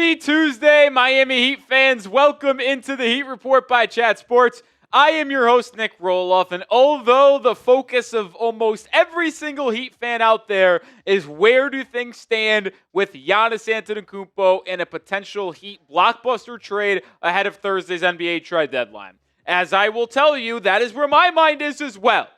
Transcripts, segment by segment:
Happy Tuesday, Miami Heat fans. Welcome into the Heat Report by Chat Sports. I am your host, Nick Roloff, and although the focus of almost every single Heat fan out there is where do things stand with Giannis Antetokounmpo and a potential Heat blockbuster trade ahead of Thursday's NBA trade deadline. As I will tell you, that is where my mind is as well.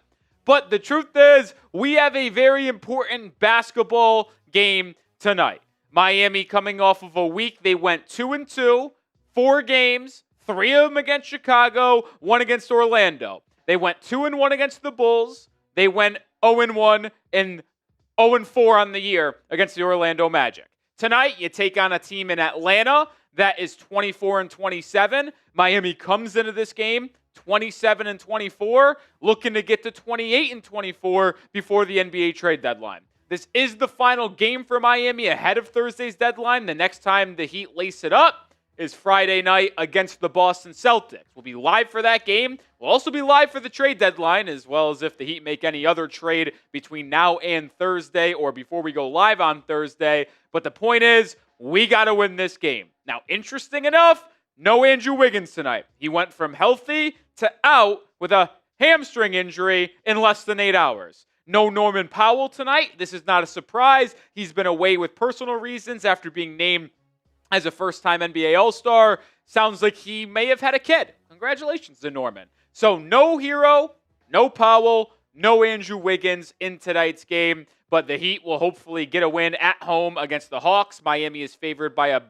But the truth is, we have a very important basketball game tonight. Miami coming off of a week, they went 2-2, 4 games, 3 of them against Chicago, 1 against Orlando. They went 2-1 against the Bulls. They went 0-1 and 0-4 on the year against the Orlando Magic. Tonight, you take on a team in Atlanta that is 24-27. Miami comes into this game 27-24, looking to get to 28-24 before the NBA trade deadline. This is the final game for Miami ahead of Thursday's deadline. The next time the Heat lace it up is Friday night against the Boston Celtics. We'll be live for that game. We'll also be live for the trade deadline, as well as if the Heat make any other trade between now and Thursday or before we go live on Thursday. But the point is, we got to win this game. Now, interesting enough, no Andrew Wiggins tonight. He went from healthy to out with a hamstring injury in less than 8 hours. No Norman Powell tonight. This is not a surprise. He's been away with personal reasons after being named as a first-time NBA All-Star. Sounds like he may have had a kid. Congratulations to Norman. So no Herro, no Powell, no Andrew Wiggins in tonight's game. But the Heat will hopefully get a win at home against the Hawks. Miami is favored by about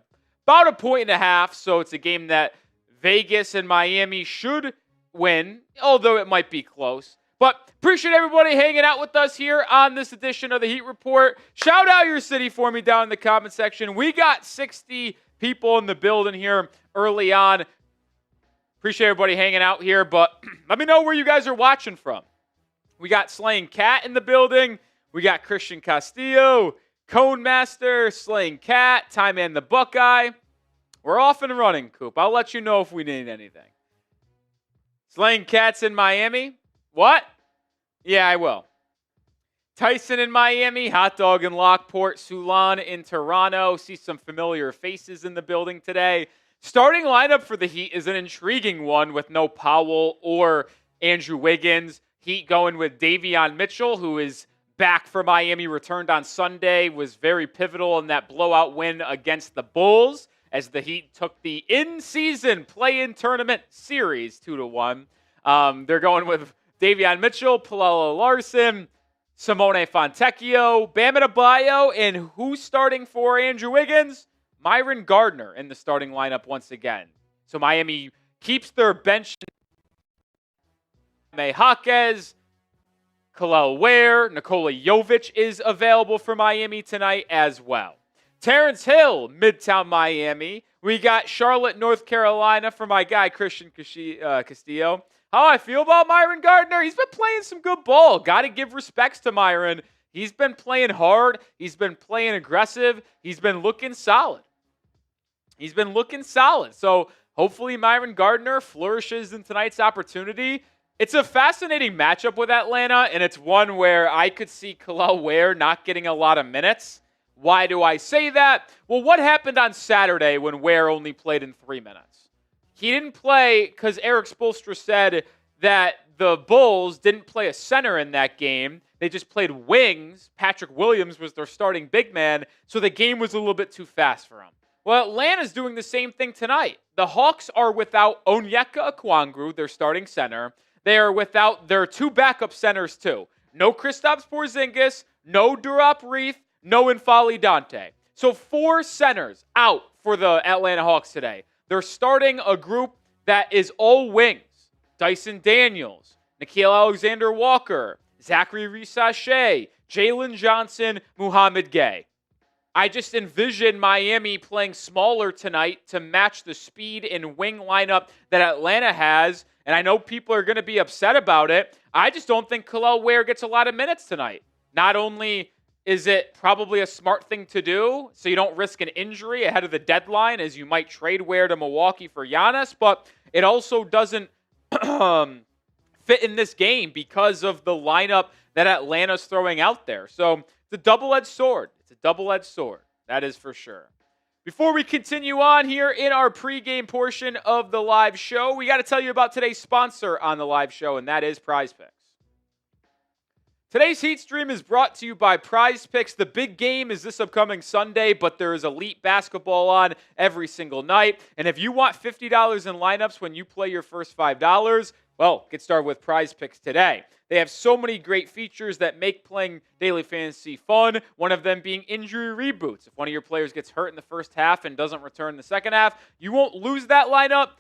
1.5 points. So it's a game that Vegas and Miami should win, although it might be close. But appreciate everybody hanging out with us here on this edition of the Heat Report. Shout out your city for me down in the comment section. We got 60 people in the building here early on. Appreciate everybody hanging out here, but let me know where you guys are watching from. We got Slaying Cat in the building. We got Christian Castillo, Cone Master, Slaying Cat, Ty Man the Buckeye. We're off and running, Coop. I'll let you know if we need anything. Slaying Cat's in Miami. What? Yeah, I will. Tyson in Miami, Hot Dog in Lockport, Sulan in Toronto. See some familiar faces in the building today. Starting lineup for the Heat is an intriguing one with no Powell or Andrew Wiggins. Heat going with Davion Mitchell, who is back for Miami, returned on Sunday, was very pivotal in that blowout win against the Bulls as the Heat took the in-season play-in tournament series 2-1. They're going with Davion Mitchell, Pelle Larsson, Simone Fontecchio, Bam Adebayo, and who's starting for Andrew Wiggins? Myron Gardner in the starting lineup once again. So Miami keeps their bench. Jaime Jaquez, Kel'el Ware, Nikola Jovic is available for Miami tonight as well. Terrence Hill, Midtown Miami. We got Charlotte, North Carolina for my guy Christian Castillo. How I feel about Myron Gardner? He's been playing some good ball. Got to give respects to Myron. He's been playing hard. He's been playing aggressive. He's been looking solid. So hopefully Myron Gardner flourishes in tonight's opportunity. It's a fascinating matchup with Atlanta, and it's one where I could see Kel'el Ware not getting a lot of minutes. Why do I say that? Well, what happened on Saturday when Ware only played in 3 minutes? He didn't play because Eric Spoelstra said that the Bulls didn't play a center in that game. They just played wings. Patrick Williams was their starting big man, so the game was a little bit too fast for him. Well, Atlanta's doing the same thing tonight. The Hawks are without Onyeka Okongwu, their starting center. They are without their 2 backup centers, too. No Kristaps Porzingis, no Durop Reith, no N'Faly Dante. So 4 centers out for the Atlanta Hawks today. They're starting a group that is all wings. Dyson Daniels, Nickeil Alexander-Walker, Zaccharie Risacher, Jalen Johnson, Mouhamed Gueye. I just envision Miami playing smaller tonight to match the speed and wing lineup that Atlanta has. And I know people are going to be upset about it. I just don't think Kel'el Ware gets a lot of minutes tonight. Not only is it probably a smart thing to do so you don't risk an injury ahead of the deadline as you might trade Ware to Milwaukee for Giannis, but it also doesn't fit in this game because of the lineup that Atlanta's throwing out there. So it's a double-edged sword. That is for sure. Before we continue on here in our pregame portion of the live show, we got to tell you about today's sponsor on the live show, and that is Prize Picks. Today's Heat Stream is brought to you by Prize Picks. The big game is this upcoming Sunday, but there is elite basketball on every single night. And if you want $50 in lineups when you play your first $5, well, get started with Prize Picks today. They have so many great features that make playing daily fantasy fun, one of them being injury reboots. If one of your players gets hurt in the first half and doesn't return in the second half, you won't lose that lineup.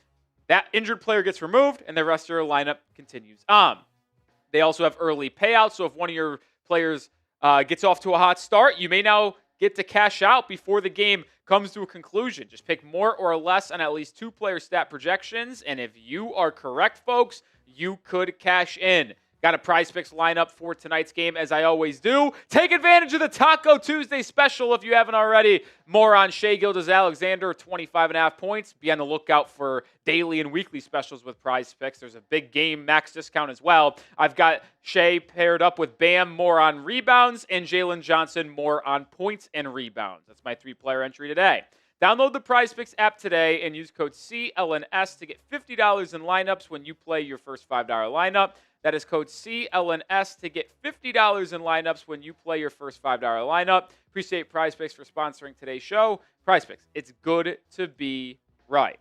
That injured player gets removed, and the rest of your lineup continues on. They also have early payouts, so if one of your players gets off to a hot start, you may now get to cash out before the game comes to a conclusion. Just pick more or less on at least 2 player stat projections, and if you are correct, folks, you could cash in. Got a Prize Picks lineup for tonight's game, as I always do. Take advantage of the Taco Tuesday special if you haven't already. More on Shai Gilgeous-Alexander, 25.5 points. Be on the lookout for daily and weekly specials with Prize Picks. There's a big game max discount as well. I've got Shai paired up with Bam, more on rebounds, and Jalen Johnson, more on points and rebounds. That's my 3-player entry today. Download the Prize Picks app today and use code CLNS to get $50 in lineups when you play your first $5 lineup. That is code CLNS to get $50 in lineups when you play your first $5 lineup. Appreciate Prize Picks for sponsoring today's show. Prize Picks, it's good to be right.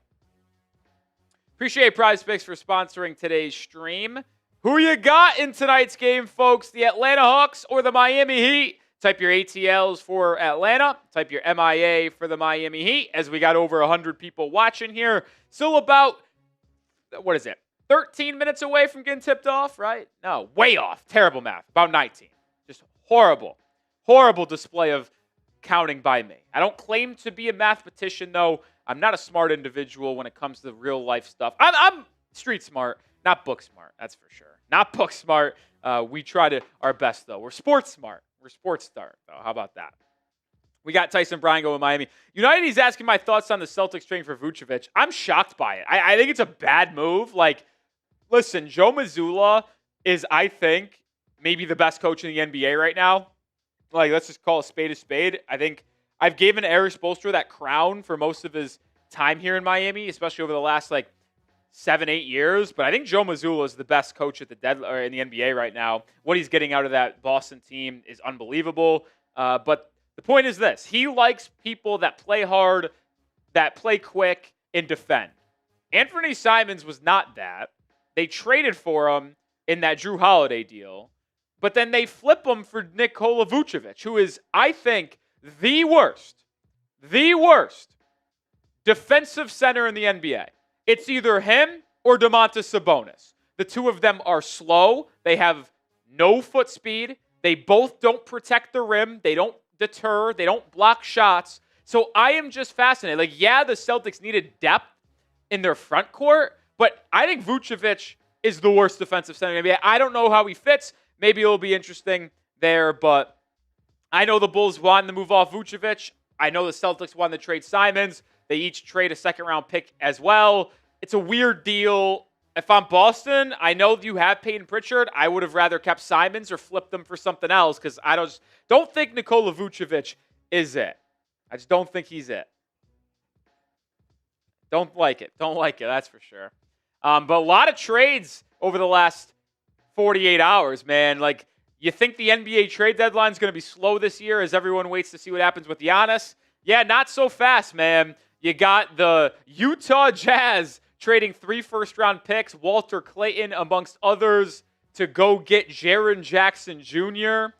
Appreciate Prize Picks for sponsoring today's stream. Who you got in tonight's game, folks? The Atlanta Hawks or the Miami Heat? Type your ATLs for Atlanta. Type your MIA for the Miami Heat, as we got over 100 people watching here. Still about, 13 minutes away from getting tipped off, right? No, way off. Terrible math. About 19. Just horrible. Horrible display of counting by me. I don't claim to be a mathematician, though. I'm not a smart individual when it comes to real life stuff. I'm street smart, not book smart. That's for sure. Not book smart. We try our best, though. We're sports smart. We're sports smart, though. How about that? We got Tyson Bryan going with Miami. United, he's asking my thoughts on the Celtics trading for Vucevic. I'm shocked by it. I think it's a bad move. Listen, Joe Mazzulla is, I think, maybe the best coach in the NBA right now. Let's just call a spade. I think I've given Erik Spoelstra that crown for most of his time here in Miami, especially over the last, 7-8 years. But I think Joe Mazzulla is the best coach at in the NBA right now. What he's getting out of that Boston team is unbelievable. But the point is this. He likes people that play hard, that play quick, and defend. Anthony Simons was not that. They traded for him in that Jrue Holiday deal, but then they flip him for Nikola Vucevic, who is, I think, the worst defensive center in the NBA. It's either him or Domantas Sabonis. The two of them are slow. They have no foot speed. They both don't protect the rim. They don't deter. They don't block shots. So I am just fascinated. The Celtics needed depth in their front court, but I think Vucevic is the worst defensive center in the NBA. I don't know how he fits. Maybe it'll be interesting there, but I know the Bulls wanted to move off Vucevic. I know the Celtics wanted to trade Simons. They each trade a second-round pick as well. It's a weird deal. If I'm Boston, I know you have Peyton Pritchard. I would have rather kept Simons or flipped them for something else because I don't think Nikola Vucevic is it. I just don't think he's it. Don't like it, that's for sure. But a lot of trades over the last 48 hours, man. You think the NBA trade deadline is going to be slow this year as everyone waits to see what happens with Giannis? Yeah, not so fast, man. You got the Utah Jazz trading 3 first-round picks, Walter Clayton amongst others, to go get Jaren Jackson Jr.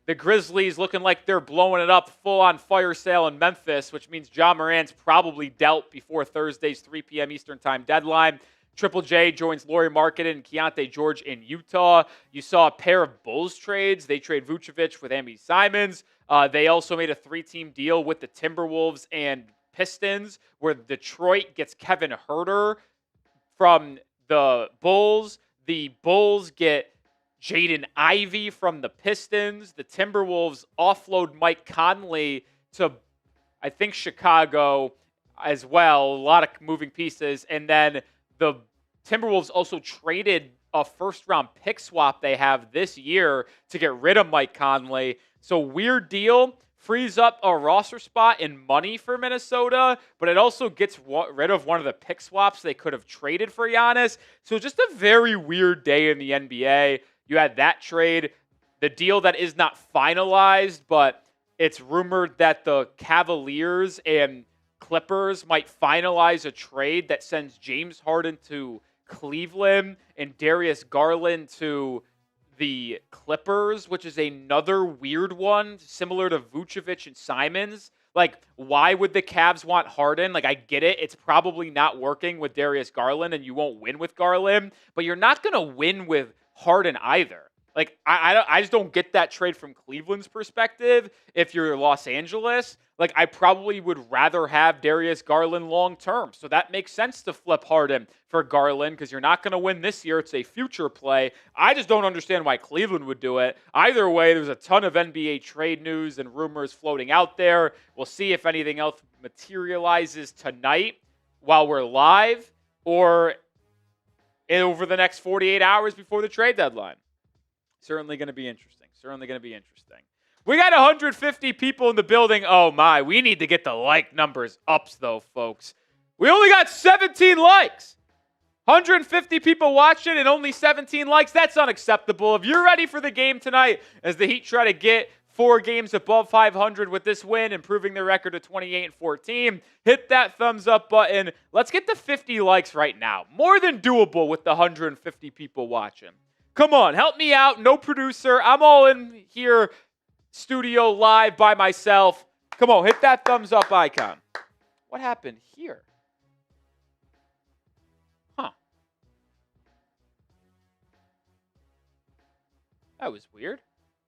The Grizzlies looking like they're blowing it up full-on fire sale in Memphis, which means Ja Morant's probably dealt before Thursday's 3 p.m. Eastern Time deadline. Triple J joins Lauri Markkanen and Keontae George in Utah. You saw a pair of Bulls trades. They trade Vucevic with Anthony Simons. They also made a 3-team deal with the Timberwolves and Pistons, where Detroit gets Kevin Huerter from the Bulls. The Bulls get Jaden Ivey from the Pistons. The Timberwolves offload Mike Conley to, I think, Chicago as well. A lot of moving pieces. And then the Timberwolves also traded a first-round pick swap they have this year to get rid of Mike Conley. So weird deal frees up a roster spot and money for Minnesota, but it also gets rid of one of the pick swaps they could have traded for Giannis. So just a very weird day in the NBA. You had that trade, the deal that is not finalized, but it's rumored that the Cavaliers and Clippers might finalize a trade that sends James Harden to Cleveland and Darius Garland to the Clippers, which is another weird one, similar to Vucevic and Simons. Like, why would the Cavs want Harden? Like, I get it. It's probably not working with Darius Garland, and you won't win with Garland, but you're not going to win with Harden either. Like, I just don't get that trade from Cleveland's perspective. If you're Los Angeles, like, I probably would rather have Darius Garland long term. So that makes sense to flip Harden for Garland because you're not going to win this year. It's a future play. I just don't understand why Cleveland would do it. Either way, there's a ton of NBA trade news and rumors floating out there. We'll see if anything else materializes tonight while we're live or over the next 48 hours before the trade deadline. Certainly going to be interesting. We got 150 people in the building. Oh, my. We need to get the like numbers up, though, folks. We only got 17 likes. 150 people watching and only 17 likes. That's unacceptable. If you're ready for the game tonight as the Heat try to get 4 games above 500 with this win, improving their record to 28-14, hit that thumbs up button. Let's get to 50 likes right now. More than doable with the 150 people watching. Come on, help me out. No producer. I'm all in here, studio live by myself. Come on, hit that thumbs up icon. What happened here? Huh. That was weird.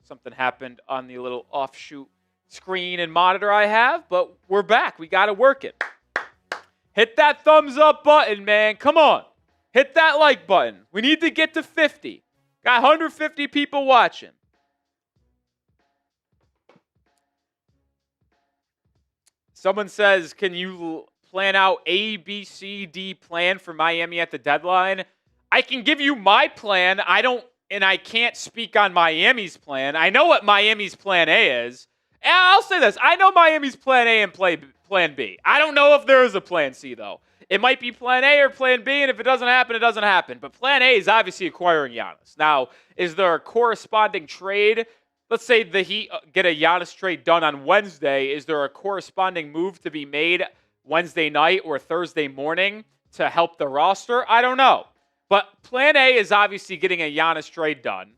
Something happened on the little offshoot screen and monitor I have, but we're back. We got to work it. Hit that thumbs up button, man. Come on. Hit that like button. We need to get to 50. Got 150 people watching. Someone says, can you plan out A, B, C, D plan for Miami at the deadline? I can give you my plan. I can't speak on Miami's plan. I know what Miami's plan A is. And I'll say this. I know Miami's plan A and plan B. I don't know if there is a plan C, though. It might be plan A or plan B, and if it doesn't happen, it doesn't happen. But plan A is obviously acquiring Giannis. Now, is there a corresponding trade? Let's say the Heat get a Giannis trade done on Wednesday. Is there a corresponding move to be made Wednesday night or Thursday morning to help the roster? I don't know. But plan A is obviously getting a Giannis trade done.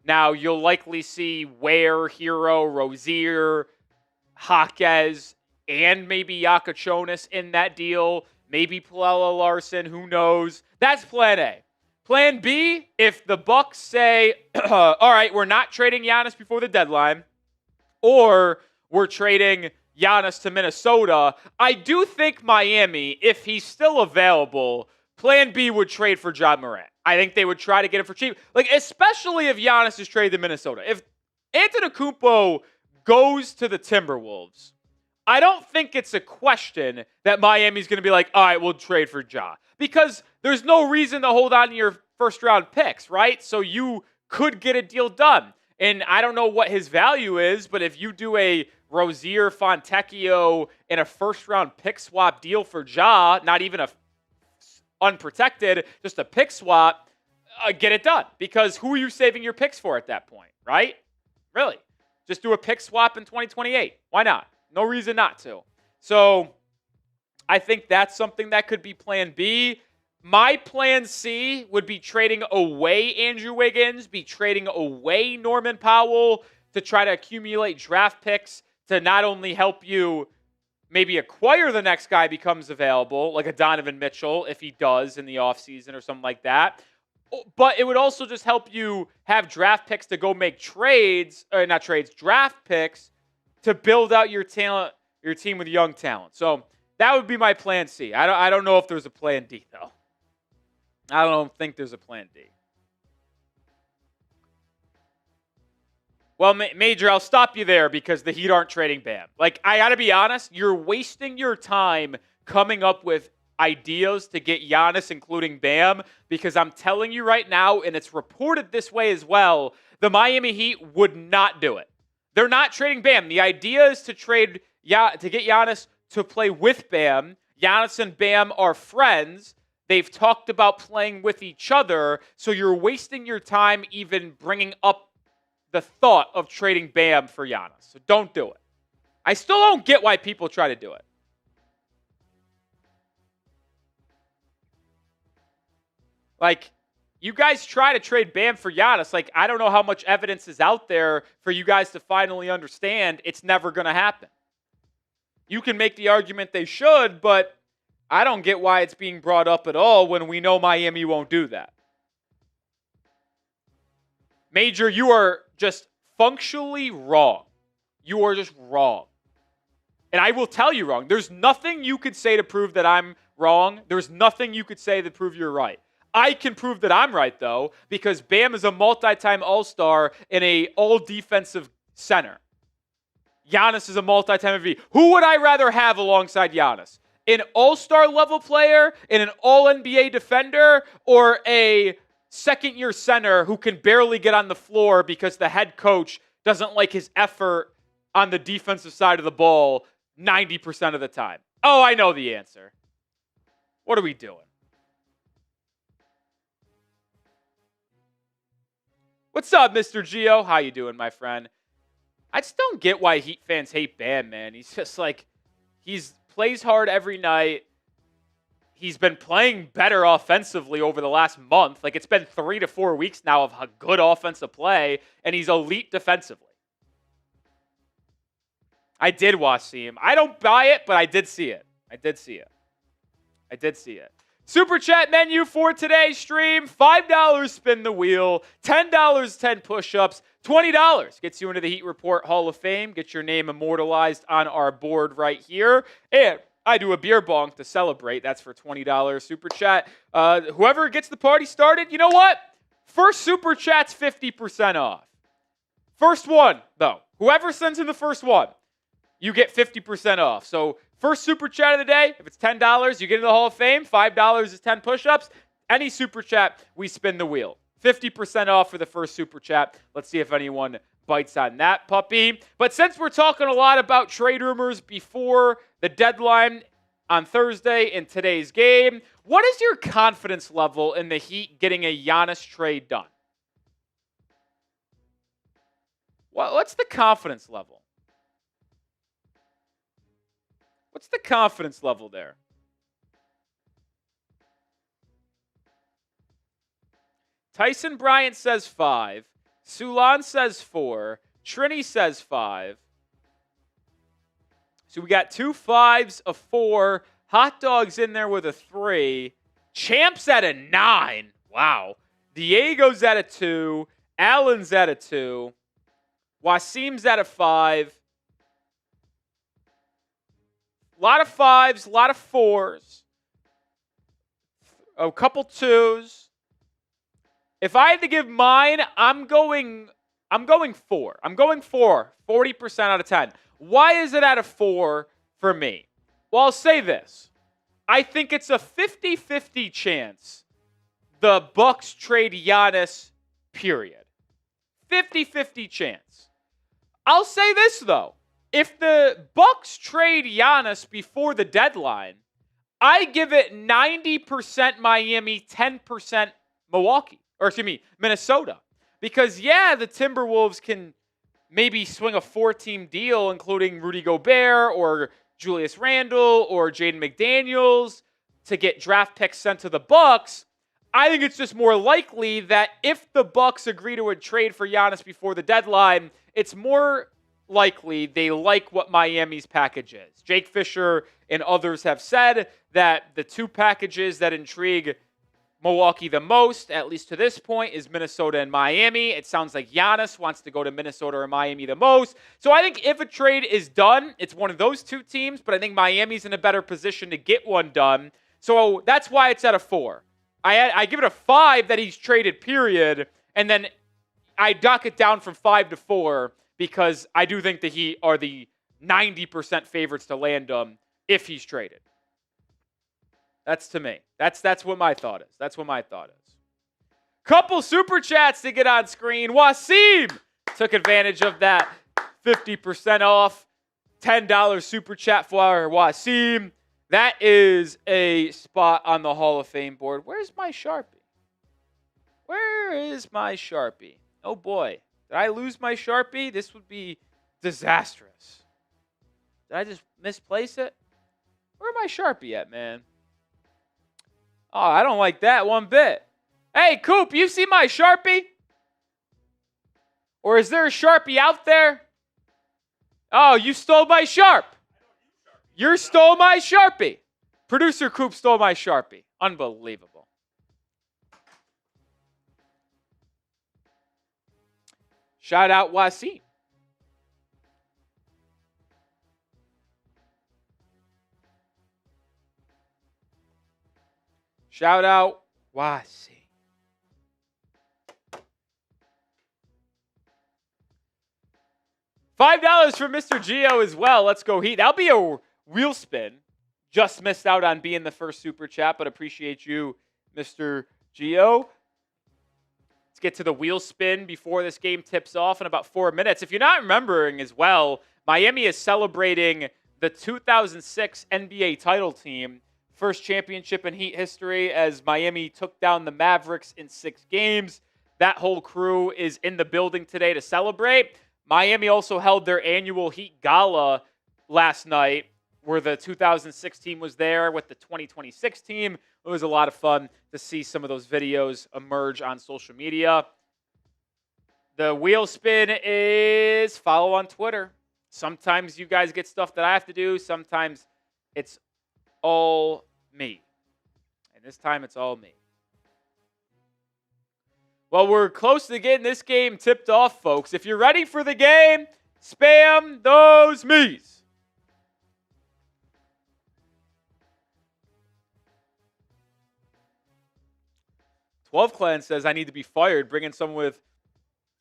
Now, you'll likely see Ware, Herro, Rozier, Jaquez, and maybe Jakucionis in that deal. Maybe Pelle Larsson, who knows? That's plan A. Plan B, if the Bucks say, all right, we're not trading Giannis before the deadline, or we're trading Giannis to Minnesota, I do think Miami, if he's still available, plan B would trade for Ja Morant. I think they would try to get him for cheap. Like, especially if Giannis is traded to Minnesota. If Antetokounmpo goes to the Timberwolves, I don't think it's a question that Miami's going to be like, all right, we'll trade for Ja. Because there's no reason to hold on to your first-round picks, right? So you could get a deal done. And I don't know what his value is, but if you do a Rozier, Fontecchio, and a first-round pick swap deal for Ja, not even a unprotected, just a pick swap, get it done. Because who are you saving your picks for at that point, right? Really. Just do a pick swap in 2028. Why not? No reason not to. So I think that's something that could be plan B. My plan C would be trading away Andrew Wiggins, be trading away Norman Powell to try to accumulate draft picks to not only help you maybe acquire the next guy becomes available, like a Davion Mitchell if he does in the offseason or something like that. But it would also just help you have draft picks to go make trades, or not trades, draft picks to build out your talent, your team with young talent. So that would be my plan C. I don't know if there's a plan D, though. I don't think there's a plan D. Well, Major, I'll stop you there because the Heat aren't trading Bam. Like, I got to be honest, you're wasting your time coming up with ideas to get Giannis, including Bam, because I'm telling you right now, and it's reported this way as well, the Miami Heat would not do it. They're not trading Bam. The idea is to get Giannis to play with Bam. Giannis and Bam are friends. They've talked about playing with each other, so you're wasting your time even bringing up the thought of trading Bam for Giannis. So don't do it. I still don't get why people try to do it. Like, you guys try to trade Bam for Giannis. Like, I don't know how much evidence is out there for you guys to finally understand it's never going to happen. You can make the argument they should, but I don't get why it's being brought up at all when we know Miami won't do that. Major, you are just functionally wrong. You are just wrong. And I will tell you wrong. There's nothing you could say to prove that I'm wrong. There's nothing you could say to prove you're right. I can prove that I'm right, though, because Bam is a multi-time All-Star and a all-defensive center. Giannis is a multi-time MVP. Who would I rather have alongside Giannis? An All-Star level player and an All-NBA defender, or a second-year center who can barely get on the floor because the head coach doesn't like his effort on the defensive side of the ball 90% of the time? Oh, I know the answer. What are we doing? What's up, Mr. Gio? How you doing, my friend? I just don't get why Heat fans hate Bam, man. He's just like, plays hard every night. He's been playing better offensively over the last month. Like, it's been 3 to 4 weeks now of a good offensive play, and he's elite defensively. I did see him. I don't buy it, but I did see it. I did see it. Super chat menu for today's stream. $5 spin the wheel. $10 10 push-ups. $20 gets you into the Heat Report Hall of Fame. Get your name immortalized on our board right here. And I do a beer bong to celebrate. That's for $20 super chat. Whoever gets the party started, you know what? First super chat's 50% off. First one, though. Whoever sends in the first one, you get 50% off. So first super chat of the day, if it's $10, you get into the Hall of Fame. $5 is 10 push-ups. Any super chat, we spin the wheel. 50% off for the first super chat. Let's see if anyone bites on that puppy. But since we're talking a lot about trade rumors before the deadline on Thursday in today's game, what is your confidence level in the Heat getting a Giannis trade done? What's the confidence level? What's the confidence level there? Tyson Bryant says 5. Sulan says 4. Trini says 5. So we got 2 5s, a 4. Hot Dog's in there with a 3. Champ's at a 9. Wow. Diego's at a 2. Allen's at a 2. Wasim's at a 5. A lot of 5s, a lot of 4s. A couple 2s. If I had to give mine, I'm going 4. I'm going 4, 40% out of 10. Why is it at a 4 for me? Well, I'll say this. I think it's a 50-50 chance the Bucks trade Giannis, period. 50-50 chance. I'll say this, though. If the Bucks trade Giannis before the deadline, I give it 90% Miami, 10% Milwaukee. Or excuse me, Minnesota. Because, yeah, the Timberwolves can maybe swing a 4-team deal, including Rudy Gobert or Julius Randle or Jaden McDaniels, to get draft picks sent to the Bucks. I think it's just more likely that if the Bucks agree to a trade for Giannis before the deadline, it's more likely they like what Miami's package is. Jake Fisher and others have said that the 2 packages that intrigue Milwaukee the most, at least to this point, is Minnesota and Miami. It sounds like Giannis wants to go to Minnesota or Miami the most. So I think if a trade is done, it's one of those 2 teams, but I think Miami's in a better position to get one done. So that's why it's at a 4. I give it a 5 that he's traded, period, and then I dock it down from 5 to 4 because I do think the Heat are the 90% favorites to land him if he's traded. That's to me. That's what my thought is. That's what my thought is. Couple super chats to get on screen. Wasim took advantage of that 50% off. $10 super chat for Wasim. That is a spot on the Hall of Fame board. Where's my Sharpie? Where is my Sharpie? Oh boy. Did I lose my Sharpie? This would be disastrous. Did I just misplace it? Where my Sharpie at, man? Oh, I don't like that one bit. Hey, Coop, you see my Sharpie? Or is there a Sharpie out there? Oh, you stole my Sharp. You stole my Sharpie. Producer Coop stole my Sharpie. Unbelievable. Shout out Wasim. Shout out Wasim. $5 for Mr. Gio as well. Let's go Heat. That'll be a wheel spin. Just missed out on being the first super chat, but appreciate you, Mr. Gio. Let's get to the wheel spin before this game tips off in about 4 minutes. If you're not remembering as well, Miami is celebrating the 2006 NBA title team. First championship in Heat history as Miami took down the Mavericks in 6 games. That whole crew is in the building today to celebrate. Miami also held their annual Heat Gala last night where the 2006 team was there with the 2026 team. It was a lot of fun to see some of those videos emerge on social media. The wheel spin is follow on Twitter. Sometimes you guys get stuff that I have to do. Sometimes it's all me. And this time it's all me. Well, we're close to getting this game tipped off, folks. If you're ready for the game, spam those me's. Twelve Clan says I need to be fired. Bring in someone with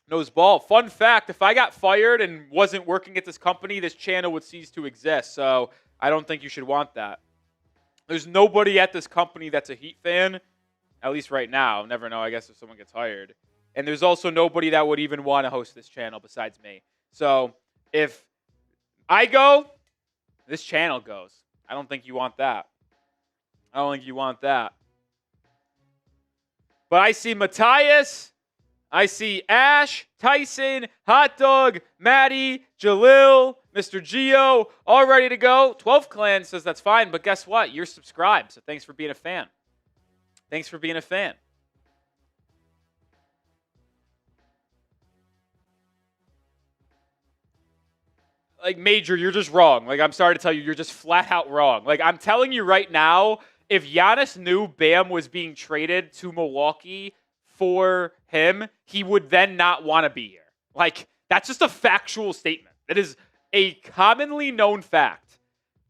knows ball. Fun fact, if I got fired and wasn't working at this company, this channel would cease to exist. So I don't think you should want that. There's nobody at this company that's a Heat fan. At least right now. Never know, I guess, if someone gets hired. And there's also nobody that would even want to host this channel besides me. So if I go, this channel goes. I don't think you want that. I don't think you want that. But I see Matthias. I see Ash, Tyson, Hot Dog, Maddie, Jalil, Mr. Gio, all ready to go. 12 Clan says that's fine, but guess what? You're subscribed, so thanks for being a fan. Thanks for being a fan. Like, Major, you're just wrong. Like, I'm sorry to tell you, you're just flat out wrong. Like, I'm telling you right now, if Giannis knew Bam was being traded to Milwaukee for him, he would then not want to be here. Like, that's just a factual statement. It is a commonly known fact.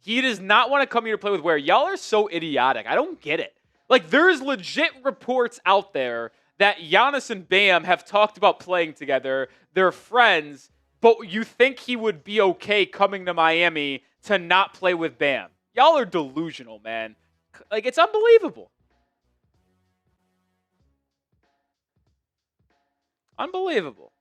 He does not want to come here to play with Ware. Y'all are so idiotic. I don't get it. Like, there's legit reports out there that Giannis and Bam have talked about playing together. They're friends, but you think he would be okay coming to Miami to not play with Bam. Y'all are delusional, man. Like, it's unbelievable. Unbelievable.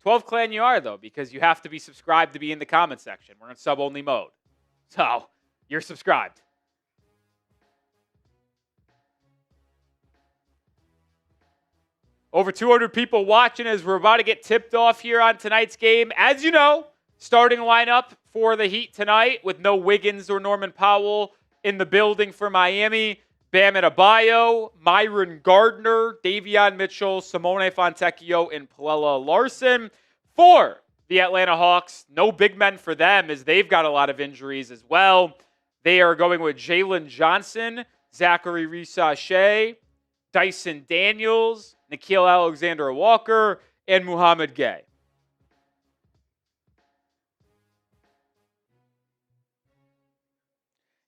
$12 Clan you are, though, because you have to be subscribed to be in the comment section. We're in sub-only mode. So, you're subscribed. Over 200 people watching as we're about to get tipped off here on tonight's game. As you know, starting lineup for the Heat tonight with no Wiggins or Norman Powell in the building for Miami. Bam Adebayo, Myron Gardner, Davion Mitchell, Simone Fontecchio, and Pelle Larsson. For the Atlanta Hawks, no big men for them as they've got a lot of injuries as well. They are going with Jalen Johnson, Zaccharie Risacher, Dyson Daniels, Nickeil Alexander-Walker, and Mouhamed Gueye.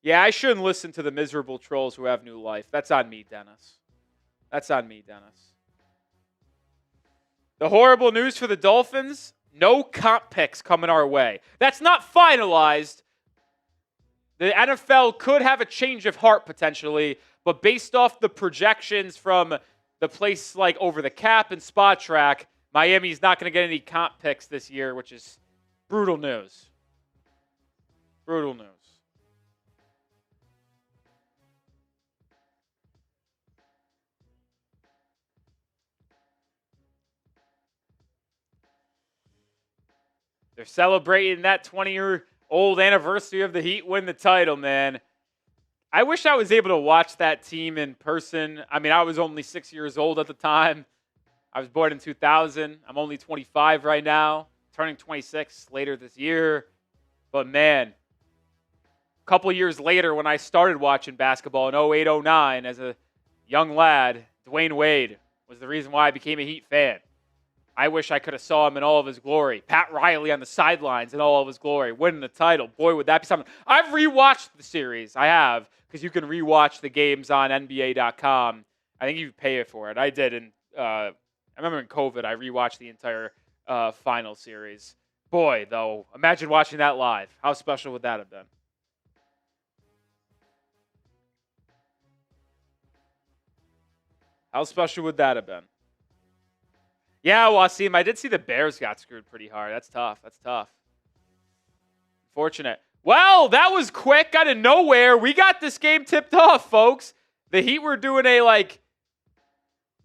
Yeah, I shouldn't listen to the miserable trolls who have new life. That's on me, Dennis. That's on me, Dennis. The horrible news for the Dolphins, no comp picks coming our way. That's not finalized. The NFL could have a change of heart potentially, But based off the projections from the place like Over the Cap and Spot Track, Miami's not going to get any comp picks this year, which is brutal news. Brutal news. They're celebrating that 20-year-old anniversary of the Heat win the title, man. I wish I was able to watch that team in person. I mean, I was only 6 years old at the time. I was born in 2000. I'm only 25 right now, turning 26 later this year. But, man, a couple years later when I started watching basketball in 08, 09 as a young lad, Dwayne Wade was the reason why I became a Heat fan. I wish I could have saw him in all of his glory. Pat Riley on the sidelines in all of his glory, winning the title. Boy, would that be something. I've rewatched the series. I have, because you can rewatch the games on NBA.com. I think you pay for it. I did. And I remember in COVID, I rewatched the entire final series. Boy, though, imagine watching that live. How special would that have been? How special would that have been? Yeah, Wasim, I did see the Bears got screwed pretty hard. That's tough. That's tough. Fortunate. Well, that was quick out of nowhere. We got this game tipped off, folks. The Heat were doing a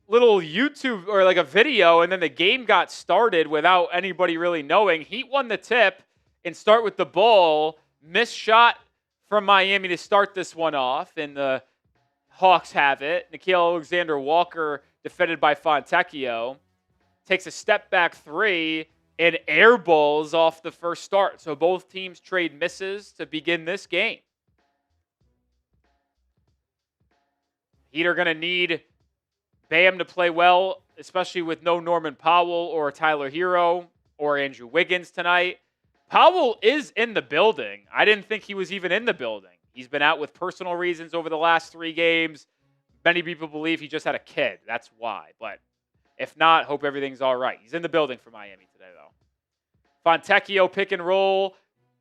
little YouTube or a video, and then the game got started without anybody really knowing. Heat won the tip and start with the ball. Missed shot from Miami to start this one off, and the Hawks have it. Nickeil Alexander-Walker defended by Fontecchio. Takes a step back three and airballs off the first start. So both teams trade misses to begin this game. Heat are going to need Bam to play well, especially with no Norman Powell or Tyler Herro or Andrew Wiggins tonight. Powell is in the building. I didn't think he was even in the building. He's been out with personal reasons over the last 3 games. Many people believe he just had a kid. That's why. But if not, hope everything's all right. He's in the building for Miami today, though. Fontecchio pick and roll,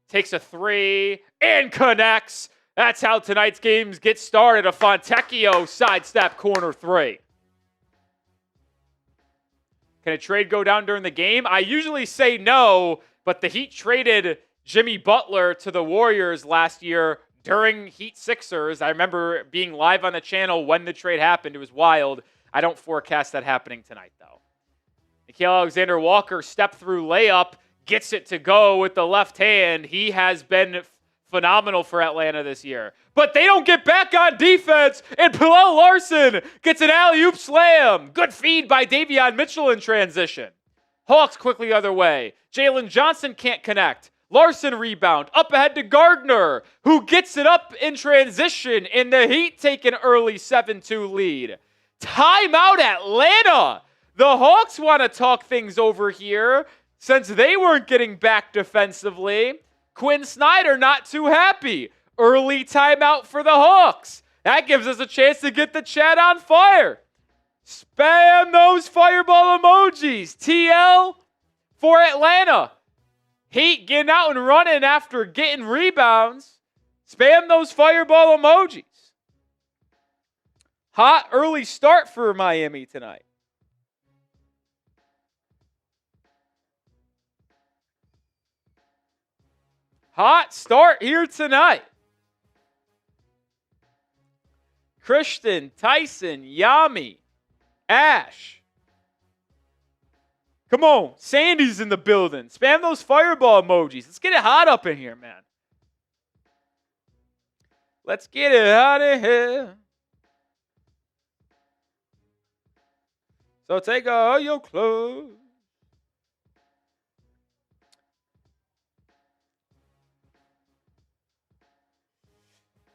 takes a 3, and connects. That's how tonight's games get started. A Fontecchio sidestep corner 3. Can a trade go down during the game? I usually say no, but the Heat traded Jimmy Butler to the Warriors last year during Heat Sixers. I remember being live on the channel when the trade happened. It was wild. I don't forecast that happening tonight, though. Nickeil Alexander-Walker step-through layup, gets it to go with the left hand. He has been phenomenal for Atlanta this year. But they don't get back on defense, and Pelle Larsson gets an alley-oop slam. Good feed by Davion Mitchell in transition. Hawks quickly the other way. Jalen Johnson can't connect. Larsson rebound, up ahead to Gardner, who gets it up in transition, and the Heat take an early 7-2 lead. Timeout Atlanta. The Hawks want to talk things over here since they weren't getting back defensively. Quinn Snyder not too happy. Early timeout for the Hawks. That gives us a chance to get the chat on fire. Spam those fireball emojis. TL for Atlanta. Heat getting out and running after getting rebounds. Spam those fireball emojis. Hot early start for Miami tonight. Hot start here tonight. Christian, Tyson, Yami, Ash. Come on, Sandy's in the building. Spam those fireball emojis. Let's get it hot up in here, man. Let's get it hot in here. So take all your clothes.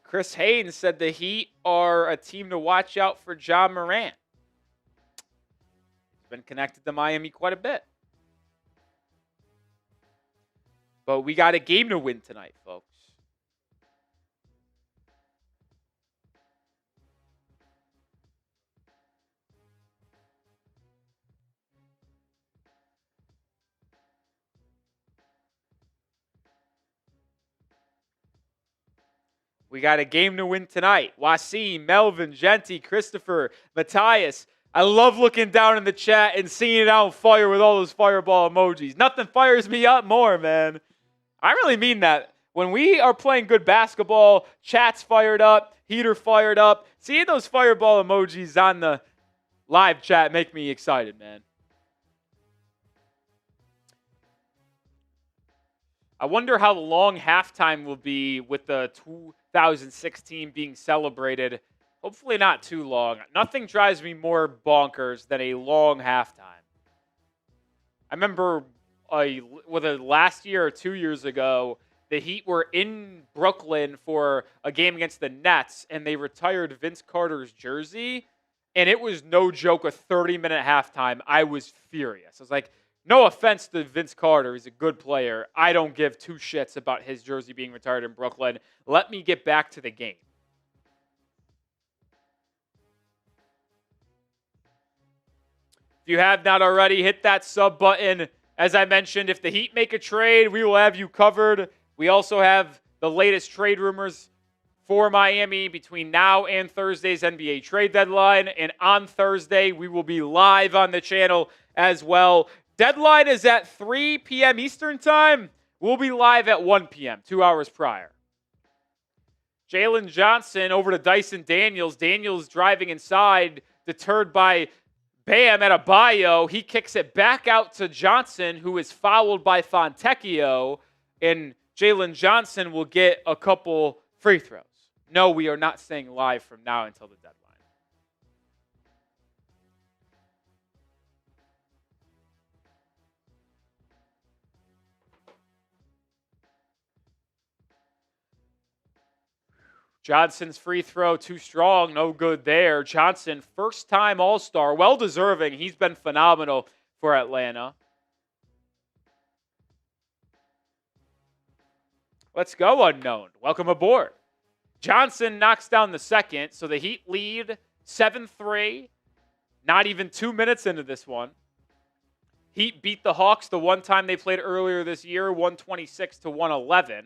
Chris Haynes said the Heat are a team to watch out for Ja Morant. He's been connected to Miami quite a bit. But we got a game to win tonight, folks. We got a game to win tonight. Wasim, Melvin, Genti, Christopher, Matthias. I love looking down in the chat and seeing it on fire with all those fireball emojis. Nothing fires me up more, man. I really mean that. When we are playing good basketball, chat's fired up, heater fired up. Seeing those fireball emojis on the live chat make me excited, man. I wonder how long halftime will be with the 2016 being celebrated. Hopefully not too long. Nothing drives me more bonkers than a long halftime. I remember whether last year or 2 years ago, the Heat were in Brooklyn for a game against the Nets, and they retired Vince Carter's jersey, and it was no joke a 30-minute halftime. I was furious. I was like, no offense to Vince Carter. He's a good player. I don't give two shits about his jersey being retired in Brooklyn. Let me get back to the game. If you have not already, hit that sub button. As I mentioned, if the Heat make a trade, we will have you covered. We also have the latest trade rumors for Miami between now and Thursday's NBA trade deadline. And on Thursday, we will be live on the channel as well. Deadline is at 3 p.m. Eastern time. We'll be live at 1 p.m., 2 hours prior. Jalen Johnson over to Dyson Daniels. Daniels driving inside, deterred by Bam Adebayo. He kicks it back out to Johnson, who is fouled by Fontecchio. And Jalen Johnson will get a couple free throws. No, we are not staying live from now until the deadline. Johnson's free throw, too strong, no good there. Johnson, first-time All-Star, well-deserving. He's been phenomenal for Atlanta. Let's go, unknown. Welcome aboard. Johnson knocks down the second, so the Heat lead 7-3. Not even 2 minutes into this one. Heat beat the Hawks the one time they played earlier this year, 126-111.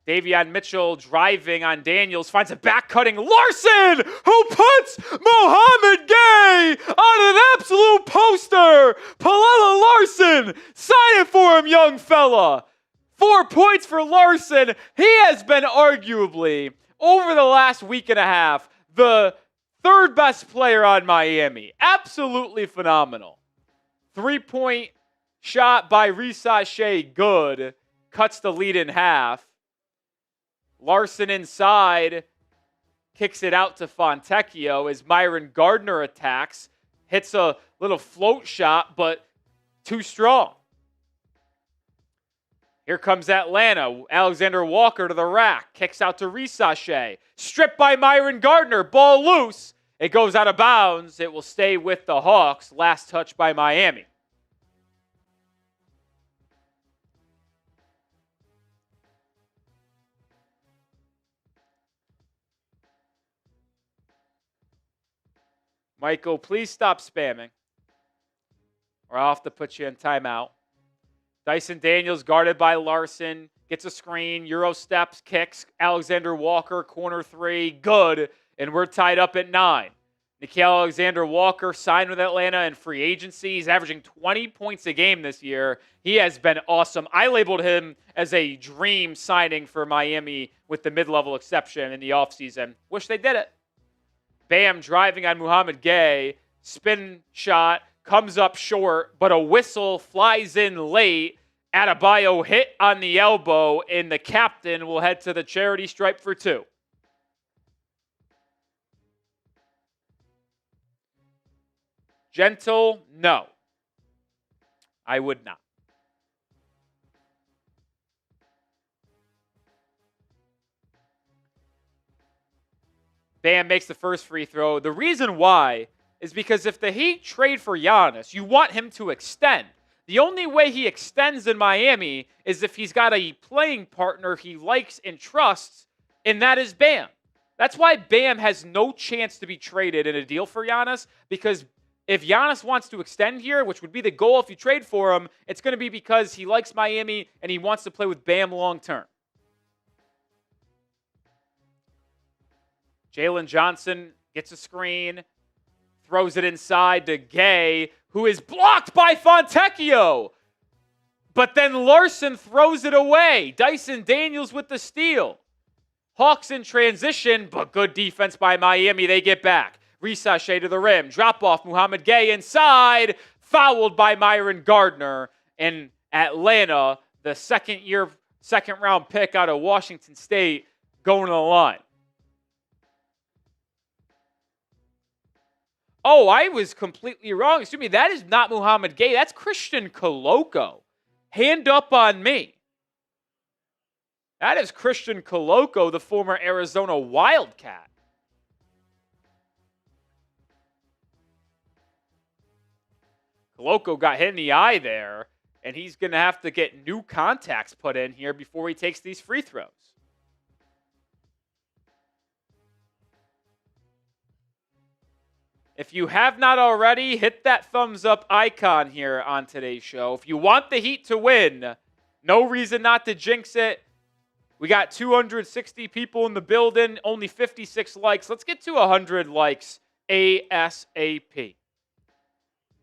Davion Mitchell driving on Daniels, finds a back-cutting Larsson, who puts Mouhamed Gueye on an absolute poster. Pelle Larsson, sign it for him, young fella. 4 points for Larsson. He has been arguably, over the last week and a half, the third best player on Miami. Absolutely phenomenal. 3-point shot by Risacher, good. Cuts the lead in half. Larsson inside, kicks it out to Fontecchio as Myron Gardner attacks. Hits a little float shot, but too strong. Here comes Atlanta. Alexander-Walker to the rack. Kicks out to Risacher. Stripped by Myron Gardner. Ball loose. It goes out of bounds. It will stay with the Hawks. Last touch by Miami. Michael, please stop spamming, or I'll have to put you in timeout. Dyson Daniels guarded by Larsson. Gets a screen. Euro steps, kicks. Alexander-Walker, corner three. Good. And we're tied up at 9. Nickeil Alexander-Walker signed with Atlanta in free agency. He's averaging 20 points a game this year. He has been awesome. I labeled him as a dream signing for Miami with the mid-level exception in the offseason. Wish they did it. Bam driving on Mouhamed Gueye. Spin shot. Comes up short, but a whistle flies in late. Adebayo hit on the elbow, and the captain will head to the charity stripe for 2. Gentle, no. I would not. Bam makes the first free throw. The reason why is because if the Heat trade for Giannis, you want him to extend. The only way he extends in Miami is if he's got a playing partner he likes and trusts, and that is Bam. That's why Bam has no chance to be traded in a deal for Giannis, because if Giannis wants to extend here, which would be the goal if you trade for him, it's going to be because he likes Miami and he wants to play with Bam long term. Jalen Johnson gets a screen, throws it inside to Gueye, who is blocked by Fontecchio. But then Larsson throws it away. Dyson Daniels with the steal. Hawks in transition, but good defense by Miami. They get back. Risacher to the rim. Drop off Mouhamed Gueye inside. Fouled by Myron Gardner. And Atlanta, the second round pick out of Washington State, going to the line. Oh, I was completely wrong. Excuse me, that is not Mouhamed Gueye. That's Christian Koloko. Hand up on me. That is Christian Koloko, the former Arizona Wildcat. Koloko got hit in the eye there, and he's going to have to get new contacts put in here before he takes these free throws. If you have not already, hit that thumbs up icon here on today's show. If you want the Heat to win, no reason not to jinx it. We got 260 people in the building, only 56 likes. Let's get to 100 likes ASAP.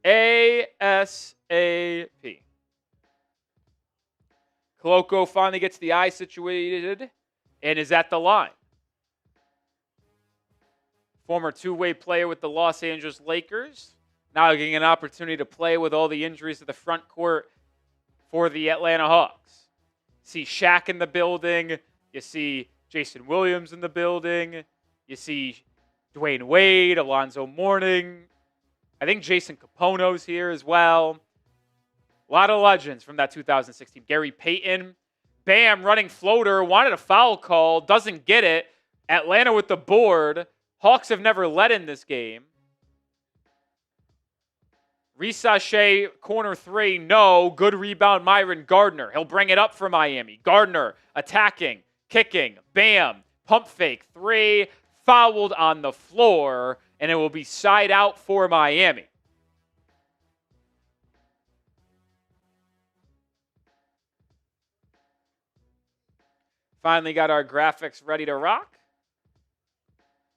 ASAP. Koloko finally gets the eye situated and is at the line. Former two-way player with the Los Angeles Lakers. Now getting an opportunity to play with all the injuries to the front court for the Atlanta Hawks. See Shaq in the building. You see Jason Williams in the building. You see Dwayne Wade, Alonzo Mourning. I think Jason Capone's here as well. A lot of legends from that 2016. Gary Payton. Bam, running floater. Wanted a foul call. Doesn't get it. Atlanta with the board. Hawks have never led in this game. Risacher, corner three, no. Good rebound, Myron Gardner. He'll bring it up for Miami. Gardner attacking, kicking, bam, pump fake, three, fouled on the floor, and it will be side out for Miami. Finally got our graphics ready to rock.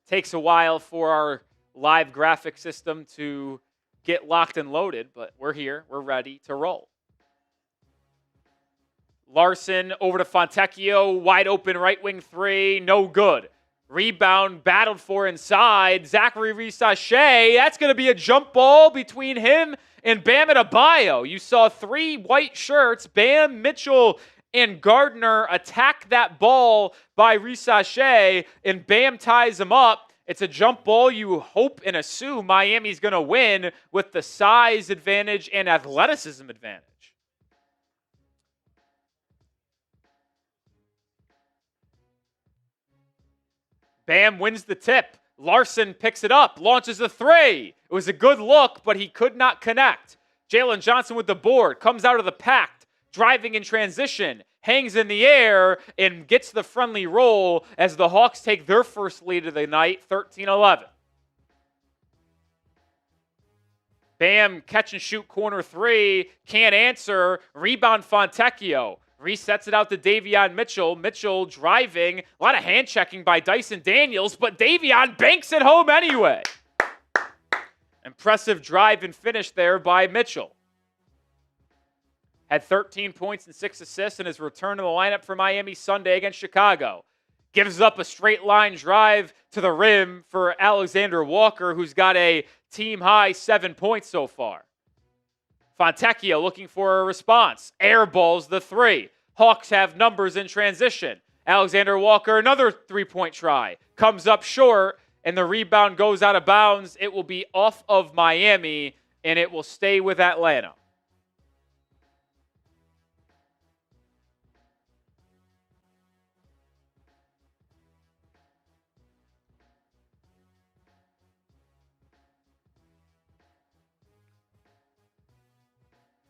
Takes a while for our live graphic system to get locked and loaded, but we're here. We're ready to roll. Larsson over to Fontecchio. Wide open right wing three. No good. Rebound battled for inside. Zaccharie Risacher. That's going to be a jump ball between him and Bam Adebayo. You saw three white shirts. Bam, Mitchell, and Gardner attack that ball by Risacher, and Bam ties him up. It's a jump ball. You hope and assume Miami's going to win with the size advantage and athleticism advantage. Bam wins the tip. Larsson picks it up, launches a three. It was a good look, but he could not connect. Jalen Johnson with the board, comes out of the pact, driving in transition, hangs in the air, and gets the friendly roll as the Hawks take their first lead of the night, 13-11. Bam, catch and shoot corner three, can't answer, rebound Fontecchio. Resets it out to Davion Mitchell. Mitchell driving, a lot of hand checking by Dyson Daniels, but Davion banks it home anyway. Impressive drive and finish there by Mitchell. Had 13 points and 6 assists in his return to the lineup for Miami Sunday against Chicago. Gives up a straight line drive to the rim for Alexander-Walker, who's got a team-high 7 points so far. Fontecchio looking for a response. Airballs the three. Hawks have numbers in transition. Alexander-Walker, another three-point try. Comes up short, and the rebound goes out of bounds. It will be off of Miami, and it will stay with Atlanta.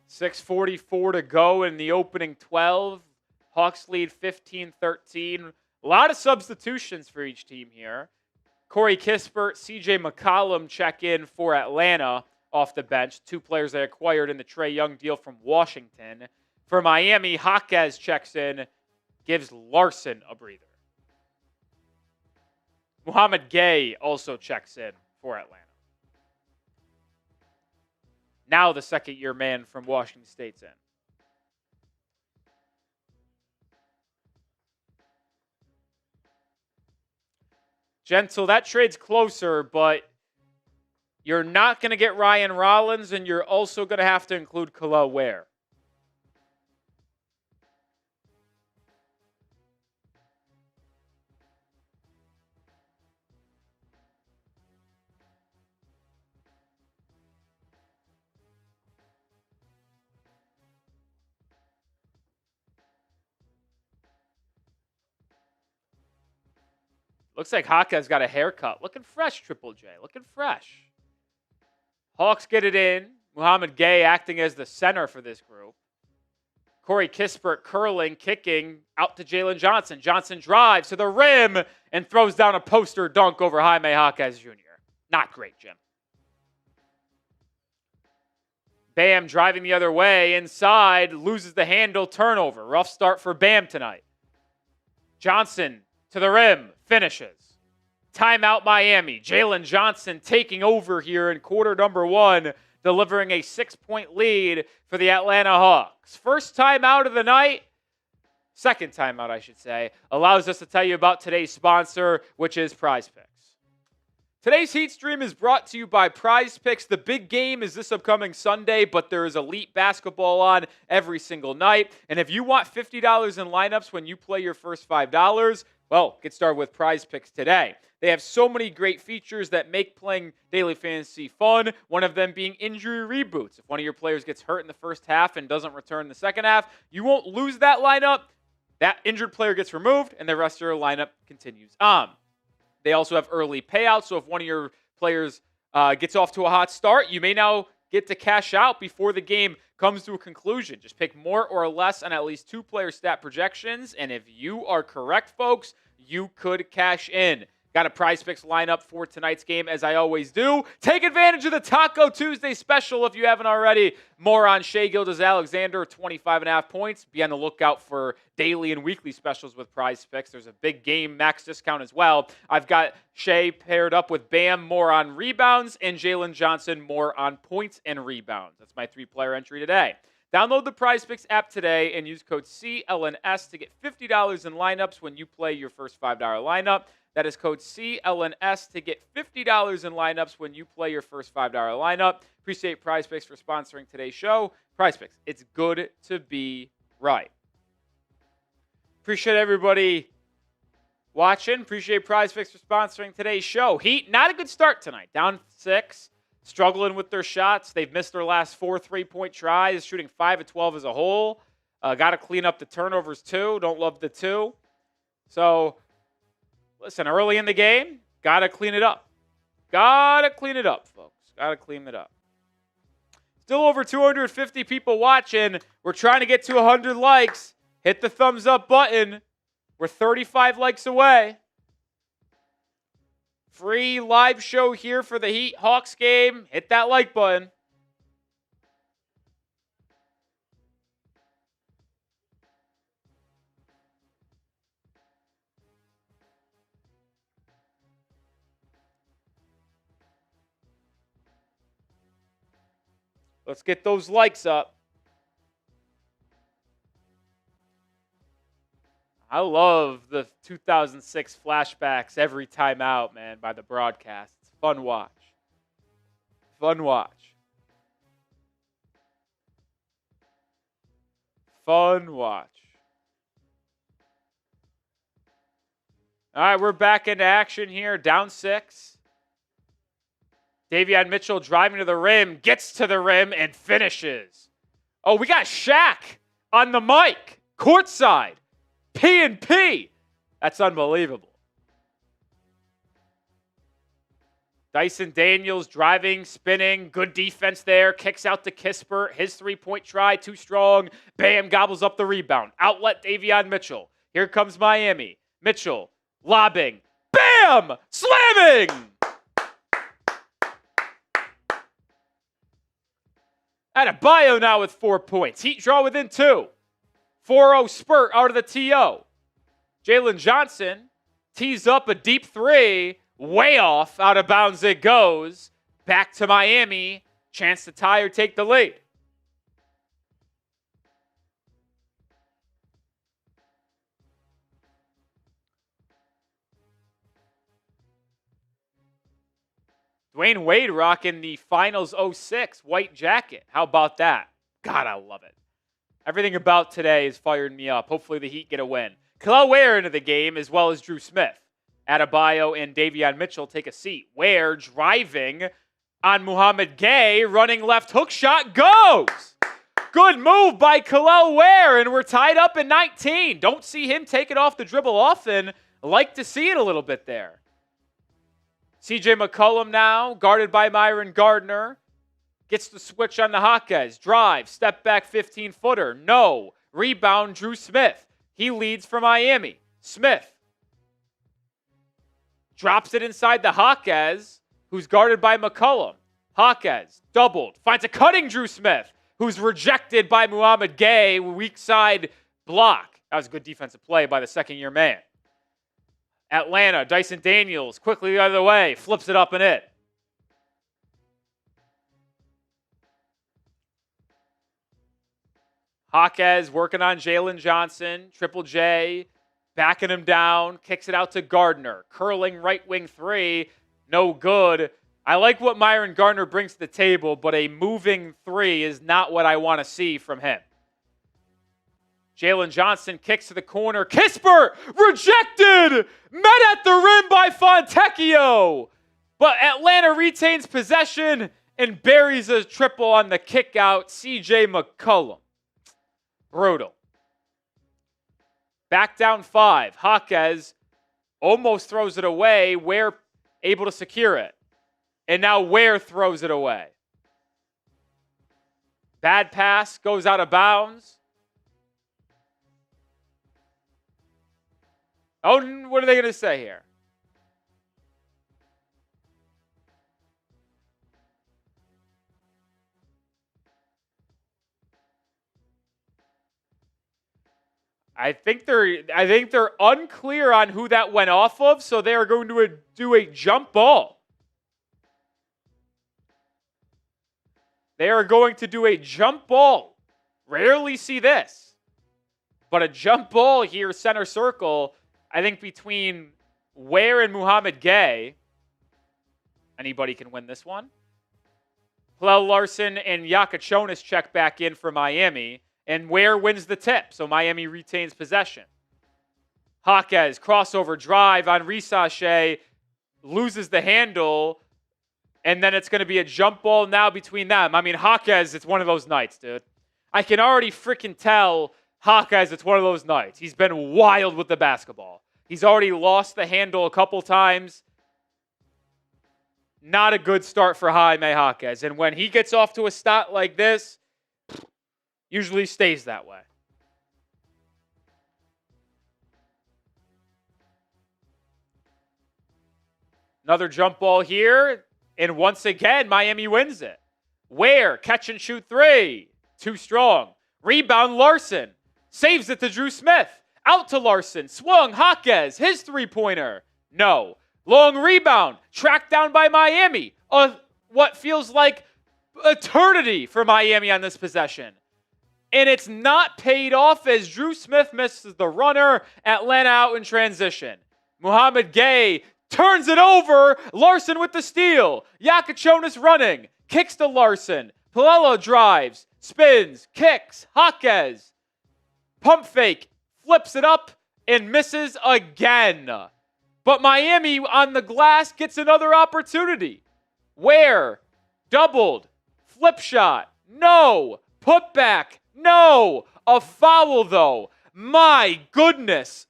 .644 to go in the opening 12. Hawks lead 15-13. A lot of substitutions for each team here. Corey Kispert, CJ McCollum check in for Atlanta off the bench. Two players they acquired in the Trae Young deal from Washington. For Miami, Jaquez checks in, gives Larsson a breather. Mouhamed Gueye also checks in for Atlanta. Now the second-year man from Washington State's in. Gentle, that trade's closer, but you're not going to get Ryan Rollins, and you're also going to have to include Kel'el Ware. Looks like Haka's got a haircut. Looking fresh, Triple J. Looking fresh. Hawks get it in. Mouhamed Gueye acting as the center for this group. Corey Kispert curling, kicking out to Jalen Johnson. Johnson drives to the rim and throws down a poster dunk over Jaime Jaquez Jr. Not great, Jim. Bam driving the other way. Inside, loses the handle, turnover. Rough start for Bam tonight. Johnson to the rim, finishes. Timeout Miami. Jalen Johnson taking over here in quarter number 1, delivering a 6-point lead for the Atlanta Hawks. First timeout of the night, second timeout I should say, allows us to tell you about today's sponsor, which is Prize Picks. Today's Heat Stream is brought to you by Prize Picks. The big game is this upcoming Sunday, but there is elite basketball on every single night. And if you want $50 in lineups when you play your first $5, well, get started with Prize Picks today. They have so many great features that make playing daily fantasy fun, one of them being injury reboots. If one of your players gets hurt in the first half and doesn't return in the second half, you won't lose that lineup. That injured player gets removed, and the rest of your lineup continues on. They also have early payouts, so if one of your players gets off to a hot start, you may now get to cash out before the game comes to a conclusion. Just pick more or less on at least 2 player stat projections, and if you are correct, folks, you could cash in. Got a Prize Picks lineup for tonight's game, as I always do. Take advantage of the Taco Tuesday special if you haven't already. More on Shai Gilgeous-Alexander, 25.5 points. Be on the lookout for daily and weekly specials with Prize Picks. There's a big game max discount as well. I've got Shai paired up with Bam, more on rebounds, and Jalen Johnson, more on points and rebounds. That's my 3-player entry today. Download the Prize Picks app today and use code CLNS to get $50 in lineups when you play your first $5 lineup. That is code CLNS to get $50 in lineups when you play your first $5 lineup. Appreciate Prize Picks for sponsoring today's show. Prize Picks, it's good to be right. Appreciate everybody watching. Appreciate Prize Picks for sponsoring today's show. Heat, not a good start tonight. Down 6, struggling with their shots. They've missed their last 4 3-point tries, shooting 5 of 12 as a whole. Got to clean up the turnovers too. Don't love the 2. So, listen, early in the game, got to clean it up. Got to clean it up, folks. Got to clean it up. Still over 250 people watching. We're trying to get to 100 likes. Hit the thumbs up button. We're 35 likes away. Free live show here for the Heat Hawks game. Hit that like button. Let's get those likes up. I love the 2006 flashbacks every time out, man, by the broadcast. It's fun watch. Fun watch. Fun watch. All right, we're back into action here. Down 6. Davion Mitchell driving to the rim, gets to the rim, and finishes. Oh, we got Shaq on the mic, courtside. P&P. That's unbelievable. Dyson Daniels driving, spinning, good defense there, kicks out to Kispert. His 3-point try, too strong. Bam, gobbles up the rebound. Outlet Davion Mitchell. Here comes Miami. Mitchell, lobbing. Bam! Slamming! Adebayo now with 4 points. Heat draw within 2. 4-0 spurt out of the TO. Jalen Johnson tees up a deep three. Way off. Out of bounds it goes. Back to Miami. Chance to tie or take the lead. Dwayne Wade rocking the Finals 06 white jacket. How about that? God, I love it. Everything about today has fired me up. Hopefully the Heat get a win. Kel'el Ware into the game, as well as Dru Smith. Adebayo and Davion Mitchell take a seat. Ware driving on Mouhamed Gueye, running left hook shot, goes! Good move by Kel'el Ware, and we're tied up at 19. Don't see him take it off the dribble often. Like to see it a little bit there. CJ McCollum now, guarded by Myron Gardner. Gets the switch on the Jaquez. Drive, step back 15-footer. No. Rebound, Dru Smith. He leads for Miami. Smith drops it inside the Jaquez, who's guarded by McCollum. Jaquez, doubled. Finds a cutting Dru Smith, who's rejected by Mouhamed Gueye. Weak side block. That was a good defensive play by the second-year man. Atlanta, Dyson Daniels, quickly the other way. Flips it up and in. Jaquez working on Jalen Johnson. Triple J backing him down. Kicks it out to Gardner. Curling right wing three. No good. I like what Myron Gardner brings to the table, but a moving three is not what I want to see from him. Jalen Johnson kicks to the corner. Kispert rejected! Met at the rim by Fontecchio. But Atlanta retains possession and buries a triple on the kick out. CJ McCollum. Brutal. Back down 5. Jaquez almost throws it away. Ware able to secure it. And now Ware throws it away. Bad pass goes out of bounds. Oh, what are they going to say here? I think they're unclear on who that went off of, so they are going to do a jump ball. They are going to do a jump ball. Rarely see this. But a jump ball here, center circle, I think between Ware and Mouhamed Gueye. Anybody can win this one. Pelle Larsson and Jakucionis check back in for Miami. And Ware wins the tip, so Miami retains possession. Jaquez, crossover drive on Risacher, loses the handle, and then it's going to be a jump ball now between them. I mean, Jaquez, it's one of those nights, dude. I can already freaking tell Jaquez, it's one of those nights. He's been wild with the basketball. He's already lost the handle a couple times. Not a good start for Jaime Jaquez. And when he gets off to a start like this, usually stays that way. Another jump ball here. And once again, Miami wins it. Ware, catch and shoot three. Too strong. Rebound, Larsson. Saves it to Dru Smith. Out to Larsson. Swung, Jaquez. His three-pointer. No. Long rebound. Tracked down by Miami. What feels like eternity for Miami on this possession. And it's not paid off as Dru Smith misses the runner. Atlanta out in transition. Mouhamed Gueye turns it over. Larsson with the steal. Jakucionis running. Kicks to Larsson. Pelle drives. Spins. Kicks. Jaquez. Pump fake. Flips it up and misses again. But Miami on the glass gets another opportunity. Ware. Doubled. Flip shot. No. Put back. No. A foul though. My goodness.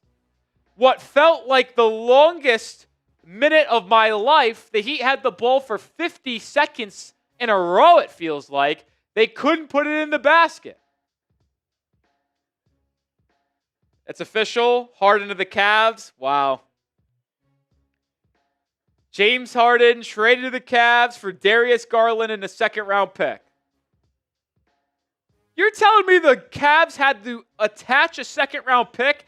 What felt like the longest minute of my life. The Heat had the ball for 50 seconds in a row, it feels like. They couldn't put it in the basket. It's official. Harden to the Cavs. Wow. James Harden traded to the Cavs for Darius Garland and a second-round pick. You're telling me the Cavs had to attach a second-round pick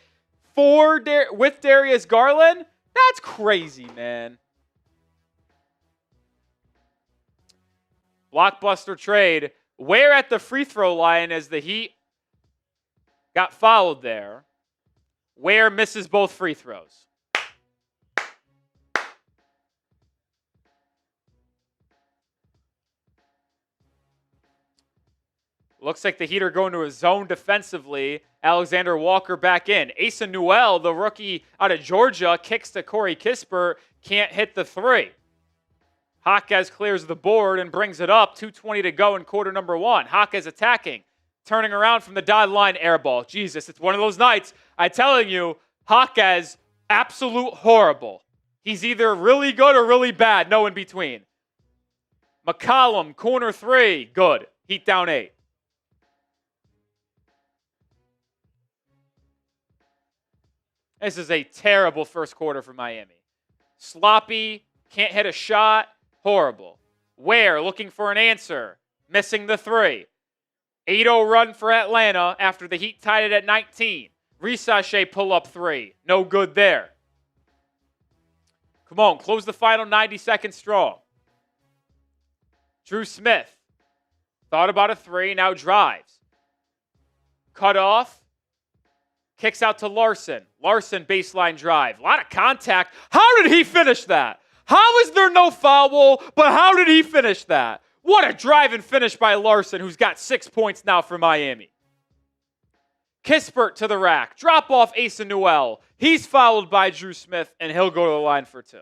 with Darius Garland? That's crazy, man. Blockbuster trade. Ware at the free throw line as the Heat got fouled there. Ware misses both free throws. Looks like the Heat are going to a zone defensively. Alexander-Walker back in. Asa Newell, the rookie out of Georgia, kicks to Corey Kispert. Can't hit the three. Jaquez clears the board and brings it up. 2:20 to go in quarter number one. Jaquez attacking. Turning around from the dotted line, air ball. Jesus, it's one of those nights. I'm telling you, Jaquez, absolute horrible. He's either really good or really bad. No in between. McCollum, corner three. Good. Heat down 8. This is a terrible first quarter for Miami. Sloppy, can't hit a shot, horrible. Ware looking for an answer, missing the three. 8-0 run for Atlanta after the Heat tied it at 19. Risacher pull-up three, no good there. Come on, close the final 90 seconds strong. Dru Smith thought about a three, now drives. Cut off. Kicks out to Larsson. Larsson baseline drive. A lot of contact. How did he finish that? How is there no foul, but how did he finish that? What a drive and finish by Larsson, who's got 6 points now for Miami. Kispert to the rack. Drop off Asa Newell. He's fouled by Dru Smith, and he'll go to the line for 2.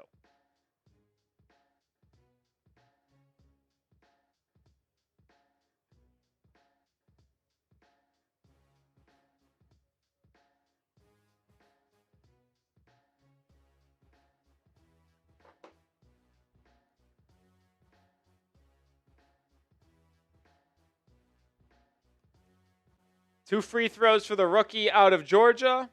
Two free throws for the rookie out of Georgia.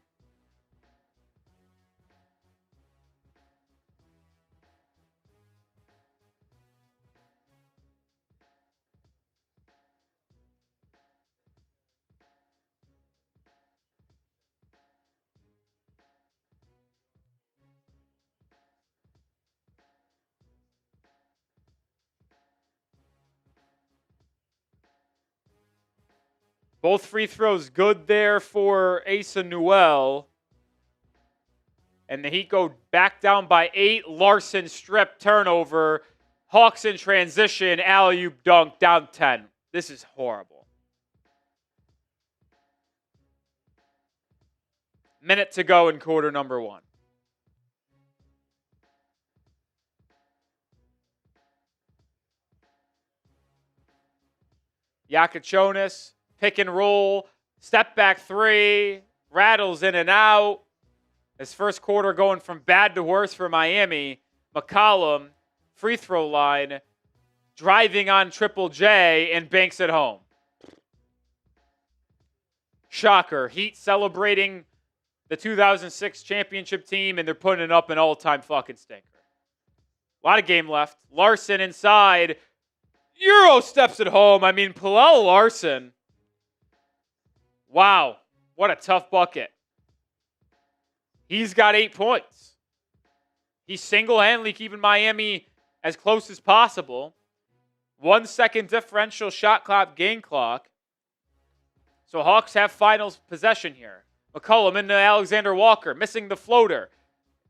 Both free throws good there for Asa Newell. And the Heat go back down by 8. Larsson strip turnover. Hawks in transition. Alley-oop dunk down 10. This is horrible. Minute to go in quarter number one. Jakucionis. Pick and roll, step back three, rattles in and out. This first quarter going from bad to worse for Miami. McCollum, free throw line, driving on Triple J and banks it home. Shocker. Heat celebrating the 2006 championship team, and they're putting up an all-time fucking stinker. A lot of game left. Larsson inside. Euro steps it home. I mean, Pelle Larsson. Wow, what a tough bucket. He's got 8 points. He's single-handedly keeping Miami as close as possible. 1 second differential shot clock, game clock. So Hawks have finals possession here. McCollum into Alexander-Walker, missing the floater.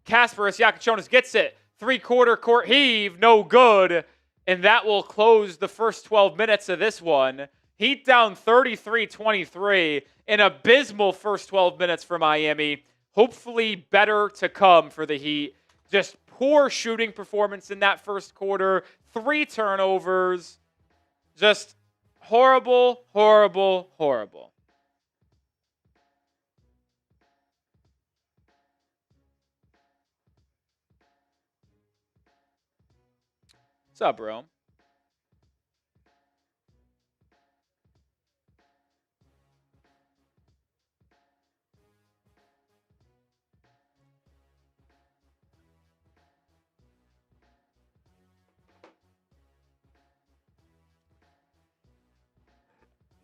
Kasparas Jakucionis gets it. 3-quarter court heave, no good. And that will close the first 12 minutes of this one. Heat down 33-23. An abysmal first 12 minutes for Miami. Hopefully better to come for the Heat. Just poor shooting performance in that first quarter. 3 turnovers. Just horrible, horrible, horrible. What's up, bro?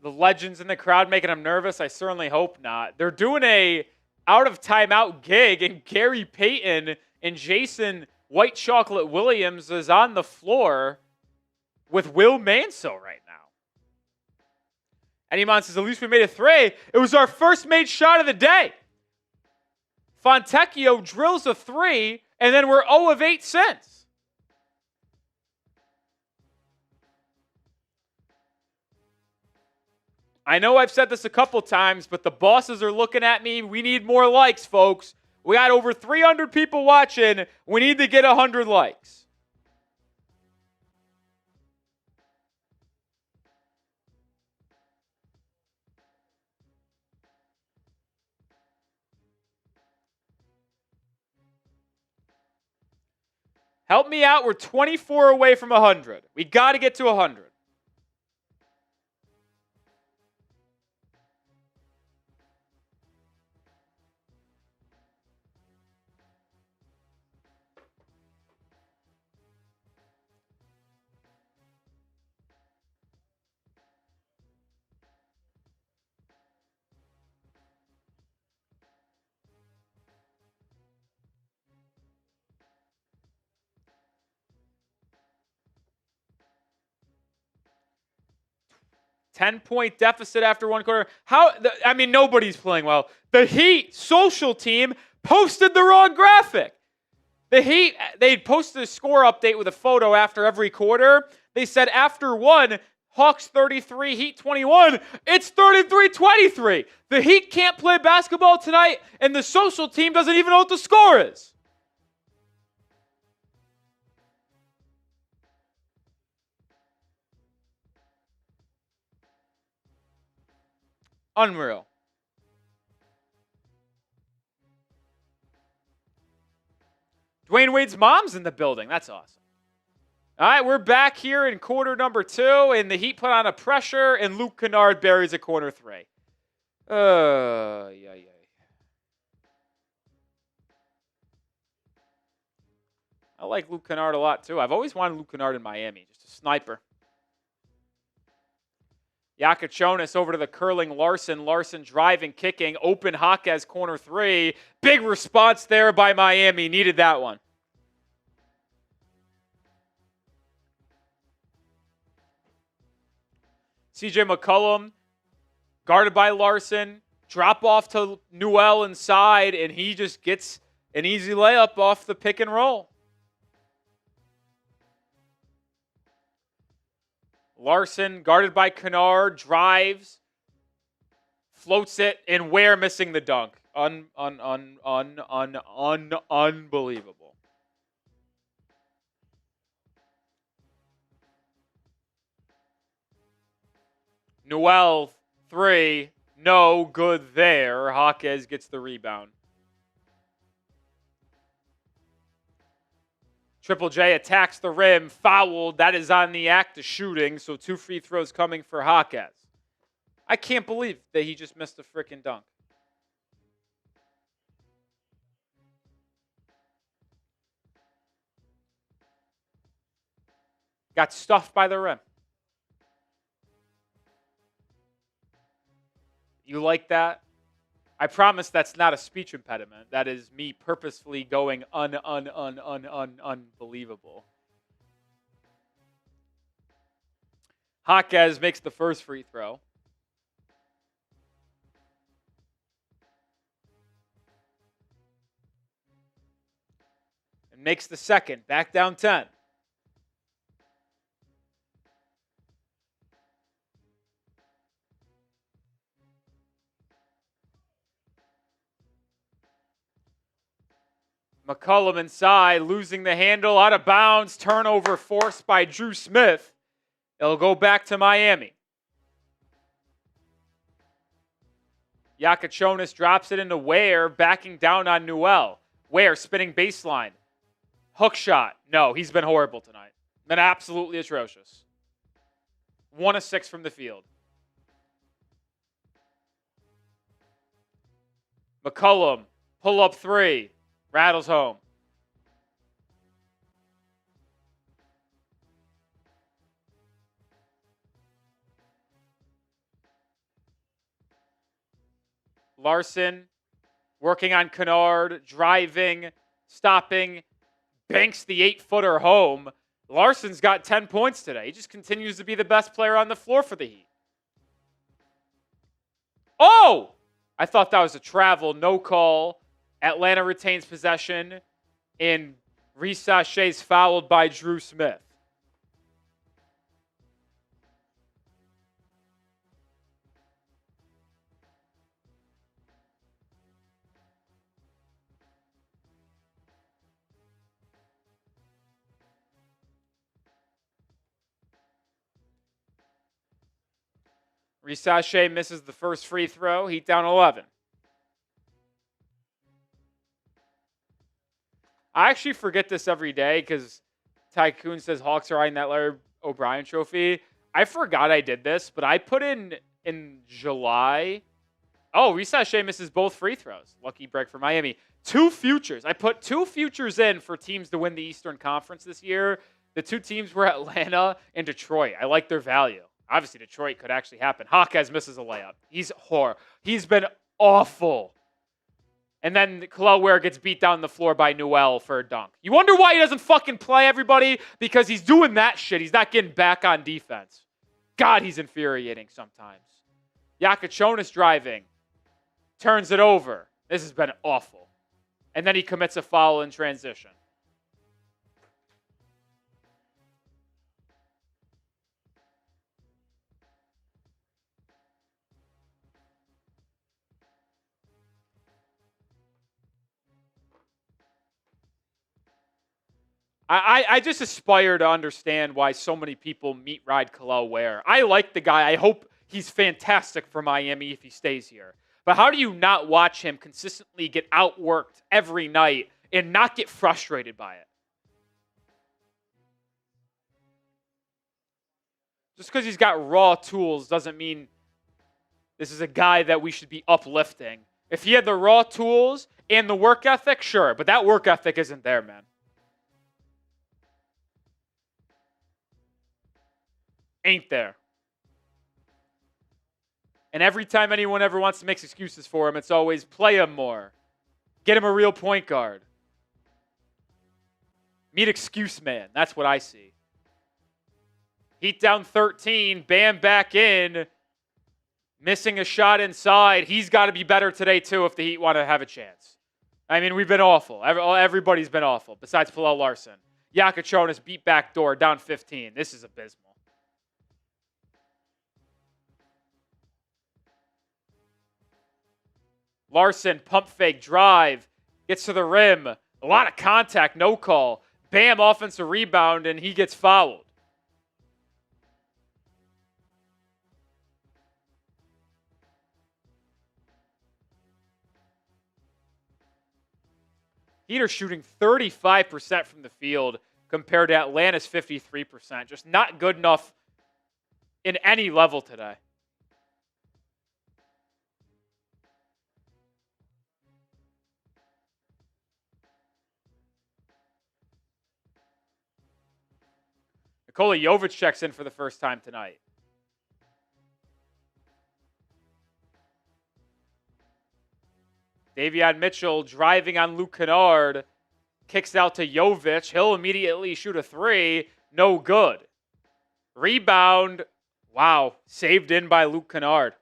The legends in the crowd making them nervous? I certainly hope not. They're doing a out of timeout gig, and Gary Payton and Jason White Chocolate Williams is on the floor with Will Manso right now. Eddie says, at least we made a three. It was our first made shot of the day. Fontecchio drills a three, and then we're 0 of 8 since. I know I've said this a couple times, but the bosses are looking at me. We need more likes, folks. We got over 300 people watching. We need to get 100 likes. Help me out. We're 24 away from 100. We got to get to 100. Ten-point deficit after one quarter. Nobody's playing well. The Heat social team posted the wrong graphic. The Heat, they posted a score update with a photo after every quarter. They said after one, Hawks 33, Heat 21. It's 33-23. The Heat can't play basketball tonight, and the social team doesn't even know what the score is. Unreal. Dwayne Wade's mom's in the building. That's awesome. All right, we're back here in quarter number 2, and the Heat put on a pressure, and Luke Kennard buries a corner 3. Yeah. I like Luke Kennard a lot, too. I've always wanted Luke Kennard in Miami, just a sniper. Jakucionis over to the curling Larsson. Larsson driving, kicking. Open Jaquez corner 3. Big response there by Miami. Needed that one. CJ McCollum guarded by Larsson. Drop off to Newell inside, and he just gets an easy layup off the pick and roll. Larsson, guarded by Kennard, drives, floats it, and Ware missing the dunk. Unbelievable. Newell, 3, no good there. Jaquez gets the rebound. Triple J attacks the rim, fouled. That is on the act of shooting, so 2 free throws coming for Jaquez. I can't believe that he just missed a freaking dunk. Got stuffed by the rim. You like that? I promise that's not a speech impediment. That is me purposefully going unbelievable. Jaquez makes the first free throw. And makes the second. Back down 10. McCollum inside, losing the handle, out of bounds, turnover forced by Dru Smith. It'll go back to Miami. Jakucionis drops it into Ware, backing down on Newell. Ware spinning baseline. Hook shot. No, he's been horrible tonight. Been absolutely atrocious. 1 of 6 from the field. McCollum, pull up 3. Rattles home. Larsson working on Kennard, driving, stopping, banks the 8-footer home. Larsson's got 10 points today. He just continues to be the best player on the floor for the Heat. Oh! I thought that was a travel. No call. Atlanta retains possession. And Risacher's fouled by Dru Smith. Risacher misses the first free throw. Heat down 11. I actually forget this every day because Tycoon says Hawks are eyeing that Larry O'Brien trophy. I forgot I did this, but I put in July. Oh, Risacher misses both free throws. Lucky break for Miami. 2 futures. I put 2 futures in for teams to win the Eastern Conference this year. The 2 teams were Atlanta and Detroit. I like their value. Obviously, Detroit could actually happen. Jaquez misses a layup. He's horrible. He's been awful. And then Kel'el Ware gets beat down the floor by Newell for a dunk. You wonder why he doesn't fucking play, everybody? Because he's doing that shit. He's not getting back on defense. God, he's infuriating sometimes. Jakucionis driving. Turns it over. This has been awful. And then he commits a foul in transition. I just aspire to understand why so many people meet ride Kel'el Ware. I like the guy. I hope he's fantastic for Miami if he stays here. But how do you not watch him consistently get outworked every night and not get frustrated by it? Just because he's got raw tools doesn't mean this is a guy that we should be uplifting. If he had the raw tools and the work ethic, sure. But that work ethic isn't there, man. Ain't there. And every time anyone ever wants to make excuses for him, it's always play him more. Get him a real point guard. Meet excuse man. That's what I see. Heat down 13. Bam back in. Missing a shot inside. He's got to be better today, too, if the Heat want to have a chance. I mean, we've been awful. Everybody's been awful, besides Pelle Larsson. Jakucionis beat back door, down 15. This is abysmal. Larsson, pump fake, drive, gets to the rim. A lot of contact, no call. Bam, offensive rebound, and he gets fouled. Heat are shooting 35% from the field compared to Atlanta's 53%. Just not good enough in any level today. Nikola Jovic checks in for the first time tonight. Davion Mitchell driving on Luke Kennard. Kicks out to Jovic. He'll immediately shoot a 3. No good. Rebound. Wow. Saved in by Luke Kennard.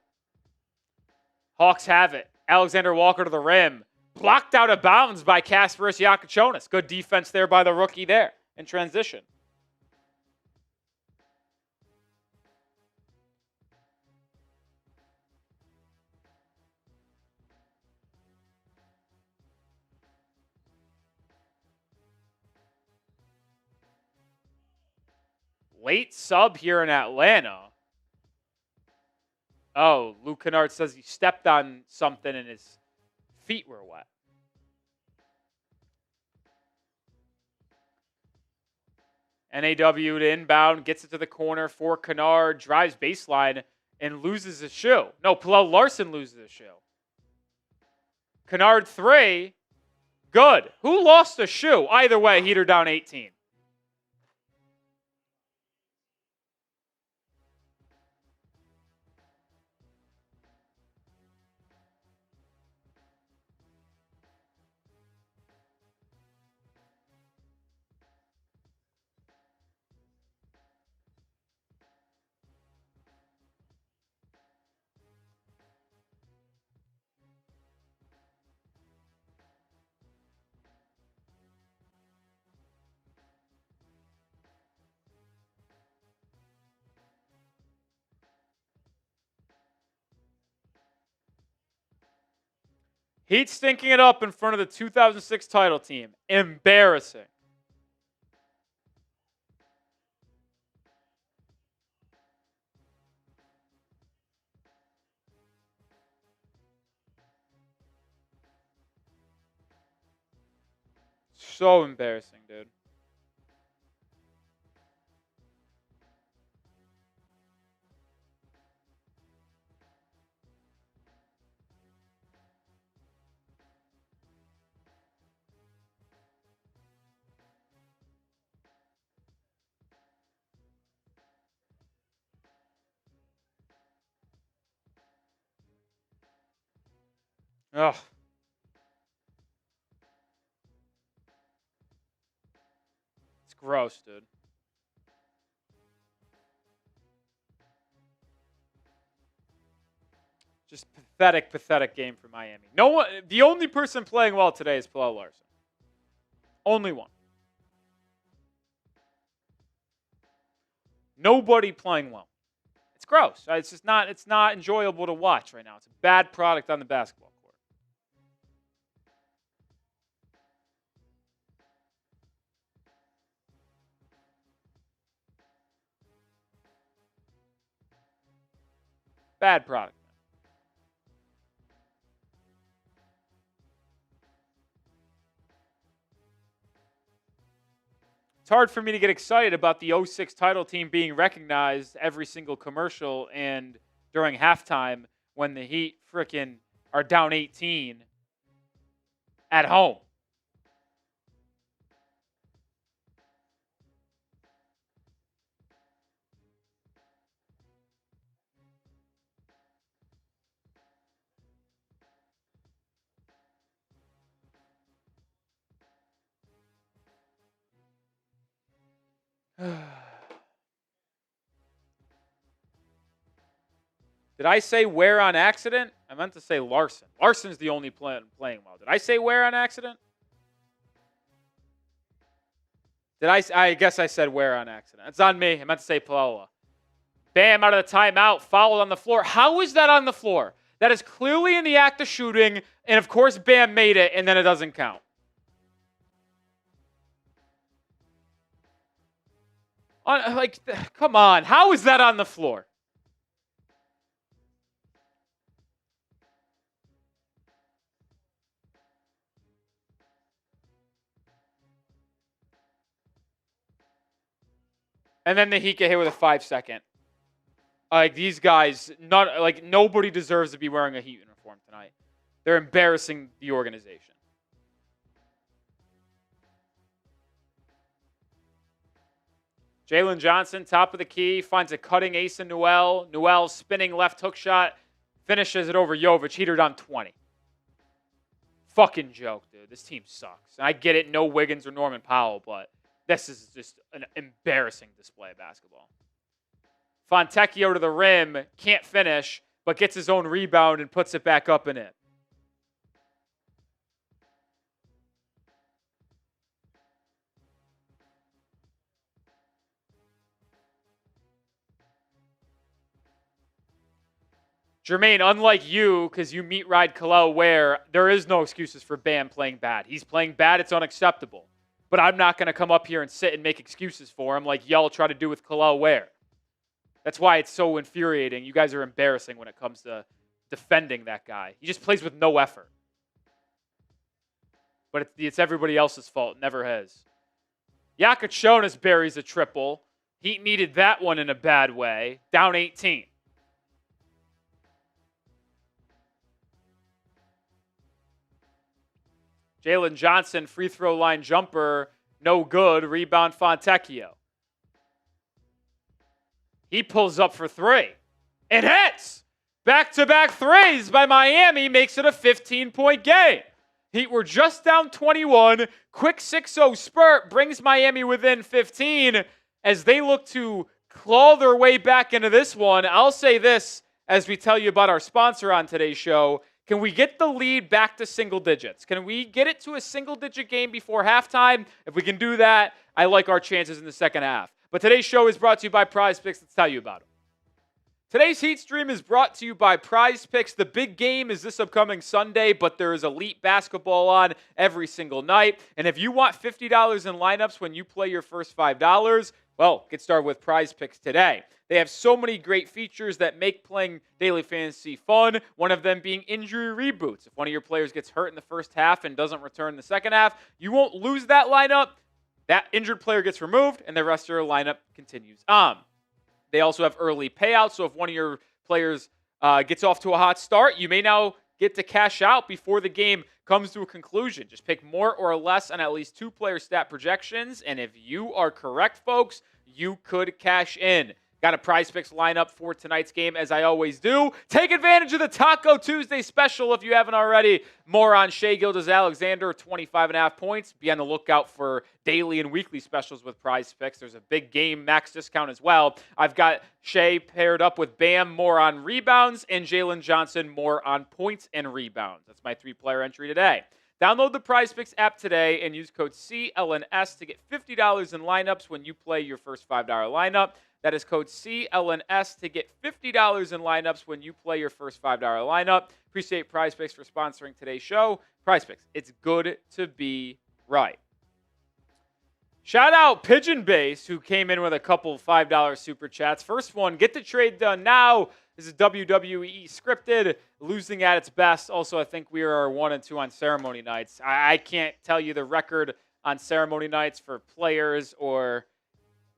Hawks have it. Alexander-Walker to the rim. Blocked out of bounds by Kasparas Jakucionis. Good defense there by the rookie there in transition. Late sub here in Atlanta. Oh, Luke Kennard says he stepped on something and his feet were wet. NAW to inbound, gets it to the corner for Kennard, drives baseline, and loses his shoe. No, Pelle Larsson loses his shoe. Kennard 3. Good. Who lost a shoe? Either way, Heat are down 18. Heat stinking it up in front of the 2006 title team. Embarrassing. So embarrassing, dude. Ugh. It's gross, dude. Just pathetic, pathetic game for Miami. No one. The only person playing well today is Pelle Larsson. Only one. Nobody playing well. It's gross. It's just not. It's not enjoyable to watch right now. It's a bad product on the basketball court. Bad product. It's hard for me to get excited about the 06 title team being recognized every single commercial and during halftime when the Heat frickin' are down 18 at home. Did I say Ware on accident? I meant to say Larsson. Larson's the only playing well. Did I say Ware on accident? I guess I said Ware on accident. It's on me. I meant to say Pelle. Bam, out of the timeout. Fouled on the floor. How is that on the floor? That is clearly in the act of shooting. And, of course, Bam made it, and then it doesn't count. Come on. How is that on the floor? And then the Heat get hit with a 5-second. These guys, nobody deserves to be wearing a Heat uniform tonight. They're embarrassing the organization. Jalen Johnson, top of the key, finds a cutting ace in Nickeil. Nickeil spinning left hook shot, finishes it over Jovic. Heater down 20. Fucking joke, dude. This team sucks. And I get it, no Wiggins or Norman Powell, but this is just an embarrassing display of basketball. Fontecchio to the rim, can't finish, but gets his own rebound and puts it back up and in. Jermaine, unlike you, because you meet ride Kel'el Ware, there is no excuses for Bam playing bad. He's playing bad. It's unacceptable. But I'm not going to come up here and sit and make excuses for him like y'all try to do with Kel'el Ware. That's why it's so infuriating. You guys are embarrassing when it comes to defending that guy. He just plays with no effort. But it's everybody else's fault. Never has. Jakucionis buries a triple. Heat needed that one in a bad way. Down 18. Jalen Johnson, free throw line jumper, no good. Rebound Fontecchio. He pulls up for three. It hits! Back-to-back threes by Miami makes it a 15-point game. Heat were just down 21. Quick 6-0 spurt brings Miami within 15 as they look to claw their way back into this one. I'll say this as we tell you about our sponsor on today's show. Can we get the lead back to single digits? Can we get it to a single-digit game before halftime? If we can do that, I like our chances in the second half. But today's show is brought to you by Prize Picks. Let's tell you about them. Today's Heat Stream is brought to you by Prize Picks. The big game is this upcoming Sunday, but there is elite basketball on every single night. And if you want $50 in lineups when you play your first $5, well, get started with Prize Picks today. They have so many great features that make playing daily fantasy fun, one of them being injury reboots. If one of your players gets hurt in the first half and doesn't return in the second half, you won't lose that lineup. That injured player gets removed, and the rest of your lineup continues on. They also have early payouts, so if one of your players gets off to a hot start, you may now get to cash out before the game comes to a conclusion. Just pick more or less on at least 2 player stat projections, and if you are correct, folks, you could cash in. Got a Prize Picks lineup for tonight's game, as I always do. Take advantage of the Taco Tuesday special if you haven't already. More on Shai Gilgeous-Alexander, 25.5 points. Be on the lookout for daily and weekly specials with Prize Picks. There's a big game max discount as well. I've got Shai paired up with Bam, more on rebounds, and Jalen Johnson, more on points and rebounds. That's my 3-player entry today. Download the Prize Picks app today and use code CLNS to get $50 in lineups when you play your first $5 lineup. That is code CLNS to get $50 in lineups when you play your first $5 lineup. Appreciate Prize Picks for sponsoring today's show. Prize Picks, it's good to be right. Shout out Pigeon Base, who came in with a couple $5 super chats. First one, get the trade done now. This is WWE scripted, losing at its best. Also, I think we are 1-2 on ceremony nights. I can't tell you the record on ceremony nights for players or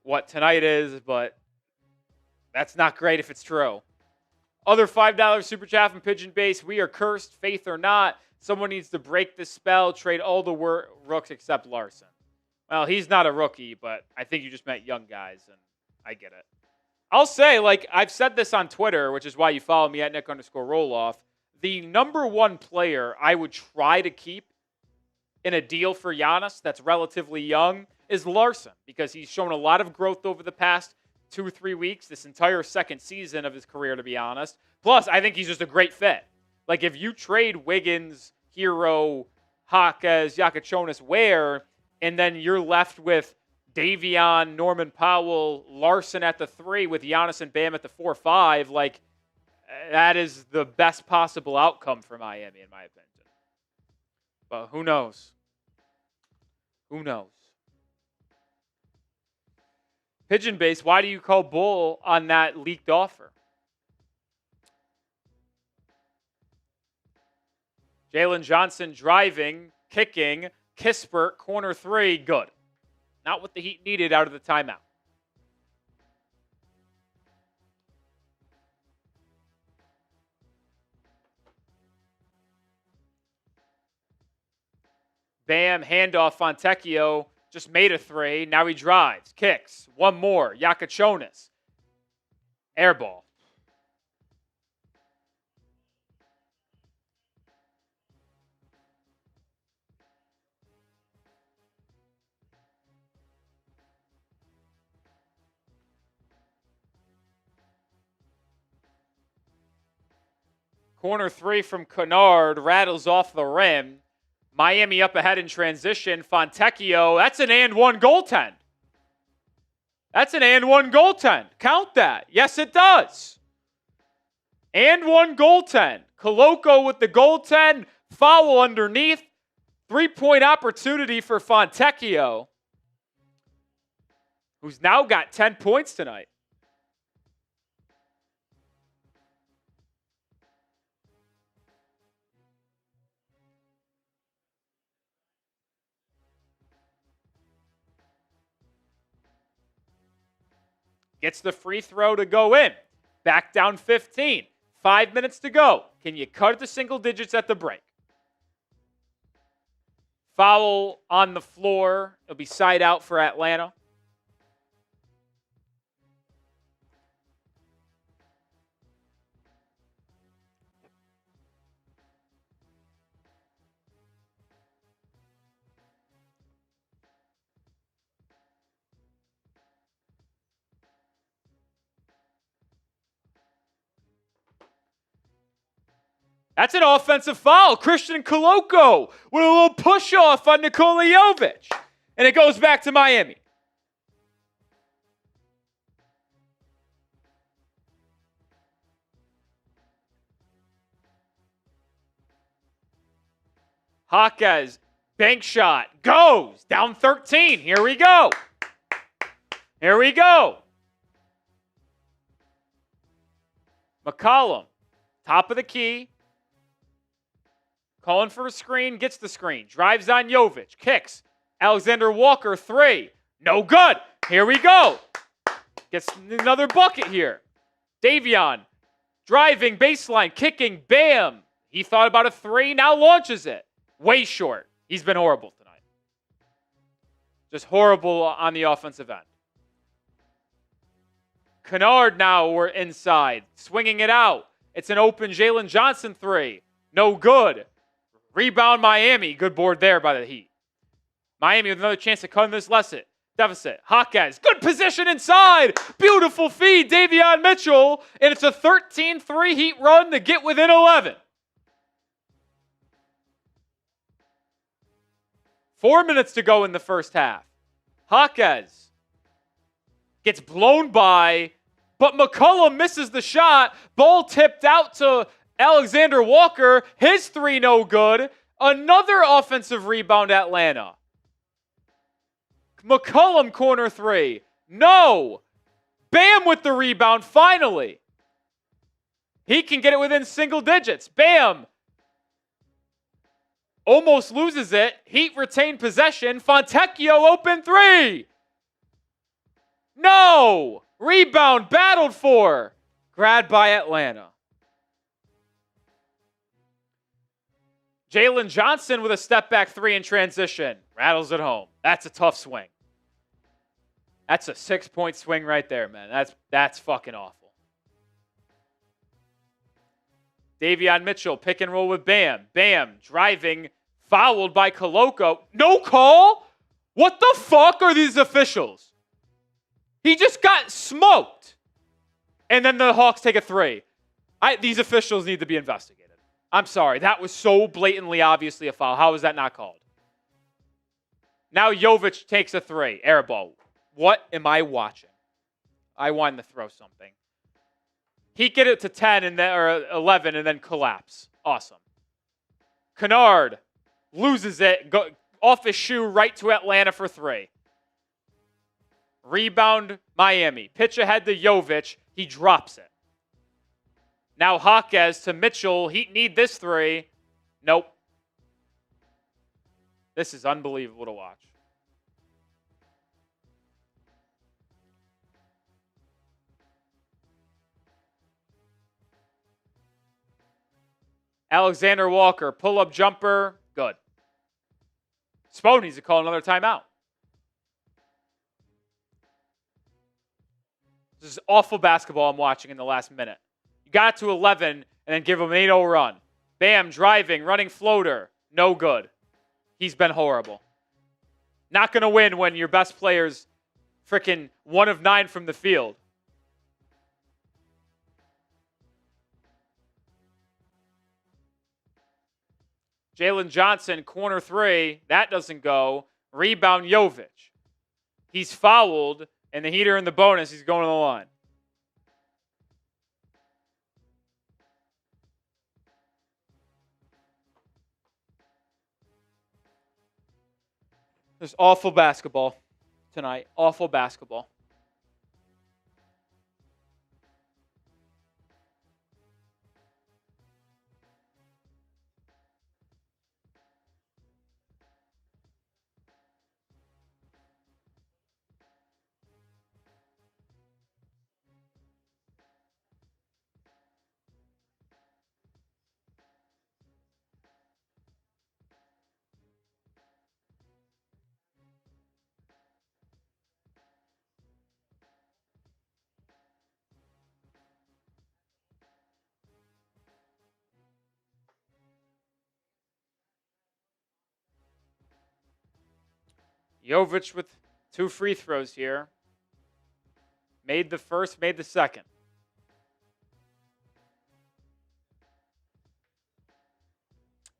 what tonight is, but that's not great if it's true. Other $5 super chat from Pigeon Base. We are cursed, faith or not. Someone needs to break the spell, trade all the rooks except Larsson. Well, he's not a rookie, but I think you just meant young guys, and I get it. I'll say, I've said this on Twitter, which is why you follow me at Nick_Roloff. The number one player I would try to keep in a deal for Giannis that's relatively young is Larsson, because he's shown a lot of growth over the past 2 or 3 weeks, this entire second season of his career, to be honest. Plus, I think he's just a great fit. If you trade Wiggins, Herro, Jaquez, Jakucionis, Ware, and then you're left with Davion, Norman Powell, Larsson at the 3 with Giannis and Bam at the 4-5, that is the best possible outcome for Miami, in my opinion. But who knows? Who knows? Pigeon Base, why do you call bull on that leaked offer? Jalen Johnson driving, kicking, Kispert, corner 3, good. Not what the Heat needed out of the timeout. Bam, handoff, Fontecchio. Just made a 3. Now he drives, kicks. One more. Jakucionis. Airball. Corner 3 from Kennard. Rattles off the rim. Miami up ahead in transition. Fontecchio, that's an and one goaltend. That's an and one goaltend. Count that. Yes, it does. And one goaltend. Koloko with the goaltend. Foul underneath. 3-point opportunity for Fontecchio, who's now got 10 points tonight. Gets the free throw to go in. Back down 15. 5 minutes to go. Can you cut it to single digits at the break? Foul on the floor. It'll be side out for Atlanta. That's an offensive foul. Christian Koloko with a little push-off on Nikola Jovic. And it goes back to Miami. Jaquez, bank shot, goes. Down 13. Here we go. Here we go. McCollum, top of the key. Calling for a screen, gets the screen. Drives on Jovic, kicks. Alexander-Walker, 3. No good. Here we go. Gets another bucket here. Davion, driving, baseline, kicking, bam. He thought about a 3, now launches it. Way short. He's been horrible tonight. Just horrible on the offensive end. Kennard now we're inside, swinging it out. It's an open Jalen Johnson 3. No good. Rebound Miami. Good board there by the Heat. Miami with another chance to cut in this deficit. Jaquez, good position inside. Beautiful feed, Davion Mitchell. And it's a 13-3 Heat run to get within 11. 4 minutes to go in the first half. Jaquez gets blown by, but McCollum misses the shot. Ball tipped out to Alexander-Walker. His 3 no good. Another offensive rebound, Atlanta. McCollum corner 3. No. Bam with the rebound finally. He can get it within single digits. Bam. Almost loses it. Heat retain possession. Fontecchio open 3. No. Rebound battled for. Grabbed by Atlanta. Jalen Johnson with a step back 3 in transition. Rattles it home. That's a tough swing. That's a 6-point swing right there, man. That's fucking awful. Davion Mitchell, pick and roll with Bam. Bam, driving, fouled by Koloko. No call? What the fuck are these officials? He just got smoked. And then the Hawks take a 3. These officials need to be investigated. I'm sorry. That was so blatantly, obviously a foul. How is that not called? Now Jovic takes a 3. Air ball. What am I watching? I wanted to throw something. He get it to 10 and then, or 11 and then collapse. Awesome. Kennard loses it. Off his shoe right to Atlanta for 3. Rebound Miami. Pitch ahead to Jovic. He drops it. Now Jaquez to Mitchell. Heat need this 3. Nope. This is unbelievable to watch. Alexander-Walker, pull-up jumper, good. Spo needs to call another timeout. This is awful basketball I'm watching in the last minute. You got to 11 and then give him an 8-0 run. Bam, driving, running floater, no good. He's been horrible. Not going to win when your best player's freaking 1 of 9 from the field. Jalen Johnson, corner 3. That doesn't go. Rebound Jovic. He's fouled, and the Heat are in the bonus. He's going to the line. There's awful basketball tonight. Awful basketball. Jovic with 2 free throws here. Made the first, made the second.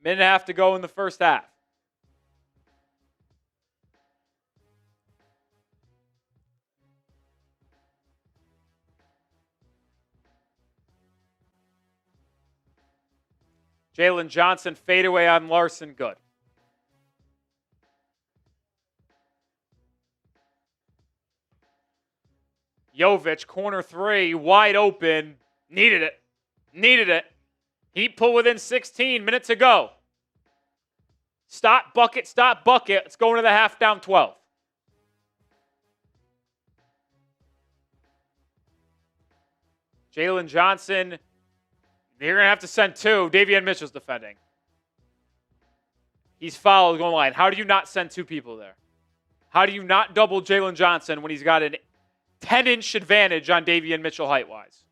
Minute and a half to go in the first half. Jalen Johnson, fadeaway on Larsson, good. Jovic, corner three, wide open. Needed it. Needed it. Heat pull within 16. Minute to go. Stop, bucket, stop, bucket. It's going to the half, down 12. Jalen Johnson. You're going to have to send two. Davion Mitchell's defending. He's fouled going line. How do you not send two people there? How do you not double Jalen Johnson when he's got an 10-inch advantage on Davion Mitchell height-wise?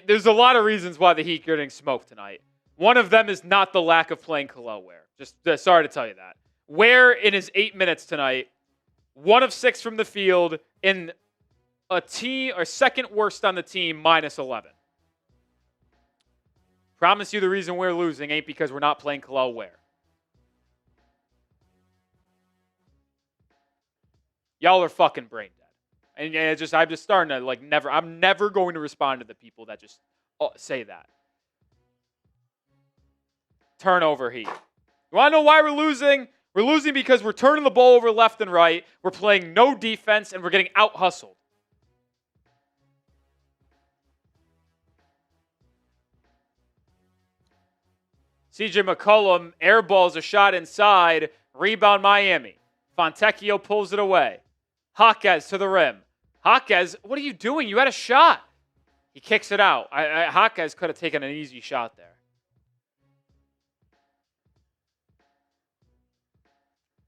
There's a lot of reasons why the Heat are getting smoked tonight. One of them is not the lack of playing Kel'el Ware. Just sorry to tell you that. Ware in his 8 minutes tonight, 1 of 6 from the field in a team or second worst on the team, minus 11. Promise you the reason we're losing ain't because we're not playing Kel'el Ware. Y'all are fucking brain dead. And I'm just starting to I'm never going to respond to the people that just say that. Turnover Heat. You want to know why we're losing? We're losing because we're turning the ball over left and right. We're playing no defense and we're getting out-hustled. CJ McCollum airballs a shot inside. Rebound Miami. Fontecchio pulls it away. Jaquez to the rim. Jaquez, what are you doing? You had a shot. He kicks it out. Jaquez could have taken an easy shot there.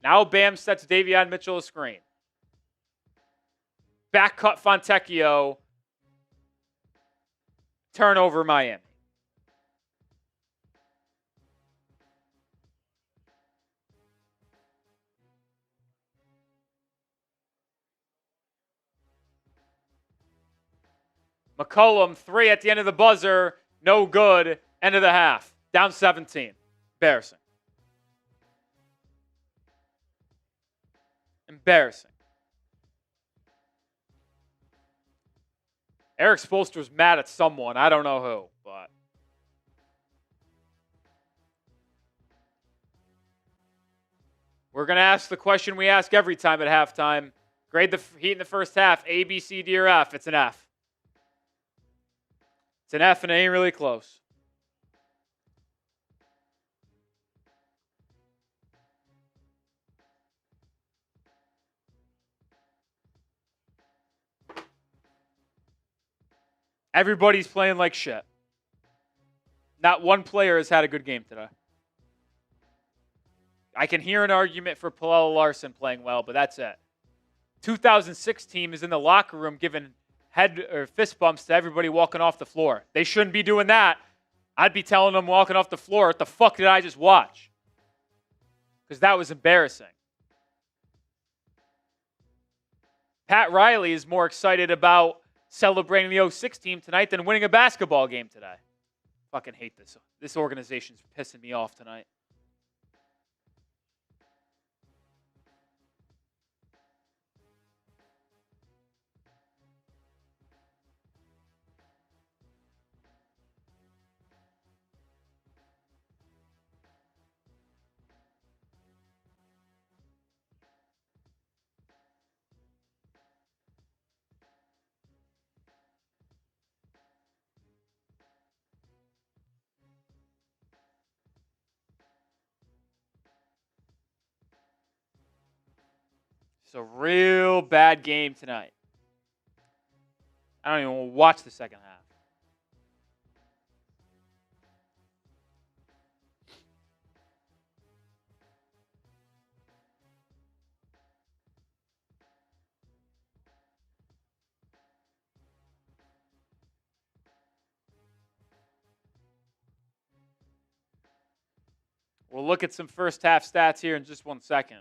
Now Bam sets Davion Mitchell a screen. Back cut Fontecchio. Turnover Miami. McCollum, 3 at the end of the buzzer. No good. End of the half. Down 17. Embarrassing. Embarrassing. Eric Spoelstra's mad at someone. I don't know who, but we're going to ask the question we ask every time at halftime. Grade the Heat in the first half. A, B, C, D, or F. It's an F. It's an F and it ain't really close. Everybody's playing like shit. Not one player has had a good game today. I can hear an argument for Pelle Larsson playing well, but that's it. 2006 team is in the locker room giving head or fist bumps to everybody walking off the floor. They shouldn't be doing that. I'd be telling them walking off the floor, what the fuck did I just watch? Because that was embarrassing. Pat Riley is more excited about celebrating the 06 team tonight than winning a basketball game today. Fucking hate this. This organization's pissing me off tonight. It's a real bad game tonight. I don't even want to watch the second half. We'll look at some first half stats here in just 1 second.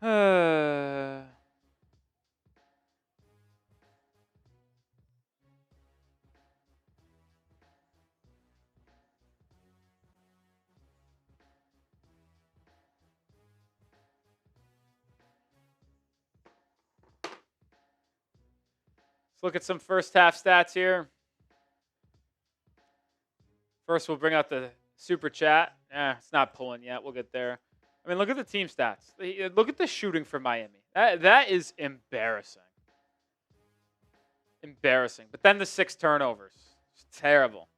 Look at some first half stats here. First, we'll bring out the super chat. It's not pulling yet. We'll get there. I mean, look at the team stats. Look at the shooting for Miami. That is embarrassing. Embarrassing. But then the 6 turnovers. It's terrible.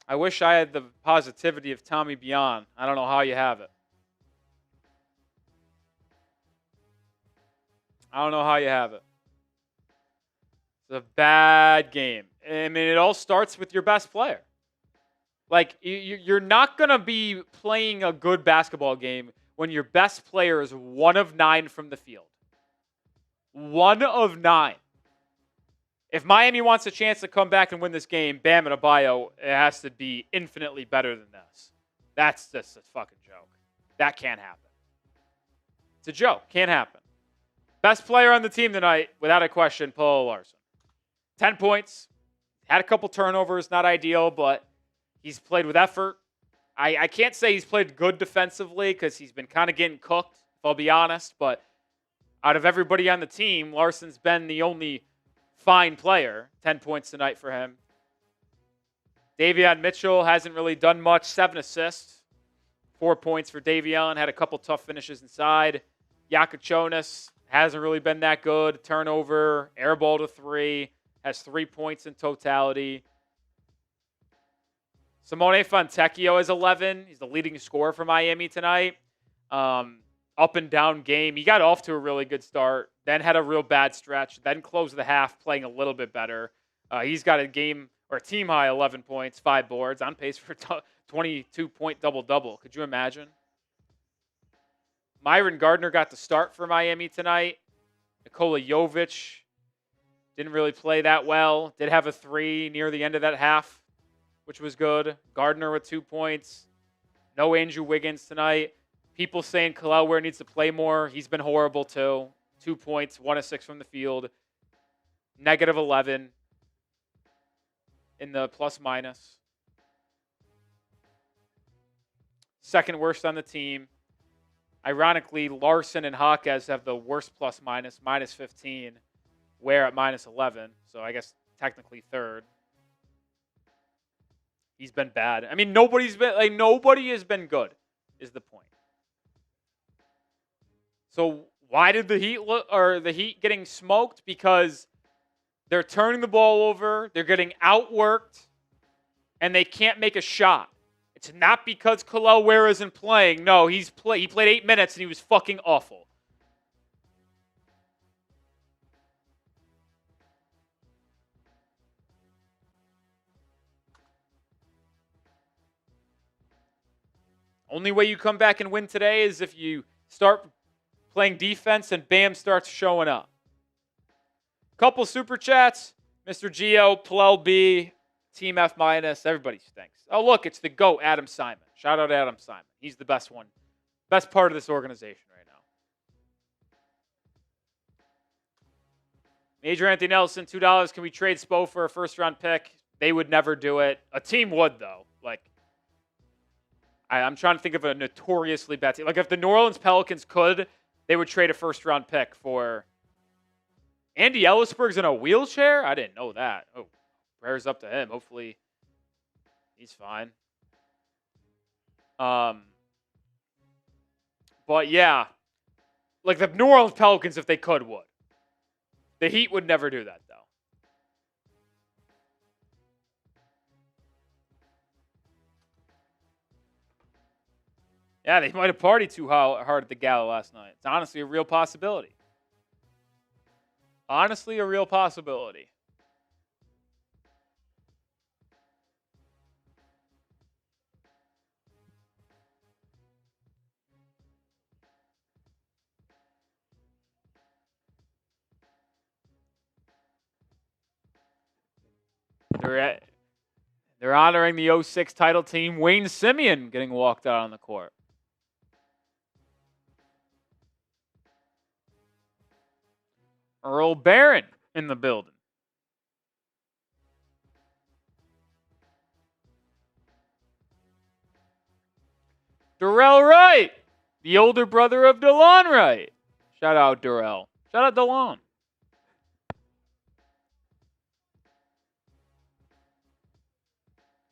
I wish I had the positivity of Tommy Beyond. I don't know how you have it. I don't know how you have it. It's a bad game. I mean, it all starts with your best player. Like, you're not going to be playing a good basketball game when your best player is 1 of 9 from the field. 1 of 9. If Miami wants a chance to come back and win this game, Bam Adebayo, it has to be infinitely better than this. That's just a fucking joke. That can't happen. It's a joke. Can't happen. Best player on the team tonight, without a question, Pelle Larsson. 10 points. Had a couple turnovers. Not ideal, but he's played with effort. I can't say he's played good defensively because he's been kind of getting cooked, if I'll be honest. But out of everybody on the team, Larsson's been the only fine player. 10 points tonight for him. Davion Mitchell hasn't really done much. 7 assists. 4 points for Davion. Had a couple tough finishes inside. Jakucionis hasn't really been that good. Turnover. Airball to 3. Has 3 points in totality. Simone Fontecchio has 11. He's the leading scorer for Miami tonight. Up and down game. He got off to a really good start, then had a real bad stretch, then closed the half playing a little bit better. He's got a game or a team high 11 points, 5 boards, on pace for 22-point double-double. Could you imagine? Myron Gardner got the start for Miami tonight. Nikola Jovic didn't really play that well. Did have a 3 near the end of that half, which was good. Gardner with 2 points. No Andrew Wiggins tonight. People saying Kel'el Ware needs to play more. He's been horrible too. 2 points, 1 of 6 from the field. Negative 11 in the plus minus. Second worst on the team. Ironically, Larsson and Jaquez have the worst plus minus, minus 15. Ware at minus 11. So I guess technically third. He's been bad. I mean, nobody has been good, is the point. So why did the Heat getting smoked? Because they're turning the ball over, they're getting outworked, and they can't make a shot. It's not because Kel'el Ware isn't playing. No, he played 8 minutes and he was fucking awful. Only way you come back and win today is if you start playing defense and Bam starts showing up. Couple super chats. Mr. Gio, Plel B, Team F minus. Everybody stinks. Oh, look, it's the GOAT, Adam Simon. Shout out to Adam Simon. He's the best one. Best part of this organization right now. Major Anthony Nelson, $2. Can we trade Spo for a first-round pick? They would never do it. A team would, though. I'm trying to think of a notoriously bad team. Like, if the New Orleans Pelicans could, they would trade a first-round pick for Andy Ellisberg's in a wheelchair? I didn't know that. Oh, prayers up to him. Hopefully he's fine. But, yeah. Like, the New Orleans Pelicans, if they could, would. The Heat would never do that, though. Yeah, they might have partied too hard at the gala last night. It's honestly a real possibility. Honestly, a real possibility. They're honoring the 06 title team. Wayne Simeon getting walked out on the court. Earl Barron in the building. Darrell Wright, the older brother of DeLon Wright. Shout out Darrell. Shout out DeLon.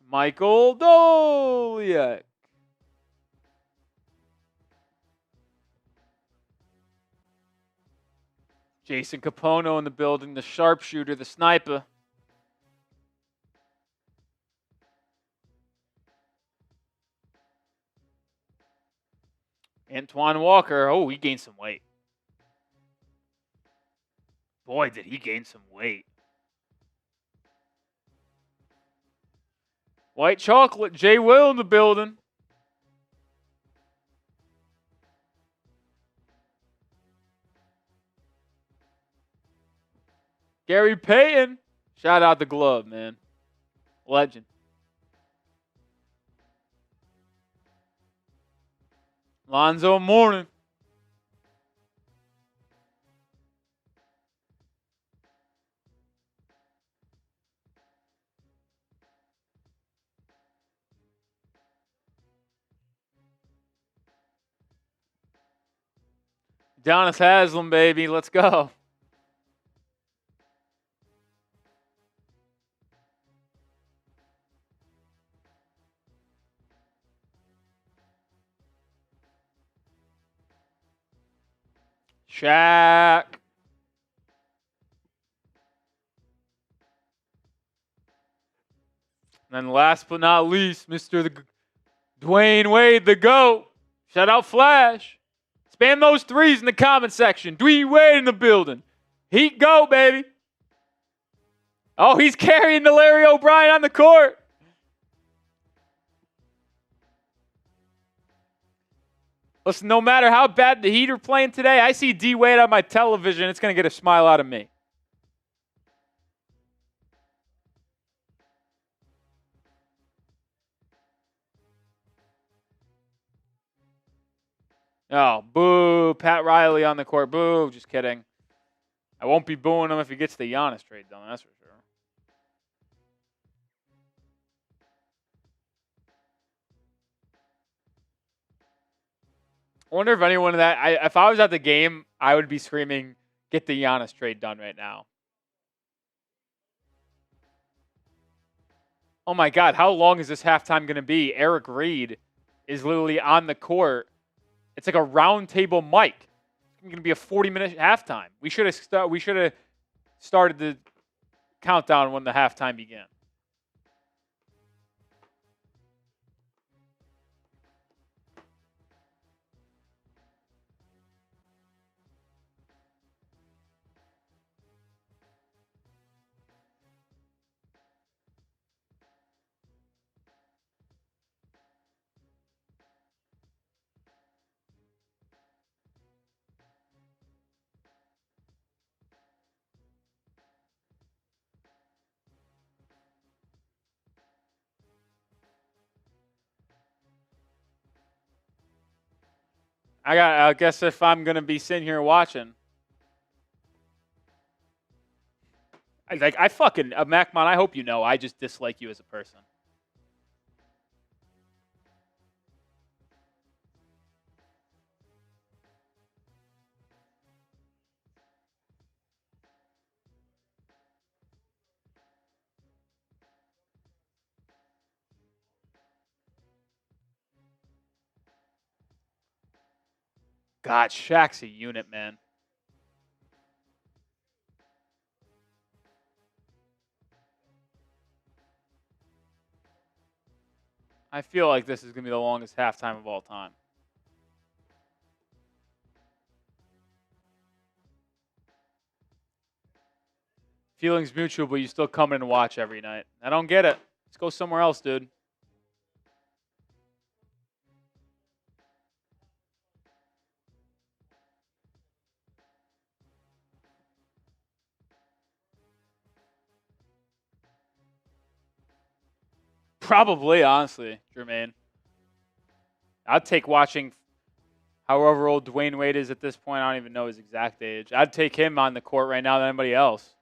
Michael Doliak. Jason Capono in the building, the sharpshooter, the sniper. Antoine Walker. Oh, he gained some weight. Boy, did he gain some weight. White Chocolate, Jay Will in the building. Gary Payton. Shout out the glove, man. Legend. Lonzo Mourning. Donis Haslam, baby. Let's go. Shaq. And then last but not least, Mr. Dwayne Wade, the GOAT. Shout out Flash. Spam those threes in the comment section. Dwayne Wade in the building. Heat GOAT, baby. Oh, he's carrying the Larry O'Brien on the court. Listen, no matter how bad the Heat are playing today, I see D Wade on my television. It's going to get a smile out of me. Oh, boo. Pat Riley on the court. Boo. Just kidding. I won't be booing him if he gets the Giannis trade done. That's for sure. I wonder if anyone if I was at the game, I would be screaming, get the Giannis trade done right now. Oh my God, how long is this halftime going to be? Eric Reed is literally on the court. It's like a round table mic. It's going to be a 40-minute halftime. We should have started the countdown when the halftime began. I guess if I'm going to be sitting here watching, I fucking, Macmon, I hope you know, I just dislike you as a person. God, Shaq's a unit, man. I feel like this is going to be the longest halftime of all time. Feelings mutual, but you still come in and watch every night. I don't get it. Let's go somewhere else, dude. Probably, honestly, Jermaine. I'd take watching however old Dwayne Wade is at this point. I don't even know his exact age. I'd take him on the court right now than anybody else.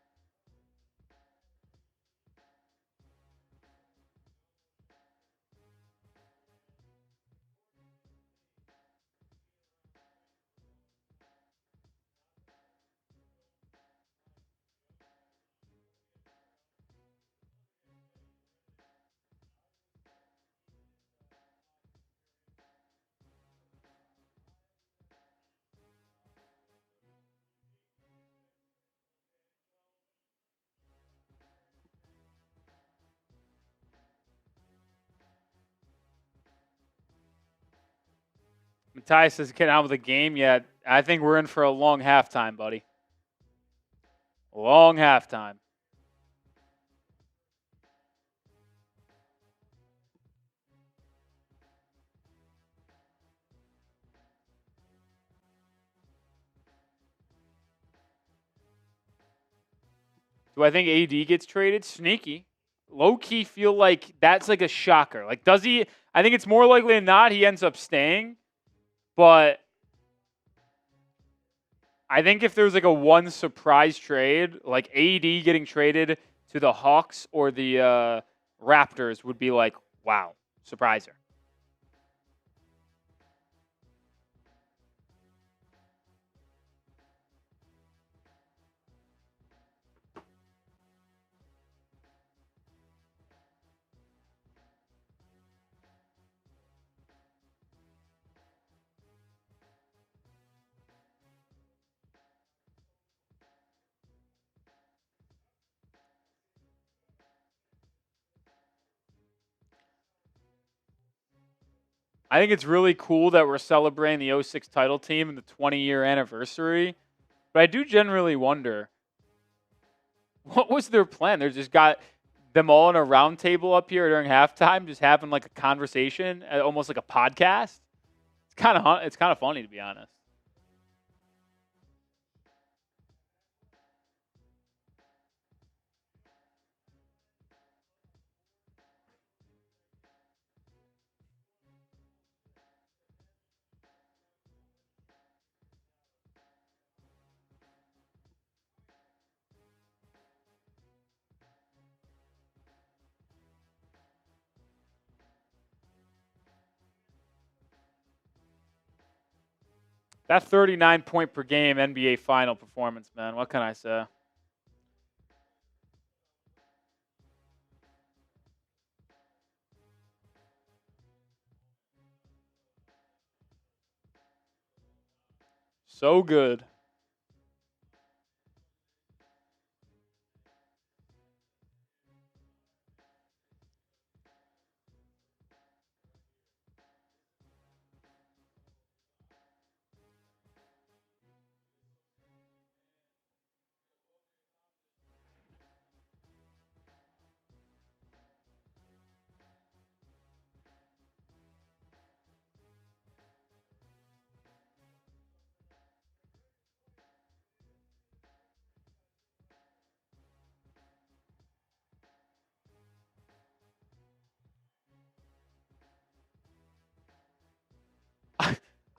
Matthias is getting out of the game yet. I think we're in for a long halftime, buddy. Long halftime. Do I think AD gets traded? Sneaky. Low key feel like that's like a shocker. Like, does he? I think it's more likely than not he ends up staying. But I think if there's like a one surprise trade, like AD getting traded to the Hawks or the Raptors would be like, wow, surpriser. I think it's really cool that we're celebrating the '06 title team and the 20-year anniversary. But I do generally wonder, what was their plan? They just got them all in a round table up here during halftime, just having like a conversation, almost like a podcast. It's kind of funny, to be honest. That 39 point per game NBA final performance, man. What can I say? So good.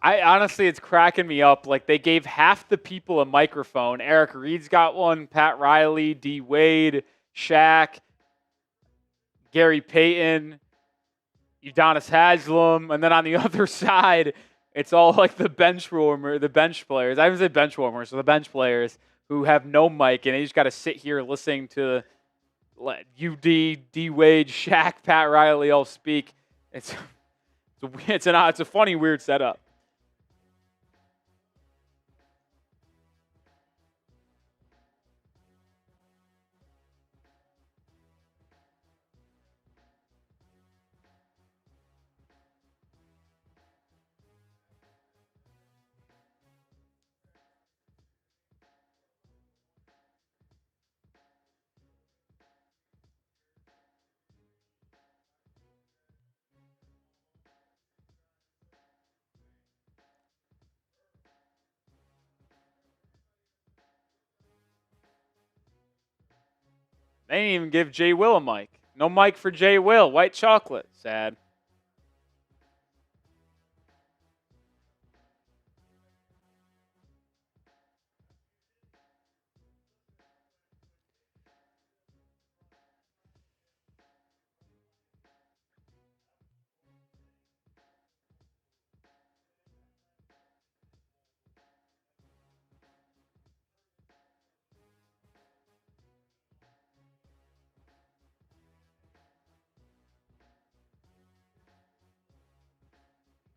I honestly, it's cracking me up. Like, they gave half the people a microphone. Eric Reed's got one, Pat Riley, D Wade, Shaq, Gary Payton, Udonis Haslam, and then on the other side, it's all like the bench players. I would say bench warmers, so the bench players who have no mic, and they just got to sit here listening to UD, D Wade, Shaq, Pat Riley all speak. It's a funny, weird setup. They didn't even give Jay Will a mic. No mic for Jay Will. White chocolate. Sad.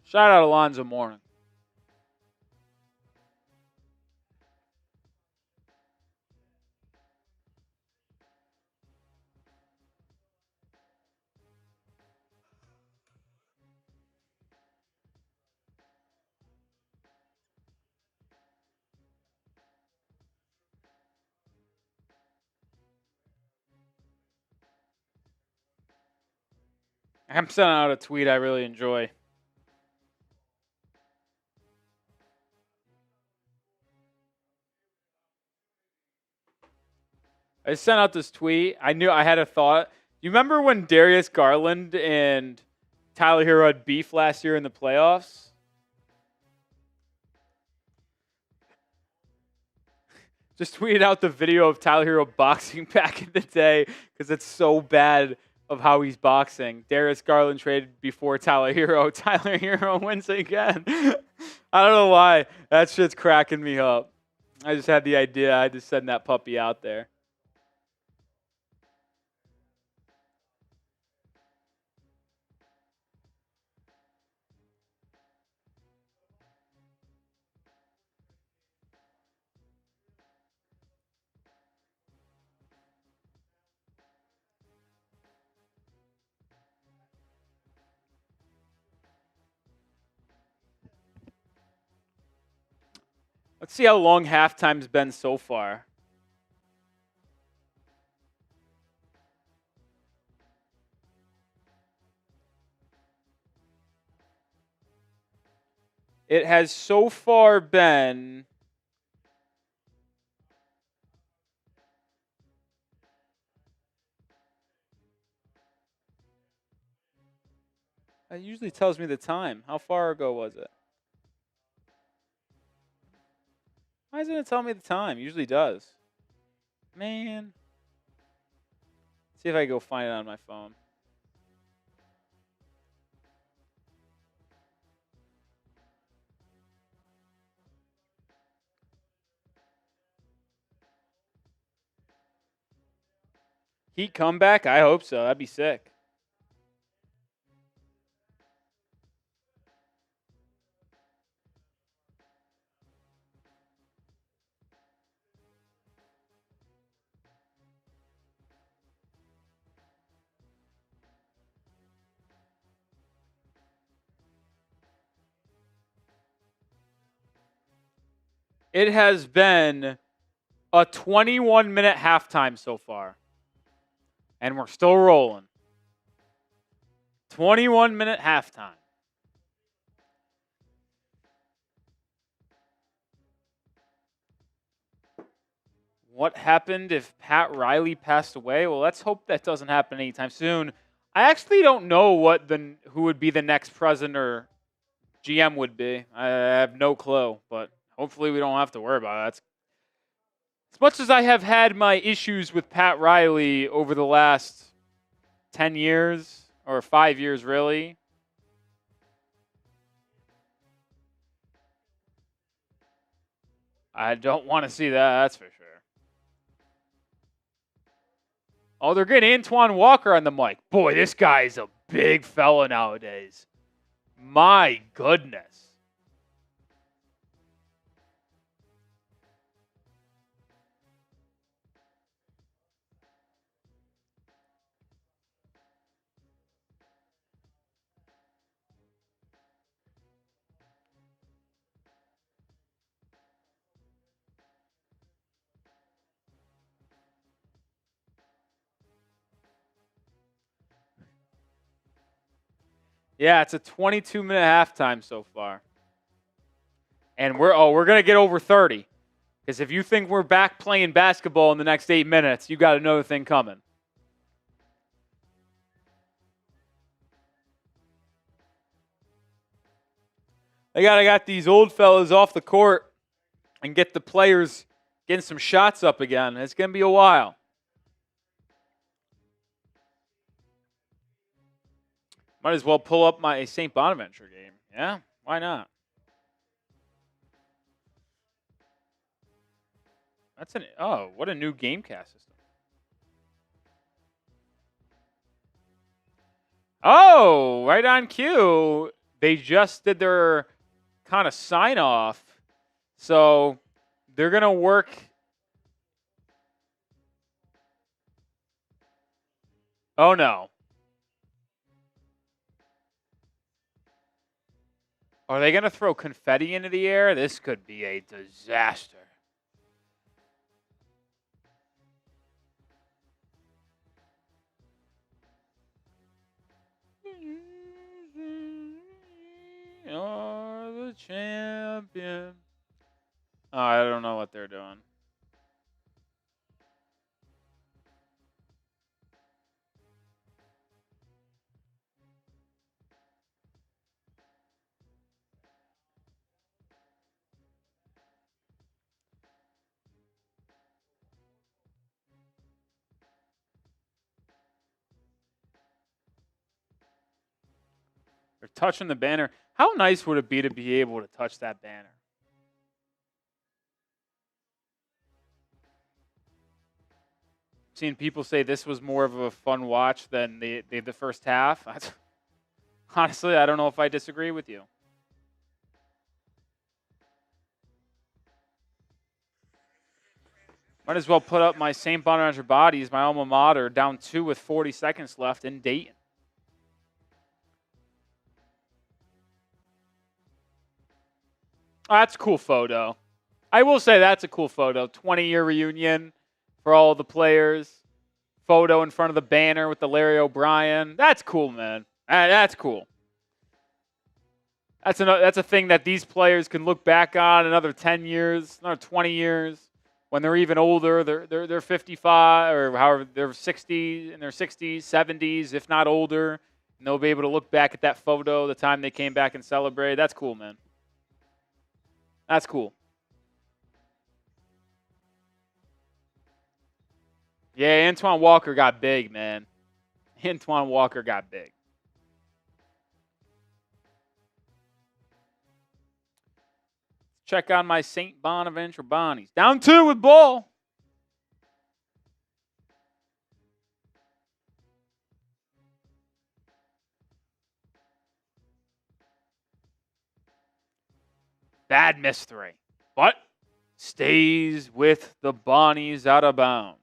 Shout out Alonzo Mourning. I'm sending out a tweet I really enjoy. I sent out this tweet. I knew I had a thought. You remember when Darius Garland and Tyler Herro had beef last year in the playoffs? Just tweeted out the video of Tyler Herro boxing back in the day because it's so bad of how he's boxing. Darius Garland traded before Tyler Herro. Tyler Herro wins again. I don't know why. That shit's cracking me up. I just had the idea. I had to send that puppy out there. Let's see how long halftime's been so far. It has so far been it usually tells me the time. How far ago was it? Why doesn't it tell me the time? It usually does. Man. Let's see if I can go find it on my phone. Heat comeback? I hope so. That'd be sick. It has been a 21-minute halftime so far. And we're still rolling. 21-minute halftime. What happened if Pat Riley passed away? Well, let's hope that doesn't happen anytime soon. I actually don't know who would be the next president or GM would be. I have no clue, but hopefully we don't have to worry about that. As much as I have had my issues with Pat Riley over the last 10 years, or 5 years really, I don't want to see that, that's for sure. Oh, they're getting Antoine Walker on the mic. Boy, this guy is a big fella nowadays. My goodness. Yeah, it's a 22-minute halftime so far. And we're going to get over 30. Because if you think we're back playing basketball in the next 8 minutes, you got another thing coming. I got these old fellas off the court and get the players getting some shots up again. It's going to be a while. Might as well pull up my St. Bonaventure game. Yeah, why not? What a new Gamecast system. Oh, right on cue. They just did their kind of sign off. So they're going to work. Oh, no. Are they going to throw confetti into the air? This could be a disaster. You're the champion. Oh, I don't know what they're doing. They're touching the banner. How nice would it be to be able to touch that banner? Seen people say this was more of a fun watch than the first half. Honestly, I don't know if I disagree with you. Might as well put up my St. Bonaventure Bodies, my alma mater, down 2 with 40 seconds left in Dayton. Oh, that's a cool photo. I will say that's a cool photo. 20-year reunion for all the players. Photo in front of the banner with the Larry O'Brien. That's cool, man. That's cool. That's a thing that these players can look back on another 10 years, another 20 years. When they're even older, they're 55 or however they're 60 in their 60s, 70s, if not older, and they'll be able to look back at that photo the time they came back and celebrate. That's cool, man. That's cool. Yeah, Antoine Walker got big, man. Antoine Walker got big. Check on my St. Bonaventure Bonnies. Down 2 with ball. Bad miss 3. But stays with the Bonnies out of bounds.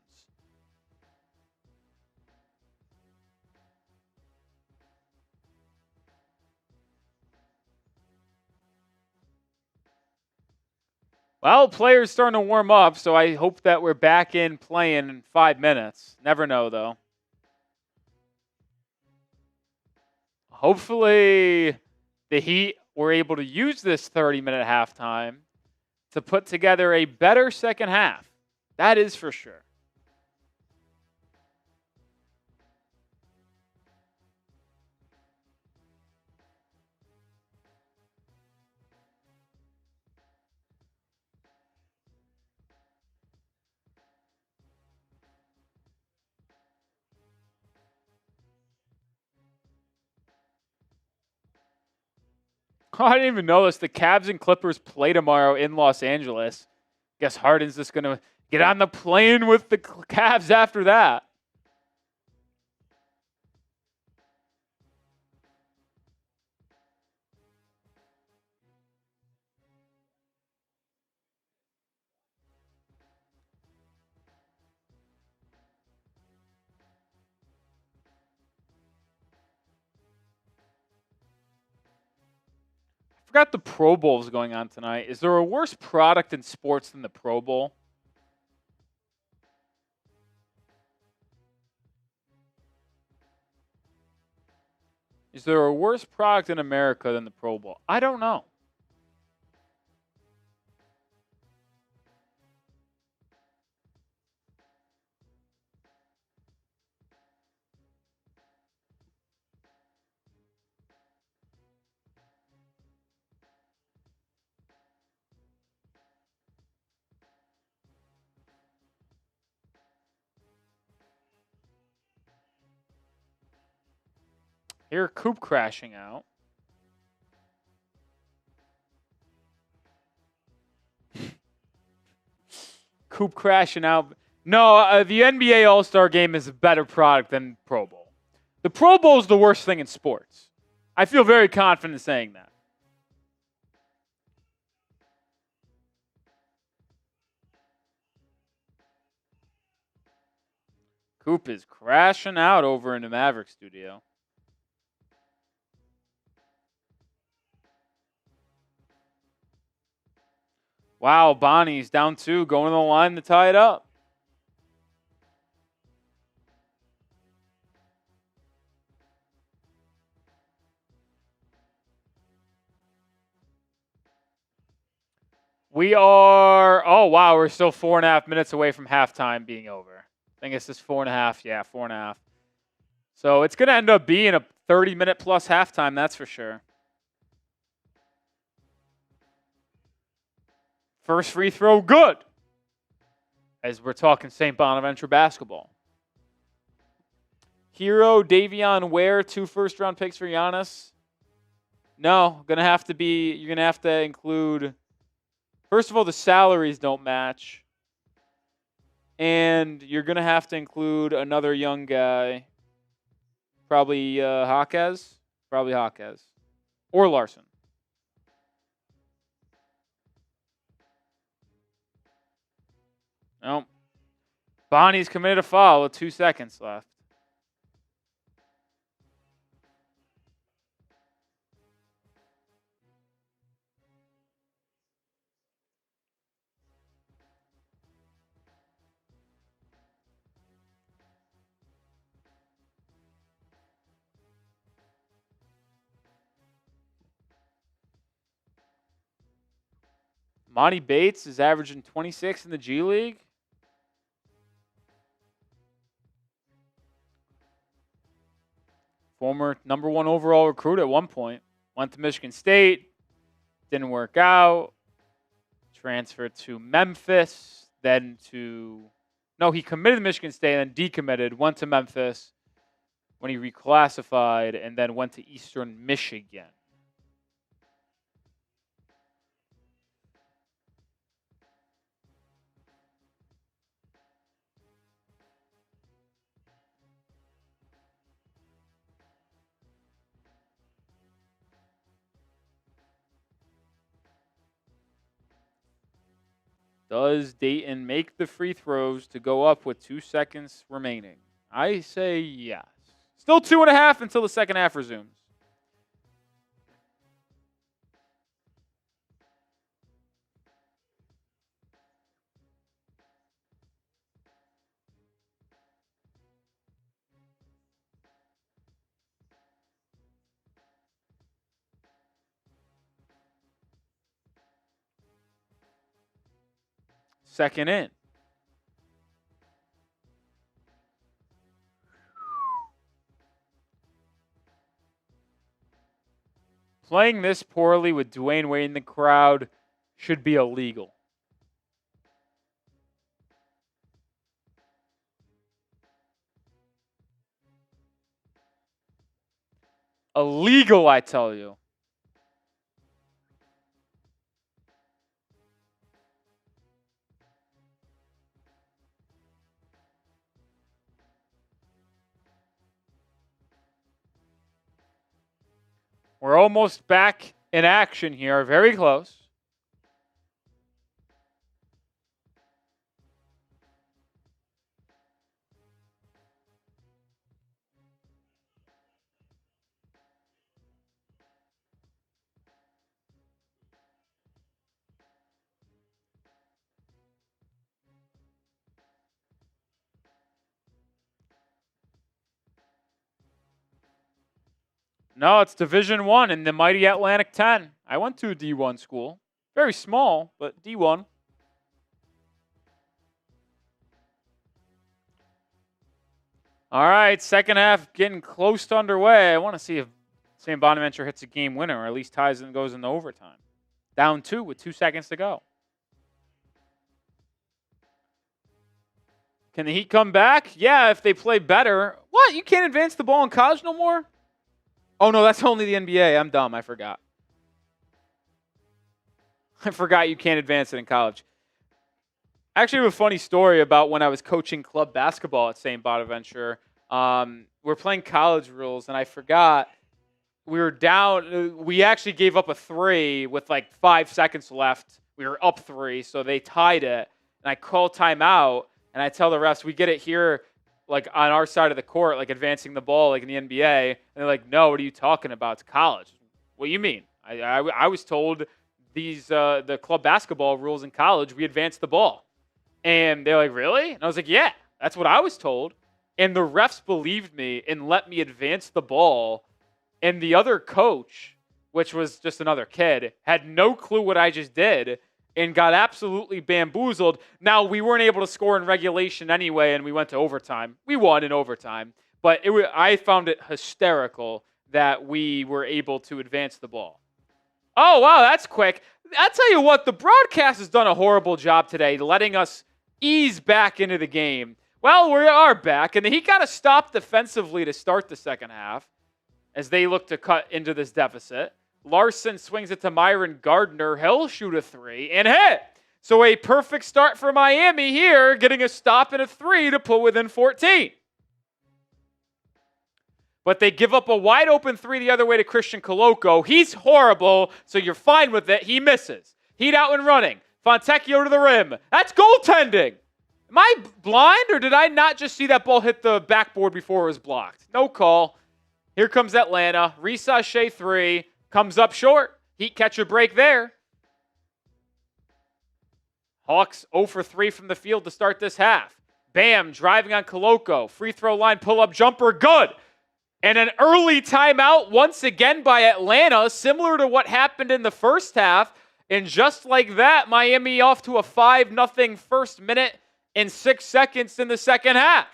Well, players starting to warm up, so I hope that we're back in playing in 5 minutes. Never know, though. Hopefully, the Heat were able to use this 30-minute halftime to put together a better second half. That is for sure. Oh, I didn't even know this. The Cavs and Clippers play tomorrow in Los Angeles. Guess Harden's just going to get on the plane with the Cavs after that. Forgot the Pro Bowl's going on tonight. Is there a worse product in sports than the Pro Bowl? Is there a worse product in America than the Pro Bowl? I don't know. Here, Coop crashing out. Coop crashing out. No, the NBA All-Star Game is a better product than Pro Bowl. The Pro Bowl is the worst thing in sports. I feel very confident in saying that. Coop is crashing out over in the Maverick studio. Wow, Bonnie's down 2, going to the line to tie it up. We are, oh wow, we're still 4.5 minutes away from halftime being over. I think it's just 4.5, yeah, 4.5. So it's going to end up being a 30-minute plus halftime, that's for sure. First free throw, good. As we're talking St. Bonaventure basketball. Herro, Davion, Ware, 2 first-round picks for Giannis. No, you're going to have to include, first of all, the salaries don't match. And you're going to have to include another young guy. Probably Jaquez. Probably Jaquez. Or Larsson. No. Bonnie's committed a foul with 2 seconds left. Monty Bates is averaging 26 in the G League. Former number 1 overall recruit at one point. Went to Michigan State. Didn't work out. Transferred to Memphis. Then to... No, he committed to Michigan State and then decommitted. Went to Memphis when he reclassified and then went to Eastern Michigan. Does Dayton make the free throws to go up with 2 seconds remaining? I say yes. Still 2.5 until the second half resumes. Second in. Playing this poorly with Dwayne Wade in the crowd should be illegal. Illegal, I tell you. We're almost back in action here. Very close. No, it's Division I in the mighty Atlantic 10. I went to a D1 school. Very small, but D1. All right, second half getting close to underway. I want to see if St. Bonaventure hits a game winner or at least ties and goes into overtime. Down 2 with 2 seconds to go. Can the Heat come back? Yeah, if they play better. What? You can't advance the ball in college no more? Oh, no, that's only the NBA. I'm dumb. I forgot. I forgot you can't advance it in college. I actually have a funny story about when I was coaching club basketball at St. Bonaventure. We're playing college rules, and I forgot we were down. We actually gave up a 3 with like 5 seconds left. We were up 3, so they tied it. And I call timeout, and I tell the refs, we get it here like on our side of the court, like advancing the ball like in the NBA. And they're like, no, what are you talking about? It's college. What do you mean? I was told the club basketball rules in college, we advance the ball. And they're like, really? And I was like, yeah, that's what I was told. And the refs believed me and let me advance the ball. And the other coach, which was just another kid, had no clue what I just did and got absolutely bamboozled. Now, we weren't able to score in regulation anyway, and we went to overtime. We won in overtime. But I found it hysterical that we were able to advance the ball. Oh, wow, that's quick. I'll tell you what, the broadcast has done a horrible job today letting us ease back into the game. Well, we are back, and the Heat got to stop defensively to start the second half as they look to cut into this deficit. Larsson swings it to Myron Gardner. He'll shoot a 3 and hit. So a perfect start for Miami here, getting a stop and a 3 to pull within 14. But they give up a wide open 3 the other way to Christian Koloko. He's horrible, so you're fine with it. He misses. Heat out and running. Fontecchio to the rim. That's goaltending. Am I blind, or did I not just see that ball hit the backboard before it was blocked? No call. Here comes Atlanta. Risacher 3. Comes up short. Heat catch a break there. Hawks 0 for 3 from the field to start this half. Bam, driving on Koloko. Free throw line, pull-up jumper, good. And an early timeout once again by Atlanta, similar to what happened in the first half. And just like that, Miami off to a 5-0 first minute and 6 seconds in the second half.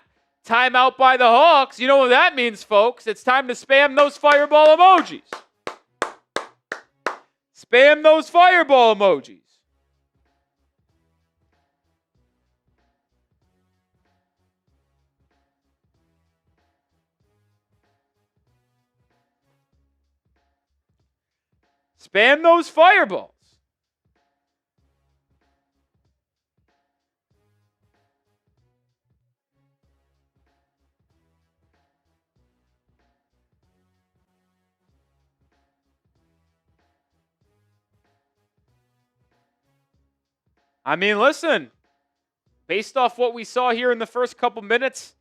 Timeout by the Hawks. You know what that means, folks. It's time to spam those fireball emojis. Spam those fireball emojis. Spam those fireballs. I mean, listen, based off what we saw here in the first couple minutes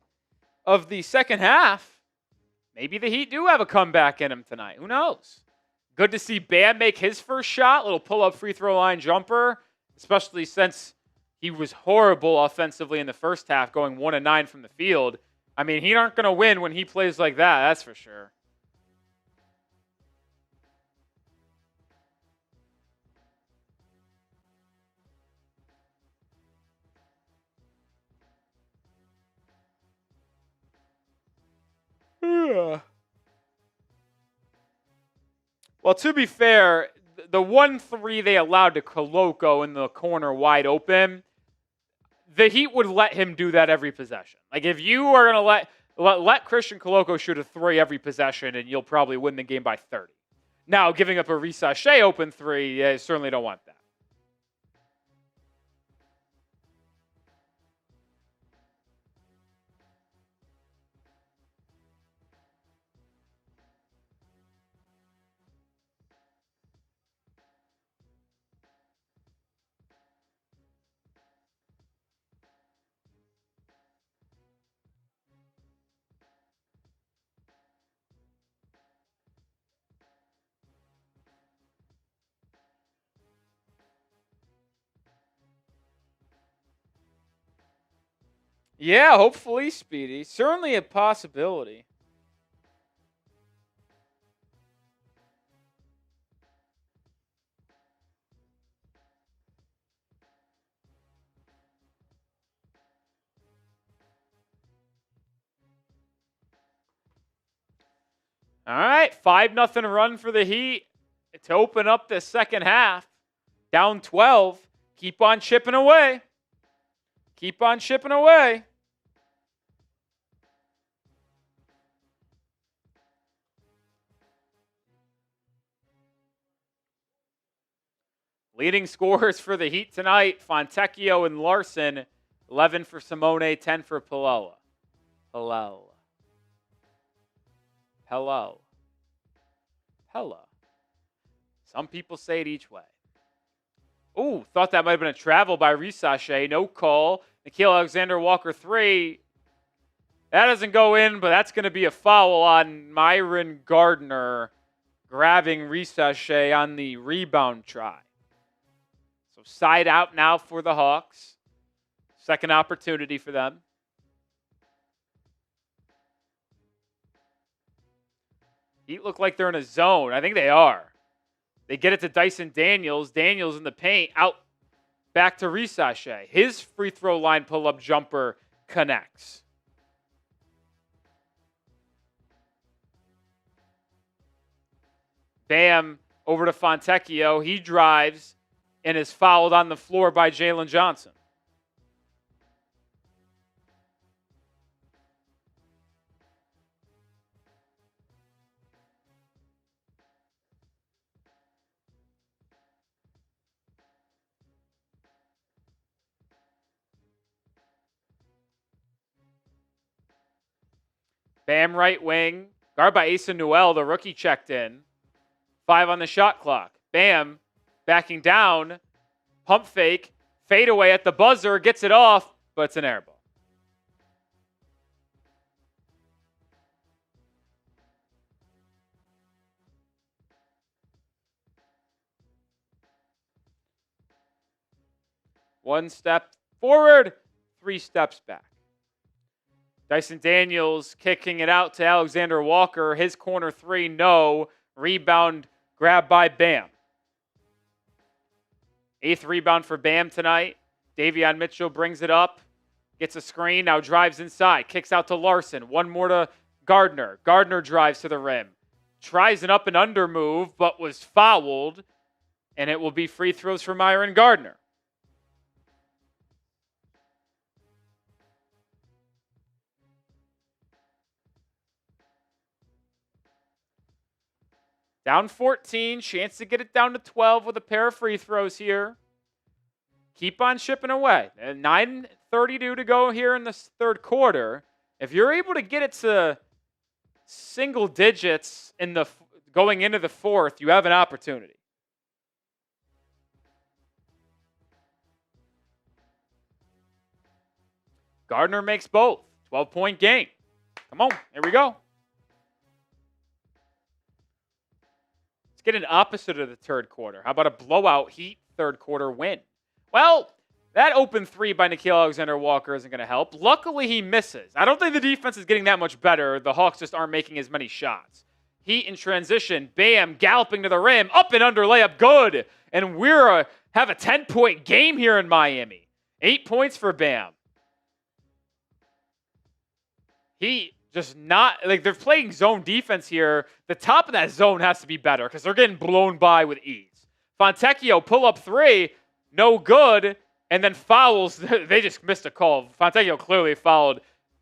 of the second half, maybe the Heat do have a comeback in them tonight. Who knows? Good to see Bam make his first shot, little pull-up free throw line jumper, especially since he was horrible offensively in the first half, going 1 of 9 from the field. I mean, he aren't going to win when he plays like that, that's for sure. Well, to be fair, the 1-3 they allowed to Koloko in the corner wide open, the Heat would let him do that every possession. Like, if you are going to let Christian Koloko shoot a 3 every possession, and you'll probably win the game by 30. Now, giving up a Risacher open 3, you certainly don't want that. Yeah, hopefully, Speedy. Certainly a possibility. All right, 5-0 run for the Heat to open up the second half. Down 12. Keep on chipping away. Keep on chipping away. Leading scorers for the Heat tonight, Fontecchio and Larsson. 11 for Simone, 10 for Pelle. Some people say it each way. Ooh, thought that might have been a travel by Risacher. No call. Nickeil Alexander-Walker 3. That doesn't go in, but that's going to be a foul on Myron Gardner, grabbing Risacher on the rebound try. So side out now for the Hawks. Second opportunity for them. Heat look like they're in a zone. I think they are. They get it to Dyson Daniels. Daniels in the paint. Out back to Risacher. His free throw line pull-up jumper connects. Bam over to Fontecchio. He drives and is fouled on the floor by Jalen Johnson. Bam right wing. Guard by Asa Newell, the rookie, checked in. 5 on the shot clock. Bam backing down. Pump fake. Fade away at the buzzer. Gets it off, but it's an air ball. One step forward, 3 steps back. Dyson Daniels kicking it out to Alexander-Walker. His corner 3, no. Rebound grabbed by Bam. 8th rebound for Bam tonight. Davion Mitchell brings it up. Gets a screen, now drives inside. Kicks out to Larsson. One more to Gardner. Gardner drives to the rim. Tries an up and under move, but was fouled. And it will be free throws for Myron Gardner. Down 14, chance to get it down to 12 with a pair of free throws here. Keep on chipping away. 9:32 to go here in the third quarter. If you're able to get it to single digits in the going into the fourth, you have an opportunity. Gardner makes both. 12-point game. Come on, here we go. Let's get an opposite of the third quarter. How about a blowout Heat third quarter win? Well, that open 3 by Nickeil Alexander-Walker isn't going to help. Luckily, he misses. I don't think the defense is getting that much better. The Hawks just aren't making as many shots. Heat in transition. Bam, galloping to the rim. Up and under layup. Good. And we're have a 10-point game here in Miami. 8 points for Bam. Heat just not, like, they're playing zone defense here. The top of that zone has to be better because they're getting blown by with ease. Fontecchio, pull up 3, no good, and then fouls. They just missed a call. Fontecchio clearly fouled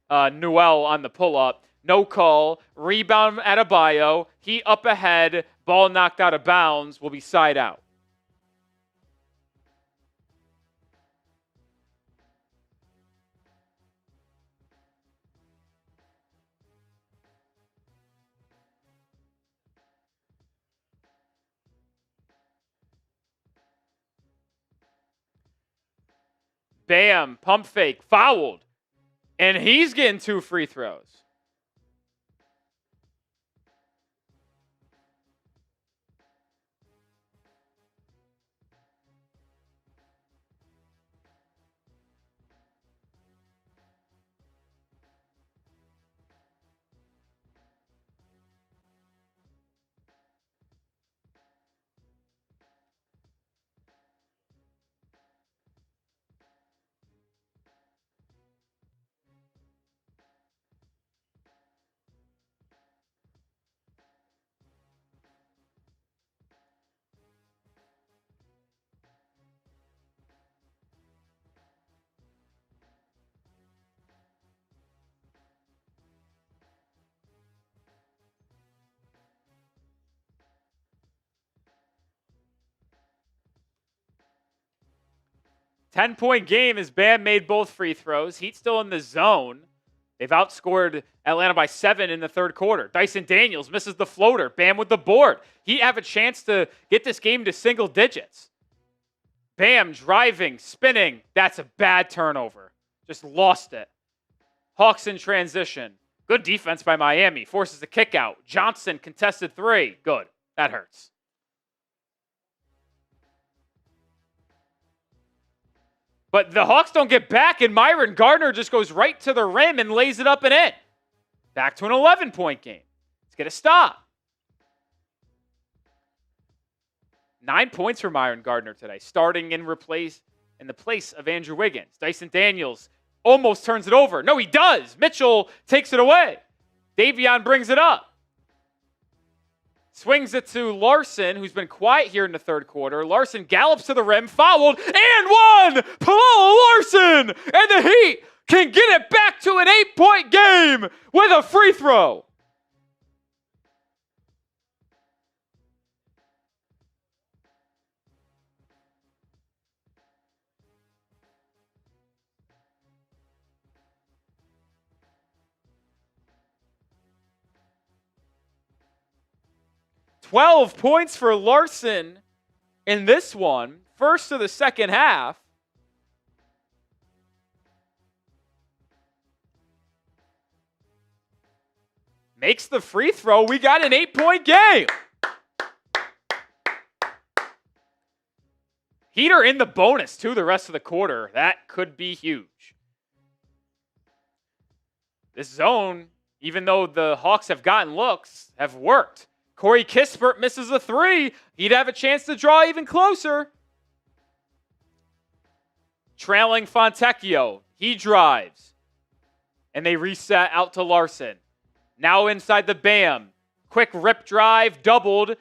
Newell on the pull up. No call. Rebound Adebayo. Heat up ahead. Ball knocked out of bounds. Will be side out. Bam, pump fake, fouled. And he's getting 2 free throws. 10-point game as Bam made both free throws. Heat still in the zone. They've outscored Atlanta by 7 in the third quarter. Dyson Daniels misses the floater. Bam with the board. Heat have a chance to get this game to single digits. Bam driving, spinning. That's a bad turnover. Just lost it. Hawks in transition. Good defense by Miami. Forces a kick out. Johnson contested 3. Good. That hurts. But the Hawks don't get back, and Myron Gardner just goes right to the rim and lays it up and in. Back to an 11-point game. Let's get a stop. 9 points for Myron Gardner today, starting in the place of Andrew Wiggins. Dyson Daniels almost turns it over. No, he does. Mitchell takes it away. Davion brings it up. Swings it to Larsson, who's been quiet here in the third quarter. Larsson gallops to the rim, fouled, and one! Pelle Larsson! And the Heat can get it back to an 8-point game with a free throw. $12 points for Larsson in this one. First of the second half. Makes the free throw. We got an 8-point game. Heat are in the bonus, too, the rest of the quarter. That could be huge. This zone, even though the Hawks have gotten looks, have worked. Corey Kispert misses a 3. He'd have a chance to draw even closer. Trailing Fontecchio. He drives. And they reset out to Larsson. Now inside the Bam. Quick rip drive, doubled.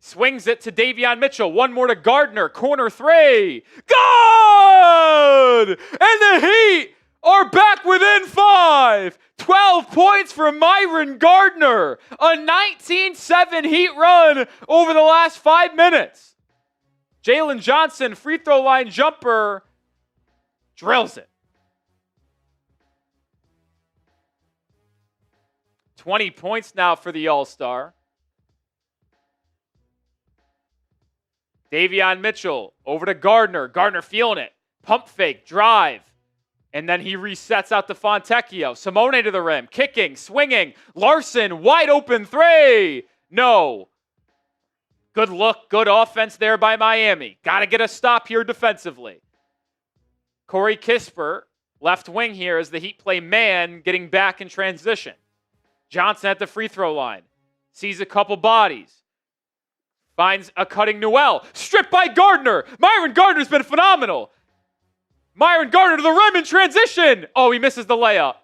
Swings it to Davion Mitchell. One more to Gardner. Corner 3. Good! And the Heat are back within 5. 12 points for Myron Gardner. A 19-7 Heat run over the last 5 minutes. Jalen Johnson, free throw line jumper, drills it. 20 points now for the All-Star. Davion Mitchell over to Gardner. Gardner feeling it. Pump fake, drive. And then he resets out to Fontecchio. Simone to the rim. Kicking, swinging. Larsson, wide open 3. No. Good look, good offense there by Miami. Got to get a stop here defensively. Corey Kispert, left wing here as the Heat play man, getting back in transition. Johnson at the free throw line. Sees a couple bodies. Finds a cutting Noel. Stripped by Gardner. Myron Gardner's been phenomenal. Myron Gardner to the rim in transition. Oh, he misses the layup.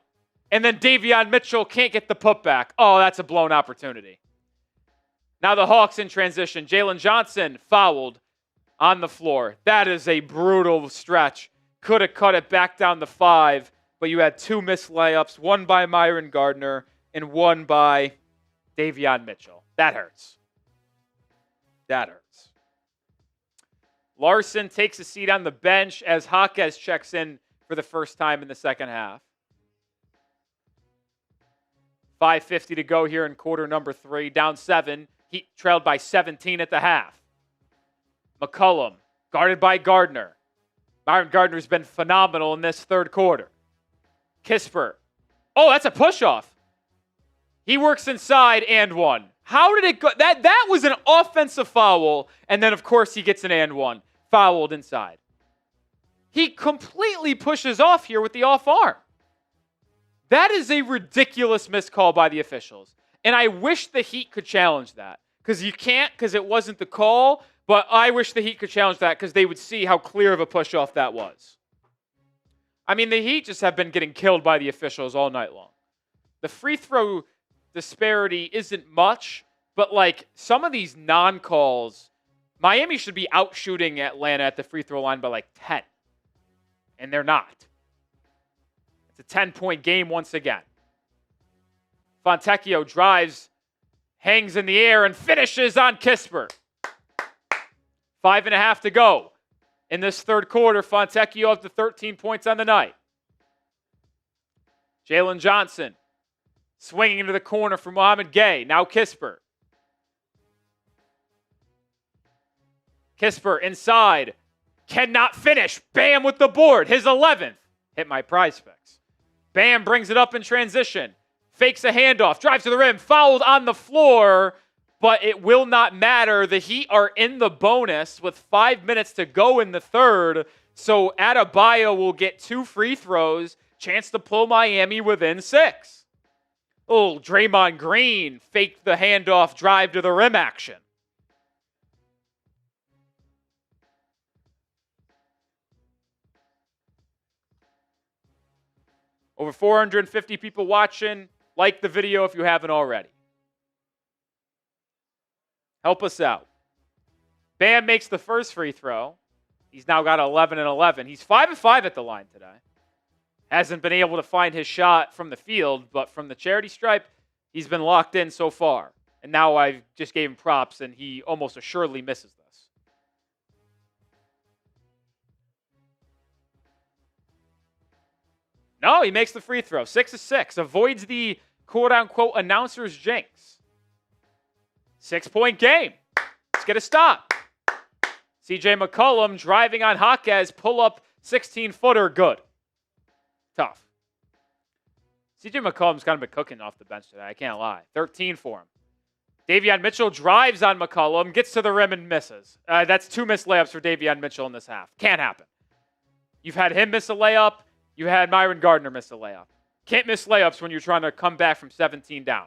And then Davion Mitchell can't get the putback. Oh, that's a blown opportunity. Now the Hawks in transition. Jalen Johnson fouled on the floor. That is a brutal stretch. Could have cut it back down to 5, but you had 2 missed layups, one by Myron Gardner and one by Davion Mitchell. That hurts. That hurts. Larsson takes a seat on the bench as Jaquez checks in for the first time in the second half. 5:50 to go here in quarter number 3. Down 7. Heat trailed by 17 at the half. McCollum, guarded by Gardner. Myron Gardner's been phenomenal in this third quarter. Kispert. Oh, that's a push-off. He works inside and one. How did it go? That was an offensive foul, and then, of course, he gets an and one. Fouled inside. He completely pushes off here with the off arm. That is a ridiculous miscall by the officials. And I wish the Heat could challenge that. Because you can't, because it wasn't the call, but I wish the Heat could challenge that because they would see how clear of a push-off that was. I mean, the Heat just have been getting killed by the officials all night long. The free throw disparity isn't much, but like some of these non-calls, Miami should be out-shooting Atlanta at the free throw line by like 10. And they're not. It's a 10-point game once again. Fontecchio drives, hangs in the air, and finishes on Kispert. 5.5 to go. in this third quarter. Fontecchio up to 13 points on the night. Jalen Johnson swinging into the corner for Mouhamed Gueye. Now Kispert. Kispert inside. Cannot finish. Bam with the board. His 11th. Hit my prize picks. Bam brings it up in transition. Fakes a handoff. Drives to the rim. Fouled on the floor. But it will not matter. The Heat are in the bonus with 5 minutes to go in the third. So Adebayo will get 2 free throws. Chance to pull Miami within 6. Oh, Draymond Green faked the handoff, drive to the rim action. Over 450 people watching. Like the video if you haven't already. Help us out. Bam makes the first free throw. He's now got 11 and 11. He's 5 and 5 at the line today. Hasn't been able to find his shot from the field, but from the charity stripe, he's been locked in so far. And now I just gave him props, and he almost assuredly misses this. No, he makes the free throw. 6 of 6. Avoids the quote-unquote announcer's jinx. 6-point game. Let's get a stop. CJ McCollum driving on Jaquez. Pull up 16-footer. Good. Tough. CJ McCollum's kind of been cooking off the bench today. I can't lie. 13 for him. Davion Mitchell drives on McCollum. Gets to the rim and misses. That's 2 missed layups for Davion Mitchell in this half. Can't happen. You've had him miss a layup. You had Myron Gardner miss a layup. Can't miss layups when you're trying to come back from 17 down.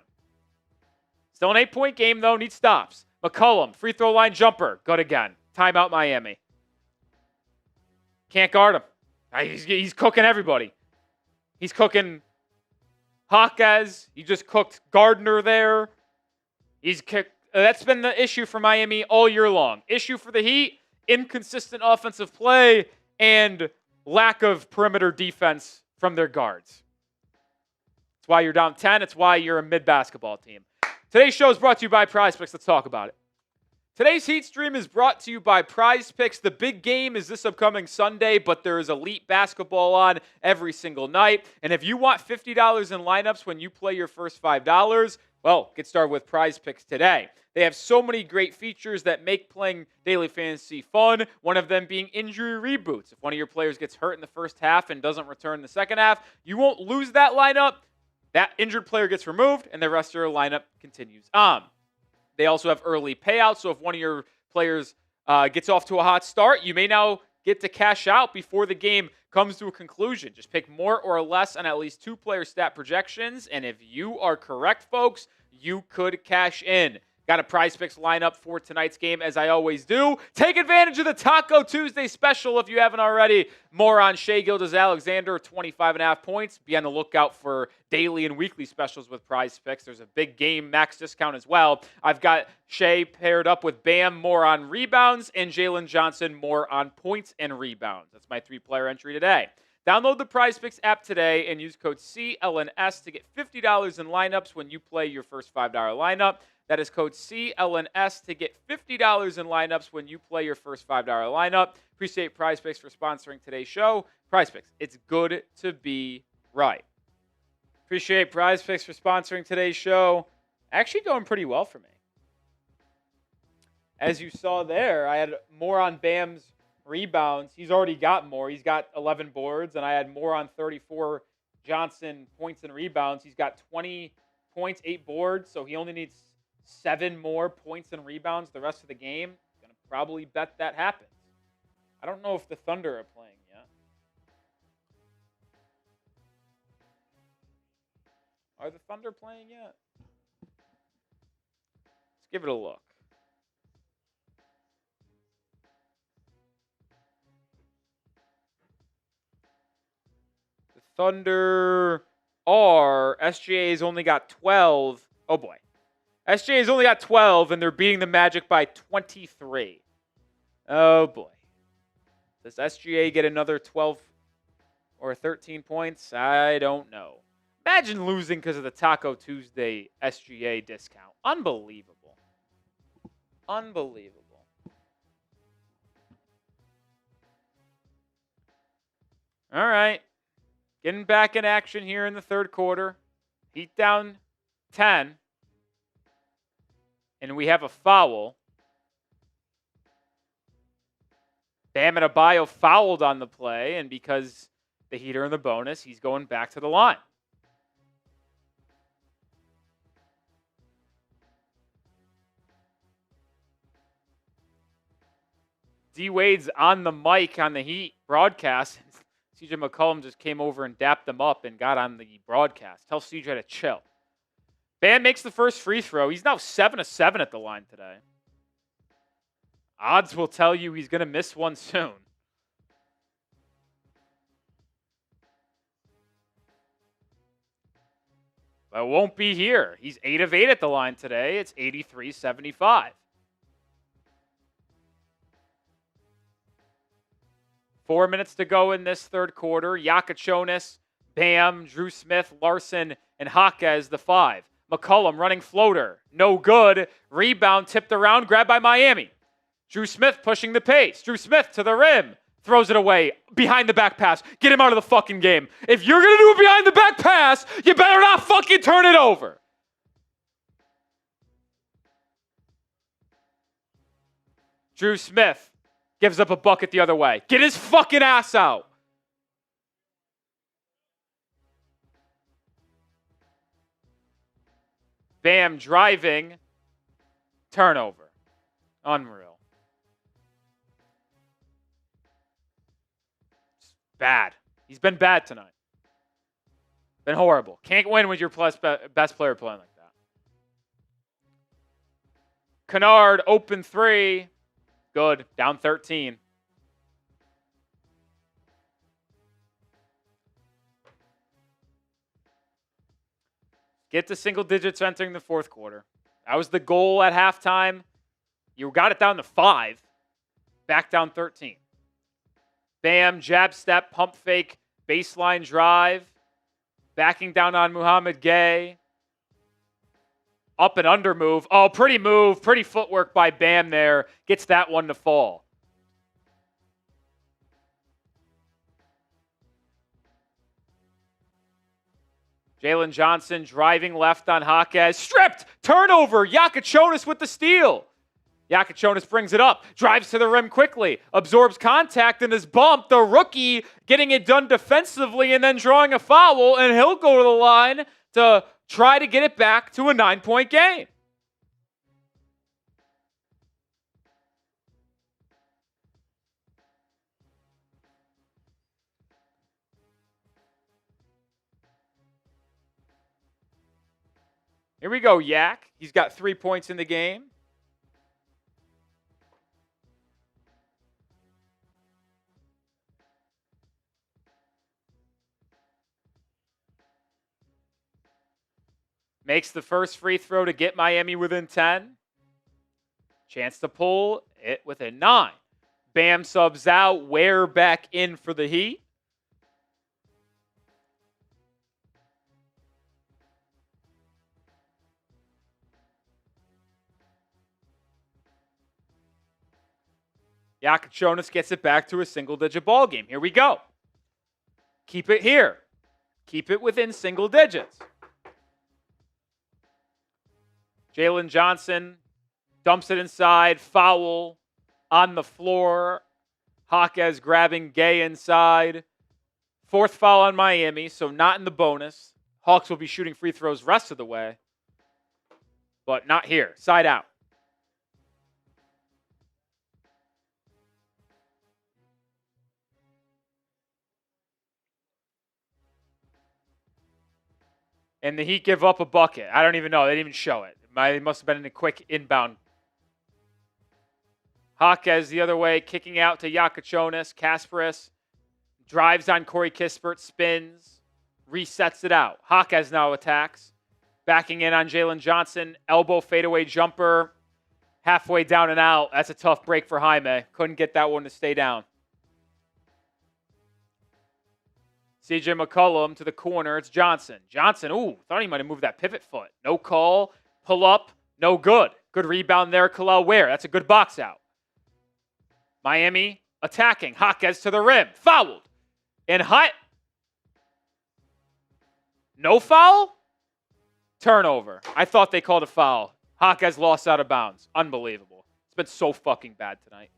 Still an 8-point game, though. Needs stops. McCollum, free throw line jumper. Good again. Timeout Miami. Can't guard him. He's cooking everybody. He's cooking Jaquez. He just cooked Gardner there. That's been the issue for Miami all year long. Issue for the Heat, inconsistent offensive play and lack of perimeter defense from their guards. That's why you're down 10. It's why you're a mid-basketball team. Today's show is brought to you by Prize Picks. Let's talk about it. Today's Heat stream is brought to you by Prize Picks. The big game is this upcoming Sunday, but there is elite basketball on every single night. And if you want $50 in lineups when you play your first $5, well, get started with Prize Picks today. They have so many great features that make playing daily fantasy fun, one of them being injury reboots. If one of your players gets hurt in the first half and doesn't return in the second half, you won't lose that lineup. That injured player gets removed, and the rest of your lineup continues on. They also have early payouts, so if one of your players gets off to a hot start, you may now get to cash out before the game comes to a conclusion. Just pick more or less on at least 2 player stat projections, and if you are correct, folks, you could cash in. Got a Prize Picks lineup for tonight's game, as I always do. Take advantage of the Taco Tuesday special if you haven't already. More on Shai Gilgeous-Alexander, 25.5 points. Be on the lookout for daily and weekly specials with Prize Picks. There's a big game max discount as well. I've got Shai paired up with Bam, more on rebounds, and Jalen Johnson, more on points and rebounds. That's my 3-player entry today. Download the Prize Picks app today and use code CLNS to get $50 in lineups when you play your first $5 lineup. That is code CLNS to get $50 in lineups when you play your first $5 lineup. Appreciate Prize Picks for sponsoring today's show. Prize Picks, it's good to be right. Appreciate Prize Picks for sponsoring today's show. Actually going pretty well for me. As you saw there, I had more on Bam's rebounds. He's already got more. He's got 11 boards, and I had more on 34 Johnson points and rebounds. He's got 20 points, 8 boards, so he only needs 7 more points and rebounds the rest of the game. I'm going to probably bet that happens. I don't know if the Thunder are playing yet. Are the Thunder playing yet? Let's give it a look. The Thunder are, SGA's only got 12. Oh boy. SGA's only got 12, and they're beating the Magic by 23. Oh, boy. Does SGA get another 12 or 13 points? I don't know. Imagine losing because of the Taco Tuesday SGA discount. Unbelievable. Unbelievable. All right. Getting back in action here in the third quarter. Heat down 10. And we have a foul. Bam Adebayo fouled on the play, and because the Heat are in the bonus, he's going back to the line. D-Wade's on the mic on the Heat broadcast. CJ McCollum just came over and dapped them up and got on the broadcast. Tell CJ to chill. Bam makes the first free throw. He's now 7 of 7 at the line today. Odds will tell you he's going to miss one soon. But it won't be here. He's 8 of 8 at the line today. It's 83-75. 4 minutes to go in this third quarter. Jakucionis, Bam, Dru Smith, Larsson, and Jaquez, the 5. McCollum running floater. No good. Rebound tipped around. Grabbed by Miami. Dru Smith pushing the pace. Dru Smith to the rim. Throws it away. Behind the back pass. Get him out of the fucking game. If you're going to do a behind the back pass, you better not fucking turn it over. Dru Smith gives up a bucket the other way. Get his fucking ass out. Bam driving. Turnover. Unreal. Bad. He's been bad tonight. Been horrible. Can't win with your best player playing like that. Kennard, open 3. Good. Down 13. Get to single digits entering the fourth quarter. That was the goal at halftime. You got it down to 5. Back down 13. Bam, jab step, pump fake, baseline drive. Backing down on Mouhamed Gueye. Up and under move. Oh, pretty move. Pretty footwork by Bam there. Gets that one to fall. Jalen Johnson driving left on Jaquez. Stripped. Turnover. Jakucionis with the steal. Jakucionis brings it up, drives to the rim quickly, absorbs contact and is bumped. The rookie getting it done defensively and then drawing a foul, and he'll go to the line to try to get it back to a 9-point game. Here we go, Yak. He's got 3 points in the game. Makes the first free throw to get Miami within 10. Chance to pull it within 9. Bam subs out. Ware back in for the Heat. Jakucionis gets it back to a single-digit ball game. Here we go. Keep it here. Keep it within single digits. Jalen Johnson dumps it inside. Foul on the floor. Jaquez grabbing Gueye inside. 4th foul on Miami, so not in the bonus. Hawks will be shooting free throws rest of the way. But not here. Side out. And the Heat give up a bucket. I don't even know. They didn't even show it. It must have been in a quick inbound. Jaquez the other way, kicking out to Jakucionis. Kasparas drives on Corey Kispert, spins, resets it out. Jaquez now attacks. Backing in on Jalen Johnson. Elbow fadeaway jumper. Halfway down and out. That's a tough break for Jaime. Couldn't get that one to stay down. CJ McCollum to the corner. It's Johnson. Johnson, thought he might have moved that pivot foot. No call. Pull up. No good. Good rebound there, Kel'el Ware. That's a good box out. Miami attacking. Jaquez to the rim. Fouled. And hot. No foul? Turnover. I thought they called a foul. Jaquez lost out of bounds. Unbelievable. It's been so fucking bad tonight.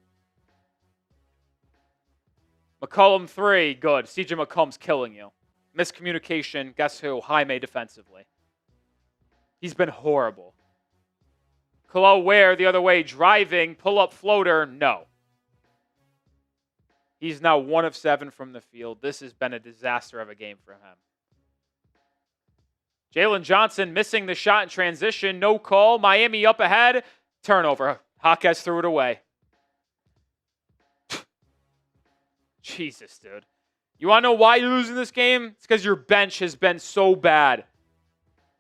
McCollum 3. Good. CJ McCollum's killing you. Miscommunication. Guess who? Jaime defensively. He's been horrible. Kel'el Ware the other way. Driving. Pull-up floater. No. He's now 1 of 7 from the field. This has been a disaster of a game for him. Jalen Johnson missing the shot in transition. No call. Miami up ahead. Turnover. Jaquez threw it away. Jesus, dude. You want to know why you're losing this game? It's because your bench has been so bad.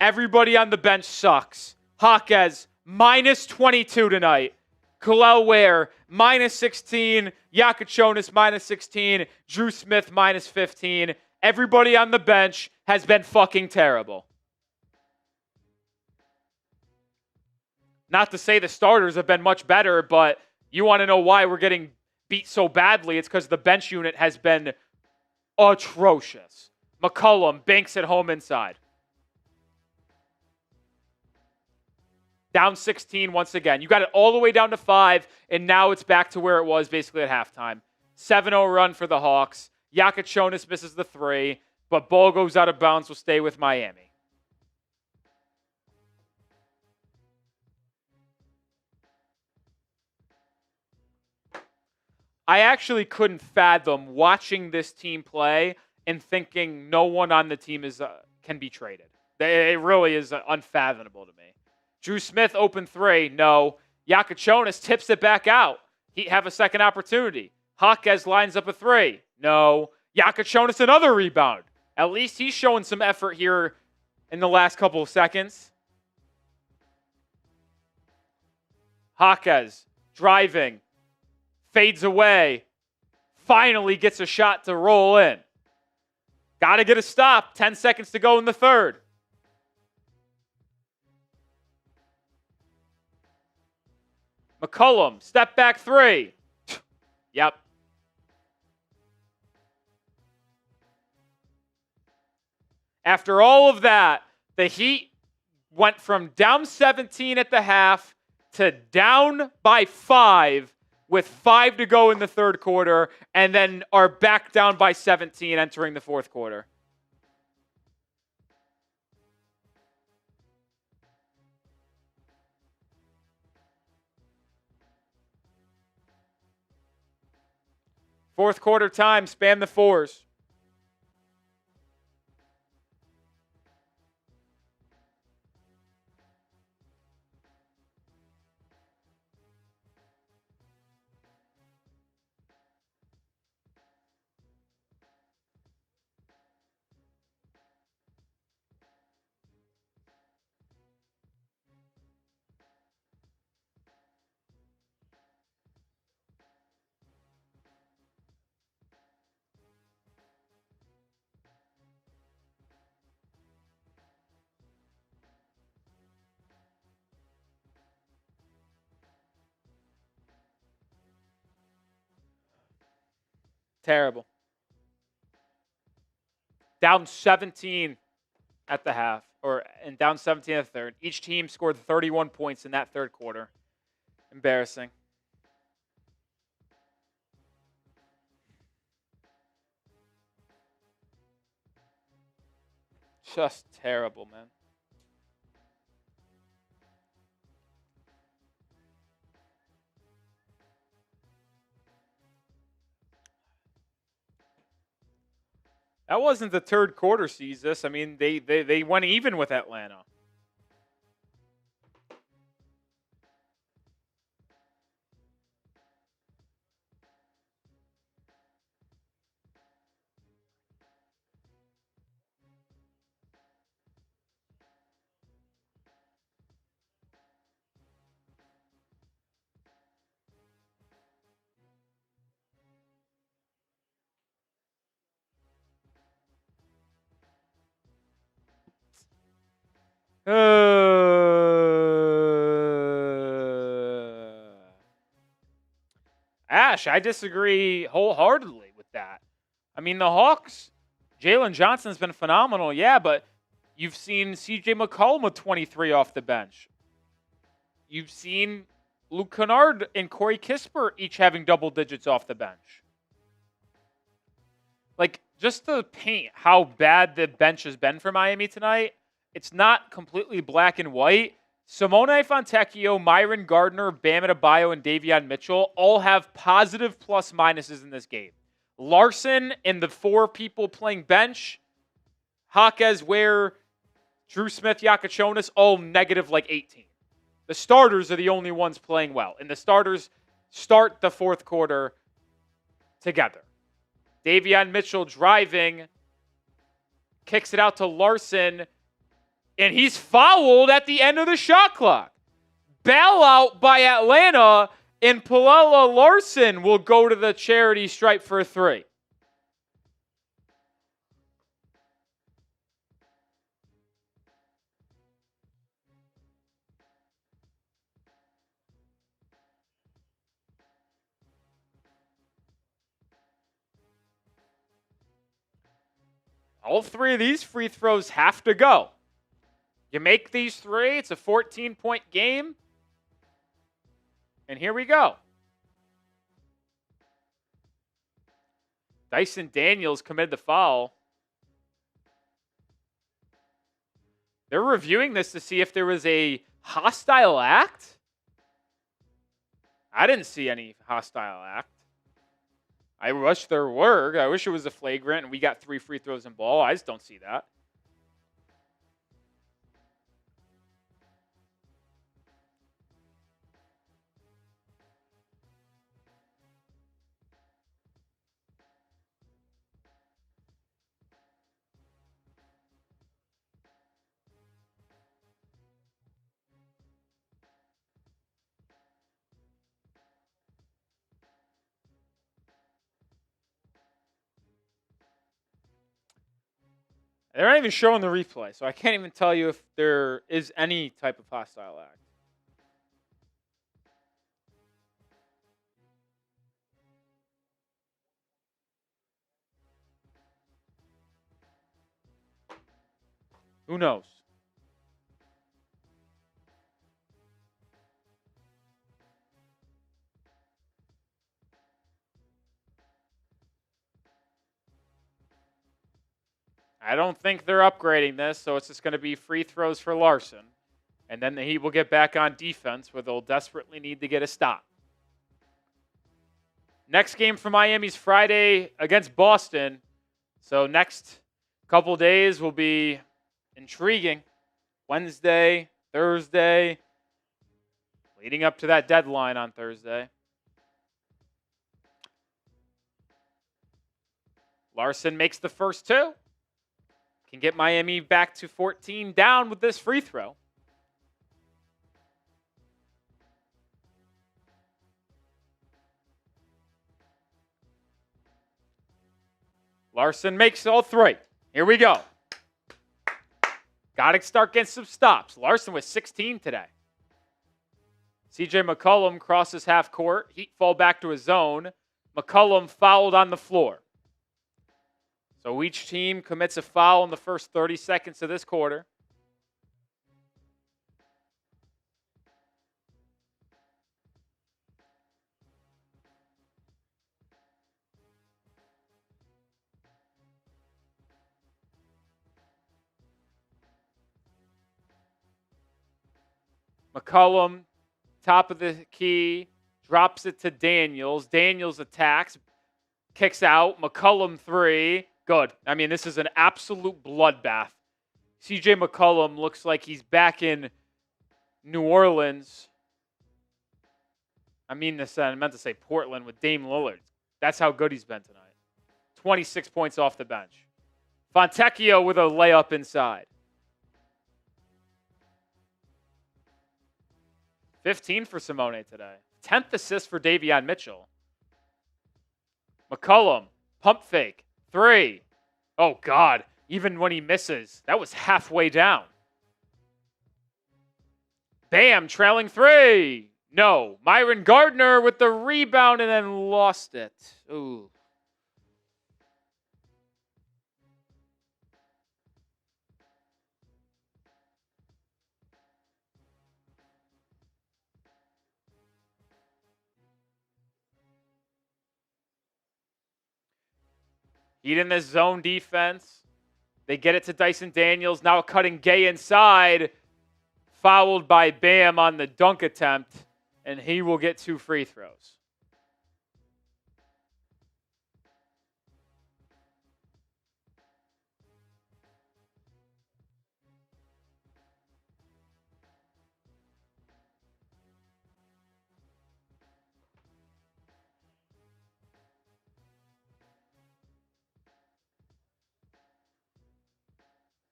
Everybody on the bench sucks. Jaquez, minus 22 tonight. Kel'el Ware, minus 16. Jakucionis, minus 16. Dru Smith, minus 15. Everybody on the bench has been fucking terrible. Not to say the starters have been much better, but you want to know why we're getting beat so badly? It's because the bench unit has been atrocious. McCollum banks it home inside. Down 16 once again. You got it all the way down to 5, and now it's back to where it was basically at halftime. 7-0 run for the Hawks. Jakucionis misses the 3, but ball goes out of bounds. Will stay with Miami. I actually couldn't fathom watching this team play and thinking no one on the team can be traded. It really is unfathomable to me. Dru Smith, open 3. No. Jakucionis tips it back out. He have a second opportunity. Jaquez lines up a 3. No. Jakucionis, another rebound. At least he's showing some effort here in the last couple of seconds. Jaquez driving. Fades away. Finally gets a shot to roll in. Got to get a stop. 10 seconds to go in the third. McCollum, step back 3. Yep. After all of that, the Heat went from down 17 at the half to down by 5 with 5 to go in the third quarter, and then are back down by 17 entering the fourth quarter. Fourth quarter time, spam the 4s. Terrible. Down 17 at the half, and down 17 at the third. Each team scored 31 points in that third quarter. Embarrassing. Just terrible, man. That wasn't the third quarter sees this. I mean, they went even with Atlanta. Ash, I disagree wholeheartedly with that. I mean, the Hawks, Jalen Johnson's been phenomenal, yeah, but you've seen C.J. McCollum with 23 off the bench. You've seen Luke Kennard and Corey Kispert each having double digits off the bench. Like, just to paint how bad the bench has been for Miami tonight, it's not completely black and white. Simone Fontecchio, Myron Gardner, Bam Adebayo, and Davion Mitchell all have positive plus minuses in this game. Larsson and the 4 people playing bench, Jaquez Ware, Dru Smith, Jakucionis, all negative like 18. The starters are the only ones playing well, and the starters start the fourth quarter together. Davion Mitchell driving, kicks it out to Larsson, and he's fouled at the end of the shot clock. Bailout by Atlanta, and Pelle Larsson will go to the charity stripe for a 3. All 3 of these free throws have to go. You make these 3, it's a 14-point game. And here we go. Dyson Daniels committed the foul. They're reviewing this to see if there was a hostile act. I didn't see any hostile act. I wish there were. I wish it was a flagrant and we got 3 free throws and ball. I just don't see that. They're not even showing the replay, so I can't even tell you if there is any type of hostile act. Who knows? I don't think they're upgrading this, so it's just going to be free throws for Larsson. And then the Heat will get back on defense where they'll desperately need to get a stop. Next game for Miami's Friday against Boston. So next couple days will be intriguing. Wednesday, Thursday, leading up to that deadline on Thursday. Larsson makes the first 2. Can get Miami back to 14 down with this free throw. Larsson makes all 3. Here we go. Got to start getting some stops. Larsson with 16 today. C.J. McCollum crosses half court. Heat fall back to his zone. McCollum fouled on the floor. So each team commits a foul in the first 30 seconds of this quarter. McCollum, top of the key, drops it to Daniels. Daniels attacks, kicks out. McCollum 3. Good. I mean, this is an absolute bloodbath. C.J. McCollum looks like he's back in New Orleans. I meant to say Portland with Dame Lillard. That's how good he's been tonight. 26 points off the bench. Fontecchio with a layup inside. 15 for Simone today. 10th assist for Davion Mitchell. McCollum, pump fake. 3. Oh, God. Even when he misses, that was halfway down. Bam, trailing 3. No. Myron Gardner with the rebound and then lost it. Ooh. Heat in this zone defense. They get it to Dyson Daniels. Now cutting Gueye inside. Fouled by Bam on the dunk attempt. And he will get 2 free throws.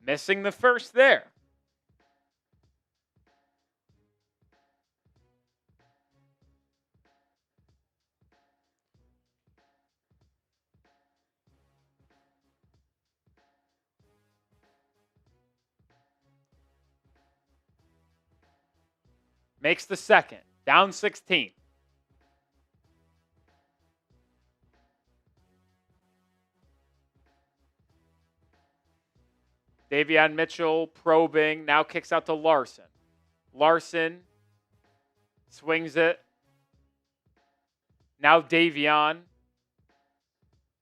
Missing the first there. Makes the second. Down 16. Davion Mitchell probing. Now kicks out to Larsson. Larsson swings it. Now Davion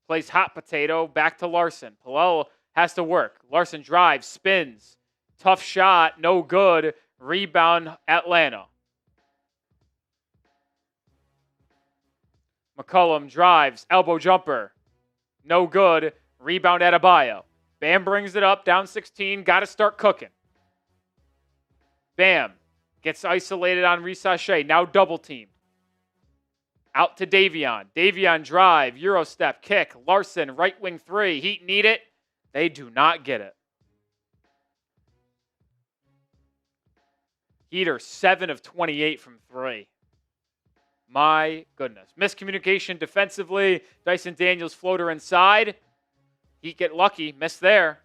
plays hot potato. Back to Larsson. Pelle has to work. Larsson drives, spins. Tough shot. No good. Rebound Atlanta. McCollum drives. Elbow jumper. No good. Rebound Adebayo. Bam brings it up, down 16. Got to start cooking. Bam gets isolated on Risacher. Now double team. Out to Davion. Davion drive, Euro step, kick. Larsson, right wing 3. Heat need it. They do not get it. Heat are 7 of 28 from 3. My goodness. Miscommunication defensively. Dyson Daniels floater inside. Heat get lucky. Missed there.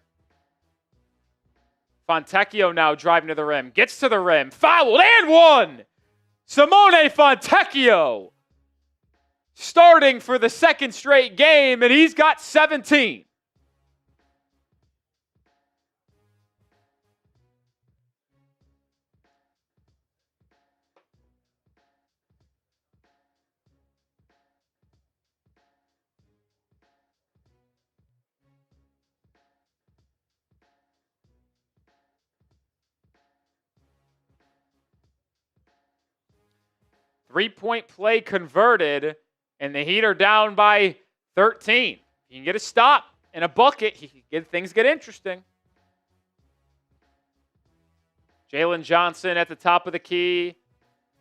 Fontecchio now driving to the rim. Gets to the rim. Fouled and one! Simone Fontecchio starting for the second straight game, and he's got 17. Three-point play converted, and the Heat are down by 13. You can get a stop and a bucket. Things get interesting. Jalen Johnson at the top of the key,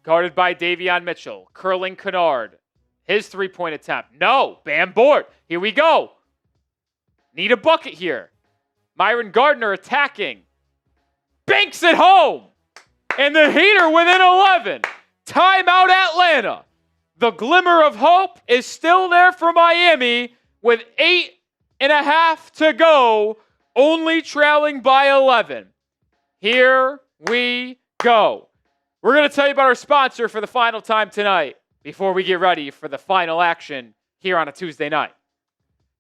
guarded by Davion Mitchell. Curling Kennard. His three-point attempt. No. Bam board. Here we go. Need a bucket here. Myron Gardner attacking. Banks it home. And the Heat are within 11. Timeout Atlanta. The glimmer of hope is still there for Miami with 8.5 to go, only trailing by 11. Here we go. We're going to tell you about our sponsor for the final time tonight before we get ready for the final action here on a Tuesday night.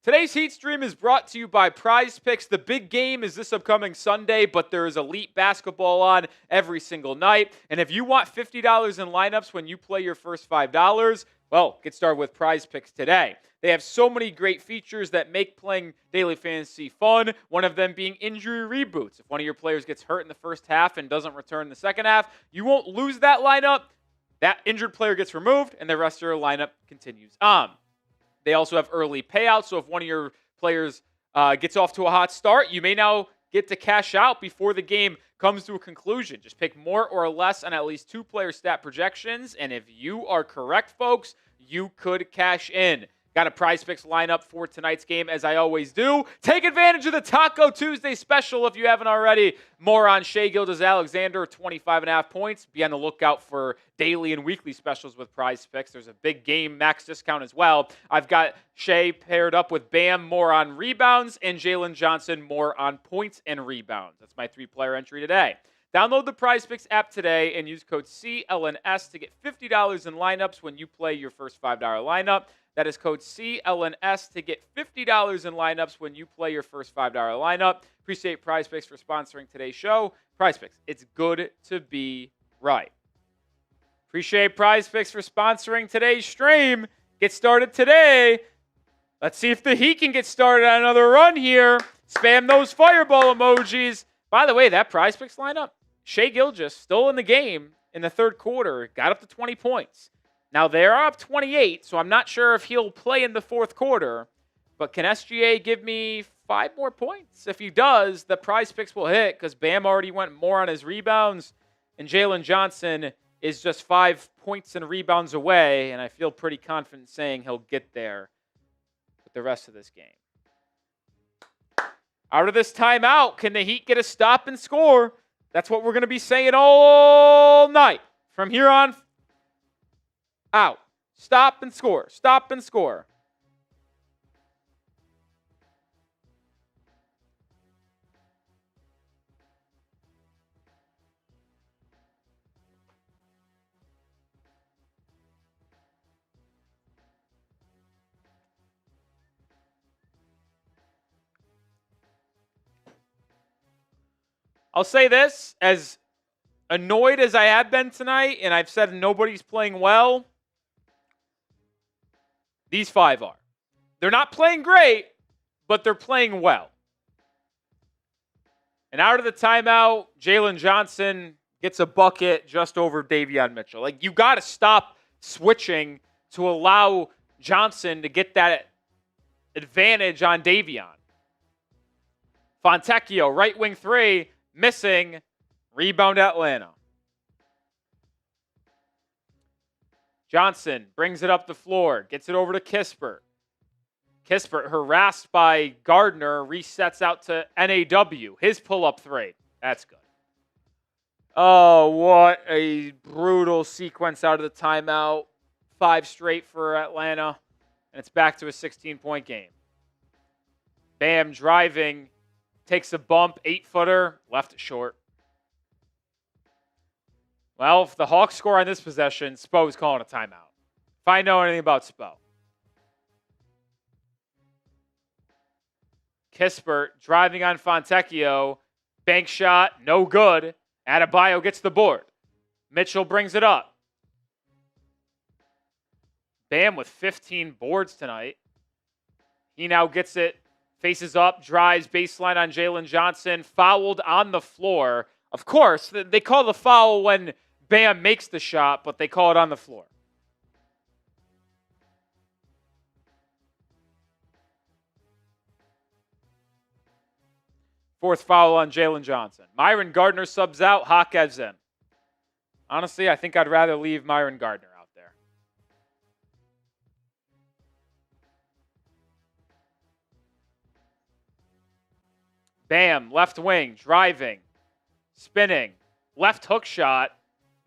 Today's Heat Stream is brought to you by Prize Picks. The big game is this upcoming Sunday, but there is elite basketball on every single night. And if you want $50 in lineups when you play your first $5, well, get started with Prize Picks today. They have so many great features that make playing daily fantasy fun, one of them being injury reboots. If one of your players gets hurt in the first half and doesn't return in the second half, you won't lose that lineup. That injured player gets removed, and the rest of your lineup continues on. They also have early payouts, so if one of your players gets off to a hot start, you may now get to cash out before the game comes to a conclusion. Just pick more or less on at least 2 player stat projections, and if you are correct, folks, you could cash in. Got a Prize Picks lineup for tonight's game, as I always do. Take advantage of the Taco Tuesday special if you haven't already. More on Shai Gilgeous-Alexander, 25.5 points. Be on the lookout for daily and weekly specials with Prize Picks. There's a big game max discount as well. I've got Shai paired up with Bam, more on rebounds, and Jalen Johnson, more on points and rebounds. That's my 3-player entry today. Download the Prize Picks app today and use code CLNS to get $50 in lineups when you play your first $5 lineup. That is code CLNS to get $50 in lineups when you play your first $5 lineup. Appreciate Prize Picks for sponsoring today's show. Prize Picks, it's good to be right. Appreciate Prize Picks for sponsoring today's stream. Get started today. Let's see if the Heat can get started on another run here. Spam those fireball emojis. By the way, that Prize Picks lineup, Shai Gilgeous still in the game in the third quarter. Got up to 20 points. Now, they are up 28, so I'm not sure if he'll play in the fourth quarter. But can SGA give me 5 more points? If he does, the Prize Picks will hit because Bam already went more on his rebounds. And Jalen Johnson is just 5 points and rebounds away. And I feel pretty confident saying he'll get there with the rest of this game. Out of this timeout, can the Heat get a stop and score? That's what we're going to be saying all night. From here on out. Stop and score. Stop and score. I'll say this, as annoyed as I have been tonight, and I've said nobody's playing well, these 5 are. They're not playing great, but they're playing well. And out of the timeout, Jalen Johnson gets a bucket just over Davion Mitchell. Like, you got to stop switching to allow Johnson to get that advantage on Davion. Fontecchio, right wing 3, missing. Rebound Atlanta. Johnson brings it up the floor. Gets it over to Kispert. Kispert, harassed by Gardner, resets out to NAW. His pull-up 3. That's good. Oh, what a brutal sequence out of the timeout. 5 straight for Atlanta. And it's back to a 16-point game. Bam driving. Takes a bump. 8-footer. Left it short. Well, if the Hawks score on this possession, Spo's calling a timeout. If I know anything about Spo. Kispert driving on Fontecchio. Bank shot, no good. Adebayo gets the board. Mitchell brings it up. Bam with 15 boards tonight. He now gets it, faces up, drives, baseline on Jalen Johnson, fouled on the floor. Of course, they call the foul when Bam makes the shot, but they call it on the floor. Fourth foul on Jalen Johnson. Myron Gardner subs out, Jaquez in. Honestly, I think I'd rather leave Myron Gardner out there. Bam, left wing, driving, spinning, left hook shot,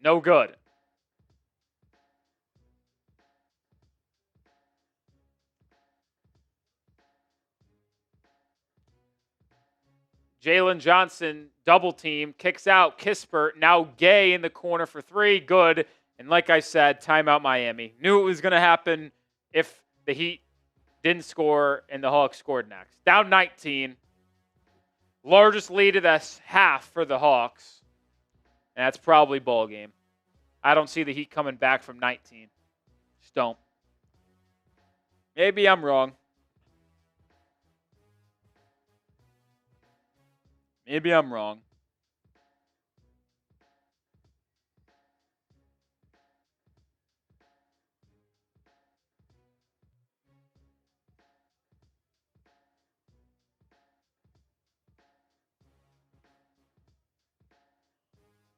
no good. Jalen Johnson, double team, kicks out Kispert. Now Gueye in the corner for 3. Good. And like I said, timeout Miami. Knew it was going to happen if the Heat didn't score and the Hawks scored next. Down 19. Largest lead of this half for the Hawks. And that's probably ball game. I don't see the Heat coming back from 19. Just don't. Maybe I'm wrong. Maybe I'm wrong.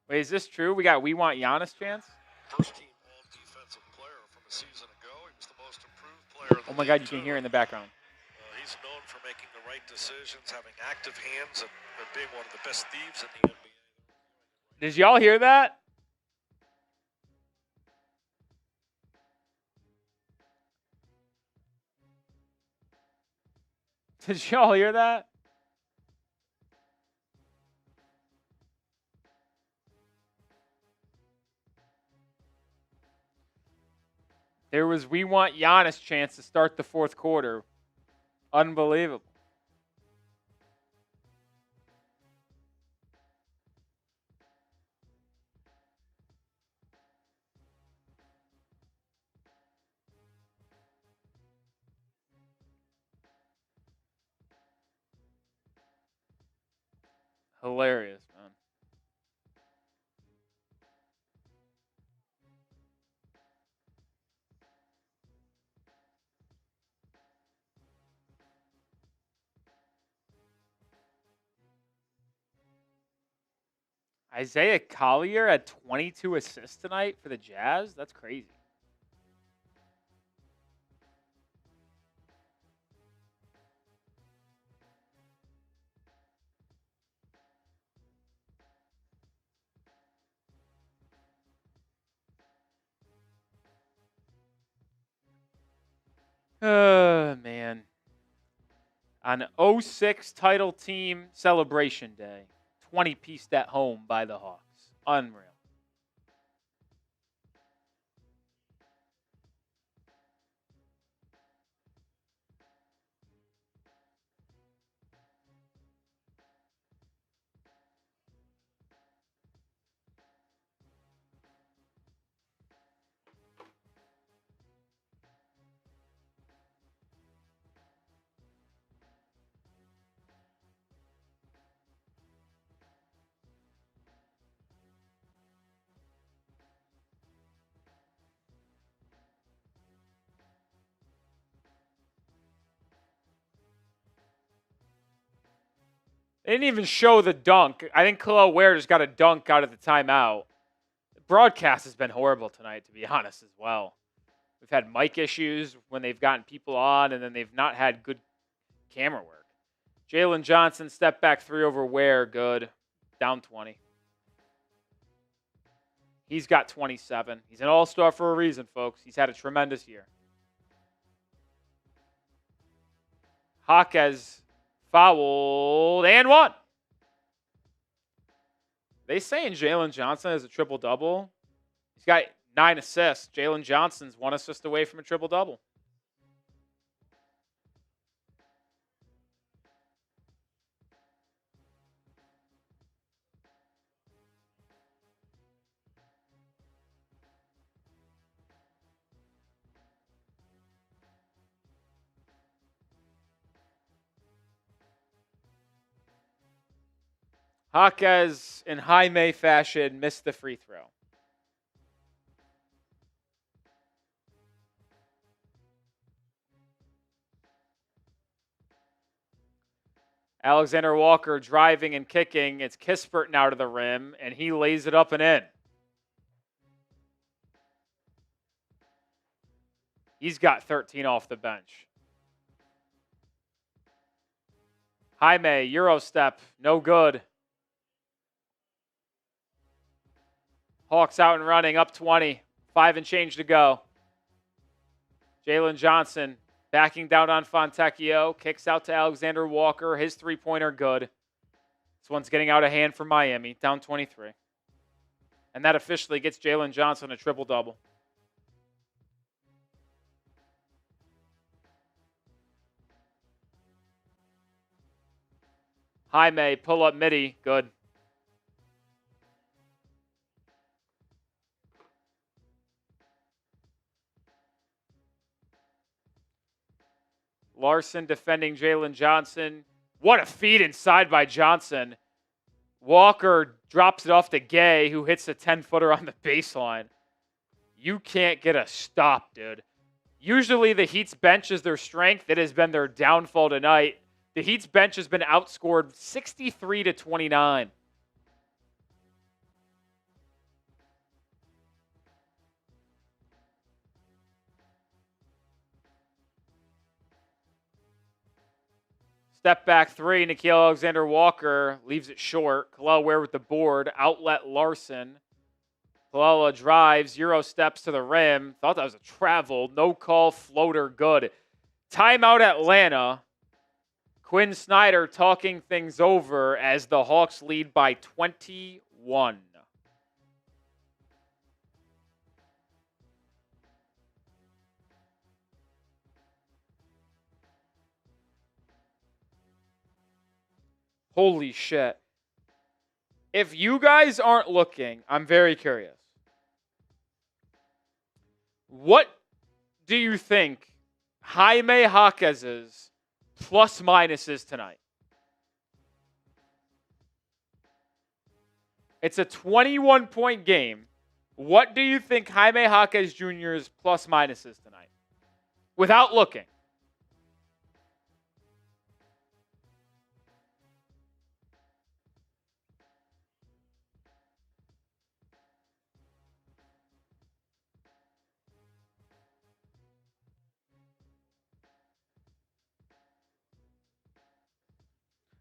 Wait, is this true? We want Giannis chance? First team all defensive player from a season ago. He was the most improved player. Oh my God, you can hear in the background. He's known for making the right decisions, having active hands, and being one of the best thieves in the NBA. Did y'all hear that? Did y'all hear that? There was we want Giannis chance to start the fourth quarter. Unbelievable. Hilarious, man. Isaiah Collier had 22 assists tonight for the Jazz. That's crazy. Man. On 06 title team celebration day, 20-pieced at home by the Hawks. Unreal. They didn't even show the dunk. I think Kel'el Ware just got a dunk out of the timeout. The broadcast has been horrible tonight, to be honest, as well. We've had mic issues when they've gotten people on, and then they've not had good camera work. Jalen Johnson, step back 3 over Ware, good. Down 20. He's got 27. He's an all-star for a reason, folks. He's had a tremendous year. Jaquez fouled and one. They saying Jalen Johnson has a triple-double. He's got 9 assists. Jalen Johnson's 1 assist away from a triple-double. Jaquez, in Jaime fashion, missed the free throw. Alexander-Walker driving and kicking. It's Kispert now to the rim, and he lays it up and in. He's got 13 off the bench. Jaime, Euro step, no good. Hawks out and running, up 20. 5 and change to go. Jalen Johnson backing down on Fontecchio. Kicks out to Alexander-Walker. His three-pointer good. This one's getting out of hand for Miami. Down 23. And that officially gets Jalen Johnson a triple-double. Jaime, pull up midi. Good. Larsson defending Jalen Johnson. What a feed inside by Johnson. Walker drops it off to Gueye, who hits a 10-footer on the baseline. You can't get a stop, dude. Usually the Heat's bench is their strength. It has been their downfall tonight. The Heat's bench has been outscored 63-29. Step back 3, Nickeil Alexander-Walker leaves it short. Kel'el Ware with the board. Outlet Larsson. Kel'el drives. Euro steps to the rim. Thought that was a travel. No call. Floater good. Timeout Atlanta. Quinn Snyder talking things over as the Hawks lead by 21. Holy shit. If you guys aren't looking, I'm very curious. What do you think Jaime Jaquez's plus minus is tonight? It's a 21-point game. What do you think Jaime Jaquez Jr.'s plus minus is tonight? Without looking.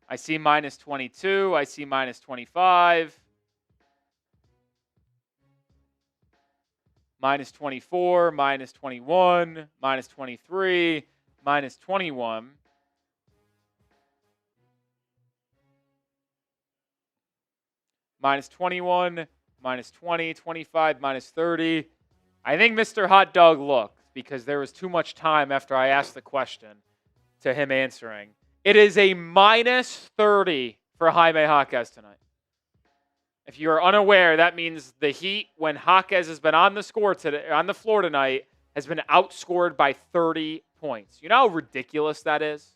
I see minus 22. I see minus 25. Minus 24, minus 21, minus 23, minus 21. Minus 21, minus 20, 25, minus 30. I think Mr. Hot Dog looked because there was too much time after I asked the question to him answering. It is a minus 30 for Jaime Jaquez tonight. If you are unaware, that means the Heat, when Jaquez has been on the floor tonight, has been outscored by 30 points. You know how ridiculous that is?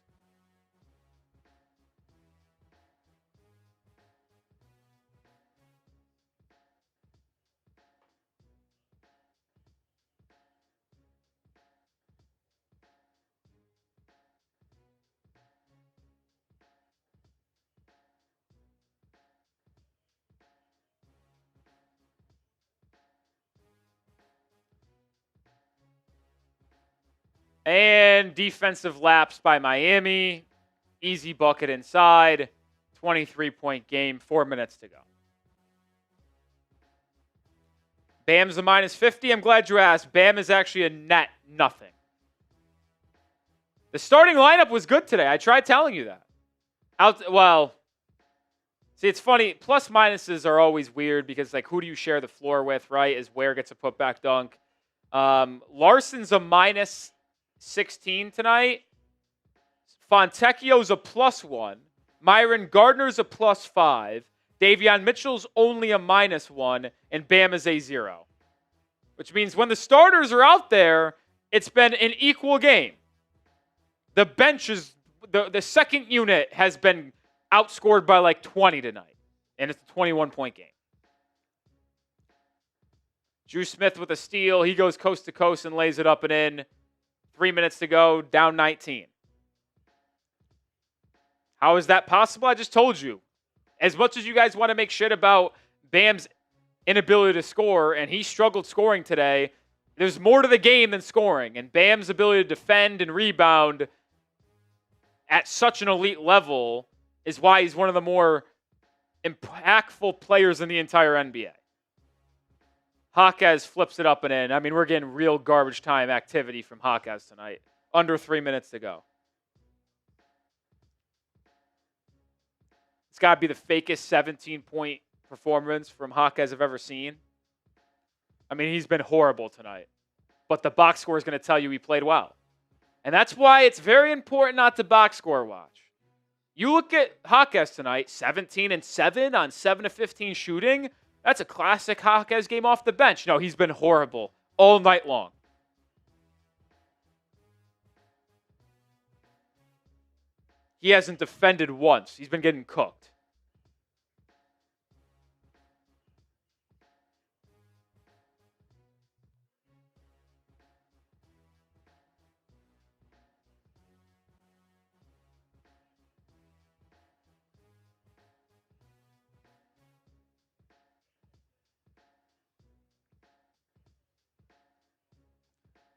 And defensive lapse by Miami. Easy bucket inside. 23-point game. 4 minutes to go. Bam's a minus 50. I'm glad you asked. Bam is actually a net nothing. The starting lineup was good today. I tried telling you that. See, it's funny. Plus minuses are always weird because, like, who do you share the floor with, right? Is Ware gets a putback dunk. Larsson's a minus 16 tonight. Fontecchio's a plus 1. Myron Gardner's a plus 5. Davion Mitchell's only a minus 1. And Bam is a 0. Which means when the starters are out there, it's been an equal game. The bench is, the second unit has been outscored by like 20 tonight. And it's a 21-point game. Dru Smith with a steal. He goes coast to coast and lays it up and in. 3 minutes to go, down 19. How is that possible? I just told you. As much as you guys want to make shit about Bam's inability to score, and he struggled scoring today, there's more to the game than scoring. And Bam's ability to defend and rebound at such an elite level is why he's one of the more impactful players in the entire NBA. Jaquez flips it up and in. I mean, we're getting real garbage time activity from Jaquez tonight. Under 3 minutes to go. It's got to be the fakest 17-point performance from Jaquez I've ever seen. I mean, he's been horrible tonight. But the box score is going to tell you he played well. And that's why it's very important not to box score watch. You look at Jaquez tonight, 17 and 7 on 7 of 15 shooting. That's a classic Jaquez game off the bench. No, he's been horrible all night long. He hasn't defended once. He's been getting cooked.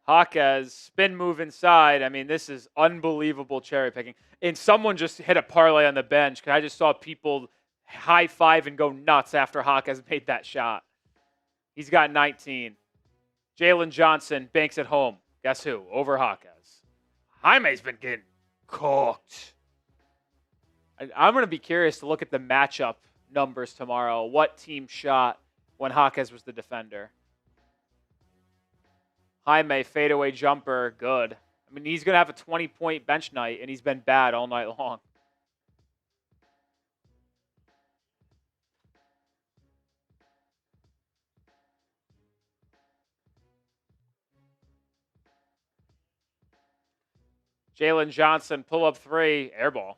Jaquez, spin move inside. I mean, this is unbelievable cherry picking. And someone just hit a parlay on the bench because I just saw people high five and go nuts after Jaquez made that shot. He's got 19. Jalen Johnson banks at home. Guess who? Over Jaquez. Jaime's been getting cooked. I'm going to be curious to look at the matchup numbers tomorrow. What team shot when Jaquez was the defender? Jaime, fadeaway jumper, good. I mean, he's going to have a 20-point bench night, and he's been bad all night long. Jalen Johnson, pull-up 3, airball.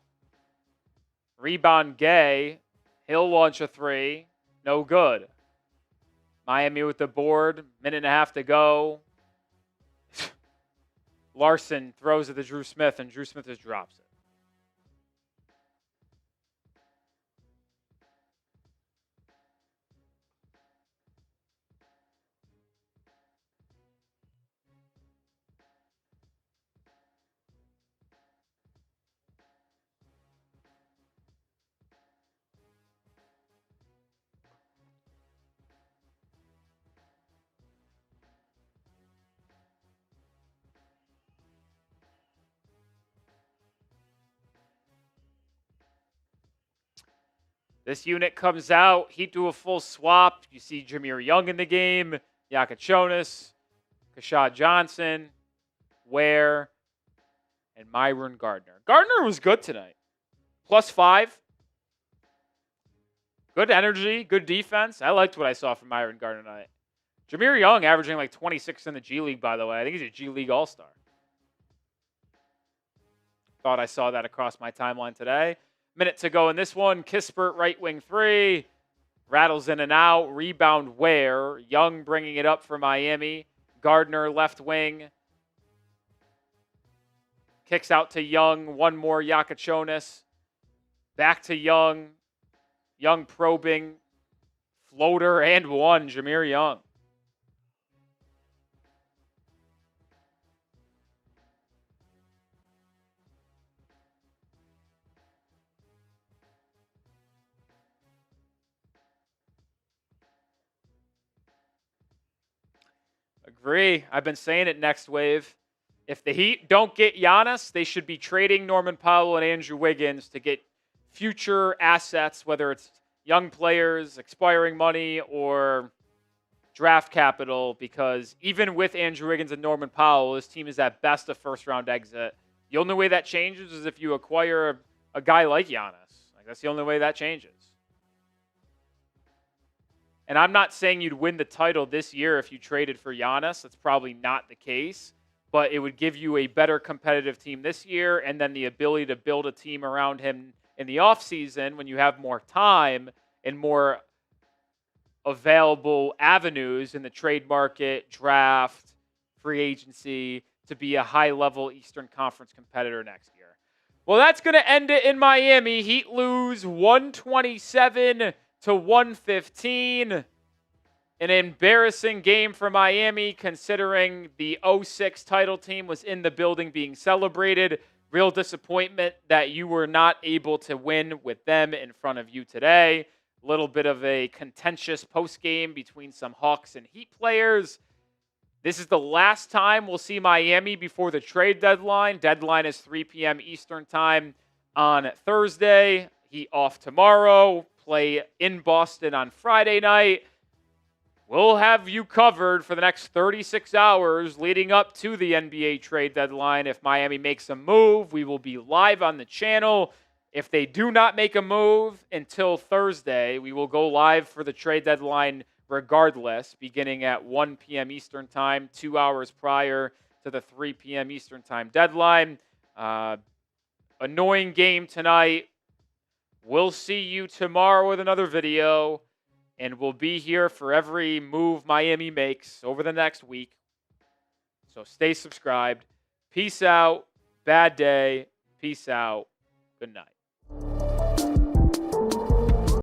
Rebound Gueye. He'll launch a 3. No good. Miami with the board. Minute and a half to go. Larsson throws it to Dru Smith, and Dru Smith just drops it. This unit comes out. Heat do a full swap. You see Jameer Young in the game. Jakucionis, Keshad Johnson, Ware, and Myron Gardner. Gardner was good tonight. +5. Good energy, good defense. I liked what I saw from Myron Gardner tonight. Jameer Young averaging like 26 in the G League, by the way. I think he's a G League All-Star. Thought I saw that across my timeline today. Minute to go in this one. Kispert, right wing 3. Rattles in and out. Rebound Ware. Young bringing it up for Miami. Gardner, left wing. Kicks out to Young. One more, Jakucionis. Back to Young. Young probing. Floater and one, Jameer Young. Agree. I've been saying it, next wave. If the Heat don't get Giannis, they should be trading Norman Powell and Andrew Wiggins to get future assets, whether it's young players, expiring money, or draft capital, because even with Andrew Wiggins and Norman Powell, this team is at best a first-round exit. The only way that changes is if you acquire a guy like Giannis. Like, that's the only way that changes. And I'm not saying you'd win the title this year if you traded for Giannis. That's probably not the case. But it would give you a better competitive team this year, and then the ability to build a team around him in the offseason when you have more time and more available avenues in the trade market, draft, free agency, to be a high-level Eastern Conference competitor next year. Well, that's going to end it in Miami. Heat lose 127-115. An embarrassing game for Miami, considering the 06 title team was in the building being celebrated. Real disappointment that you were not able to win with them in front of you today. A little bit of a contentious postgame between some Hawks and Heat players. This is the last time we'll see Miami before the trade deadline. Deadline is 3 p.m. Eastern time on Thursday. Heat off tomorrow. Play in Boston on Friday night. We'll have you covered for the next 36 hours leading up to the NBA trade deadline. If Miami makes a move, we will be live on the channel. If they do not make a move until Thursday, we will go live for the trade deadline regardless, beginning at 1 p.m. Eastern time, 2 hours prior to the 3 p.m. Eastern time deadline. Annoying game tonight. We'll see you tomorrow with another video. And we'll be here for every move Miami makes over the next week. So stay subscribed. Peace out. Bad day. Peace out. Good night.